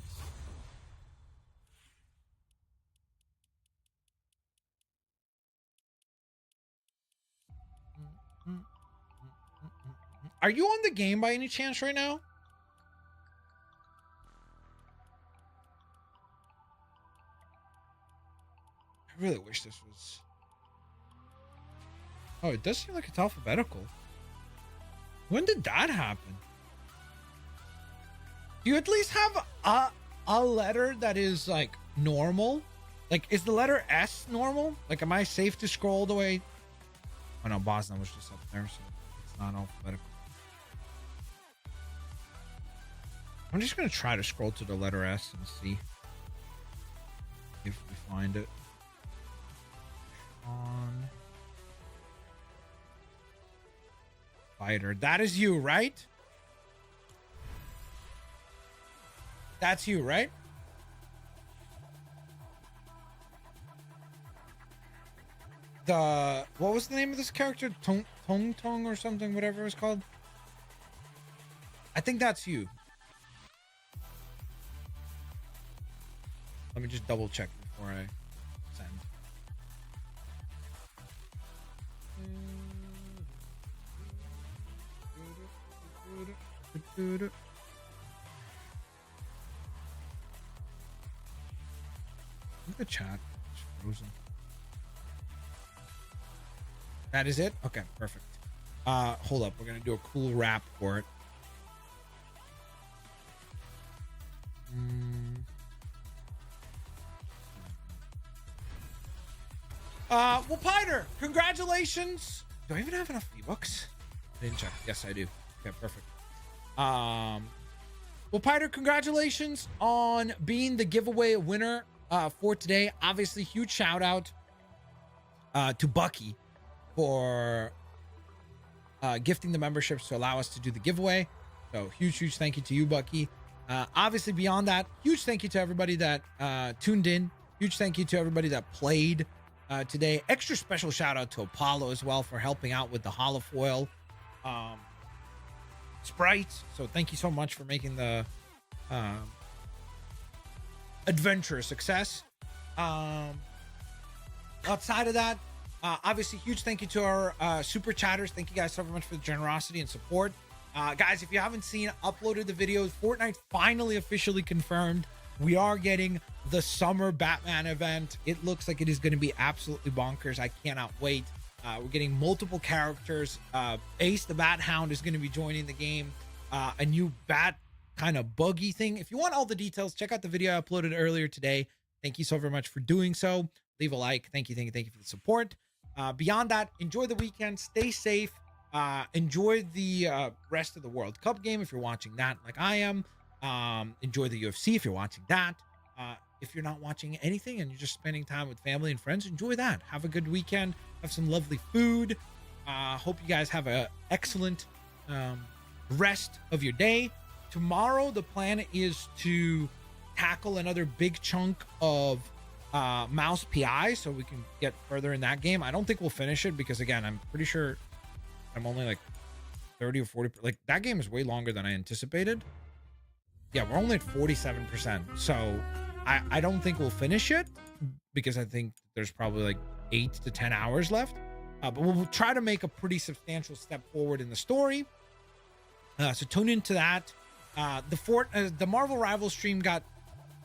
Are you on the game by any chance right now? I really wish this was... Oh, it does seem like it's alphabetical. When did that happen? Do you at least have a letter that is like normal? Like, is the letter S normal? Like, am I safe to scroll all the way? Oh no, Bosnia was just up there, so it's not alphabetical. I'm just gonna try to scroll to the letter S and see if we find it. On Fighter. That is you, right? That's you, right? What was the name of this character? Tong Tong or something, whatever it was called. I think that's you. Let me just double check before I send. Look at the chat. It's frozen. That is it? Okay, perfect. Hold up. We're going to do a cool rap for it. Well, Piter, congratulations. Do I even have enough V-Bucks? I didn't check. Yes, I do. Okay, perfect. Well, Piter, congratulations on being the giveaway winner for today. Obviously, huge shout out to Bucky for gifting the memberships to allow us to do the giveaway. So huge thank you to you, Bucky. Obviously, beyond that, huge thank you to everybody that tuned in. Huge thank you to everybody that played today. Extra special shout out to Apollo as well for helping out with the Holofoil Sprites. So thank you so much for making the adventure a success. Outside of that, obviously, huge thank you to our super chatters. Thank you guys so much for the generosity and support. Guys, if you haven't seen uploaded the videos, Fortnite finally officially confirmed we are getting the summer Batman event. It looks like it is going to be absolutely bonkers. I cannot wait. We're getting multiple characters. Ace the Bat Hound is going to be joining the game. A new bat kind of buggy thing. If you want all the details, check out the video I uploaded earlier today. Thank you so very much for doing so. Leave a like. Thank you for the support. Beyond that, enjoy the weekend. Stay safe. Enjoy the rest of the World Cup game if you're watching that like I am. Enjoy the UFC if you're watching that. If you're not watching anything and you're just spending time with family and friends, enjoy that. Have a good weekend. Have some lovely food. Hope you guys have an excellent rest of your day. Tomorrow, the plan is to tackle another big chunk of mouse PI so we can get further in that game. I don't think we'll finish it because, again, I'm pretty sure I'm only like 30 or 40. Like, that game is way longer than I anticipated. Yeah, we're only at 47%. So I don't think we'll finish it because I think there's probably like 8 to 10 hours left. But we'll try to make a pretty substantial step forward in the story. So tune into that. The Marvel Rivals stream got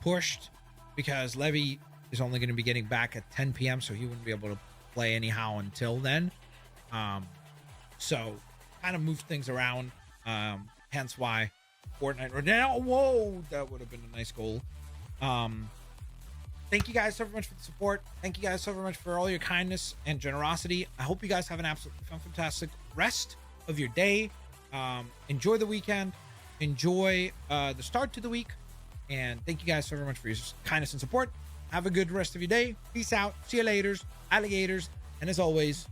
pushed because Levy is only going to be getting back at 10 p.m. So he wouldn't be able to play anyhow until then. So kind of moved things around. Hence why Fortnite right now. Whoa, that would have been a nice goal. Thank you guys so much for the support. Thank you guys so much for all your kindness and generosity. I hope you guys have an absolutely fantastic rest of your day. Enjoy the weekend. Enjoy the start to the week. And thank you guys so very much for your kindness and support. Have a good rest of your day. Peace out. See you later, alligators. And as always,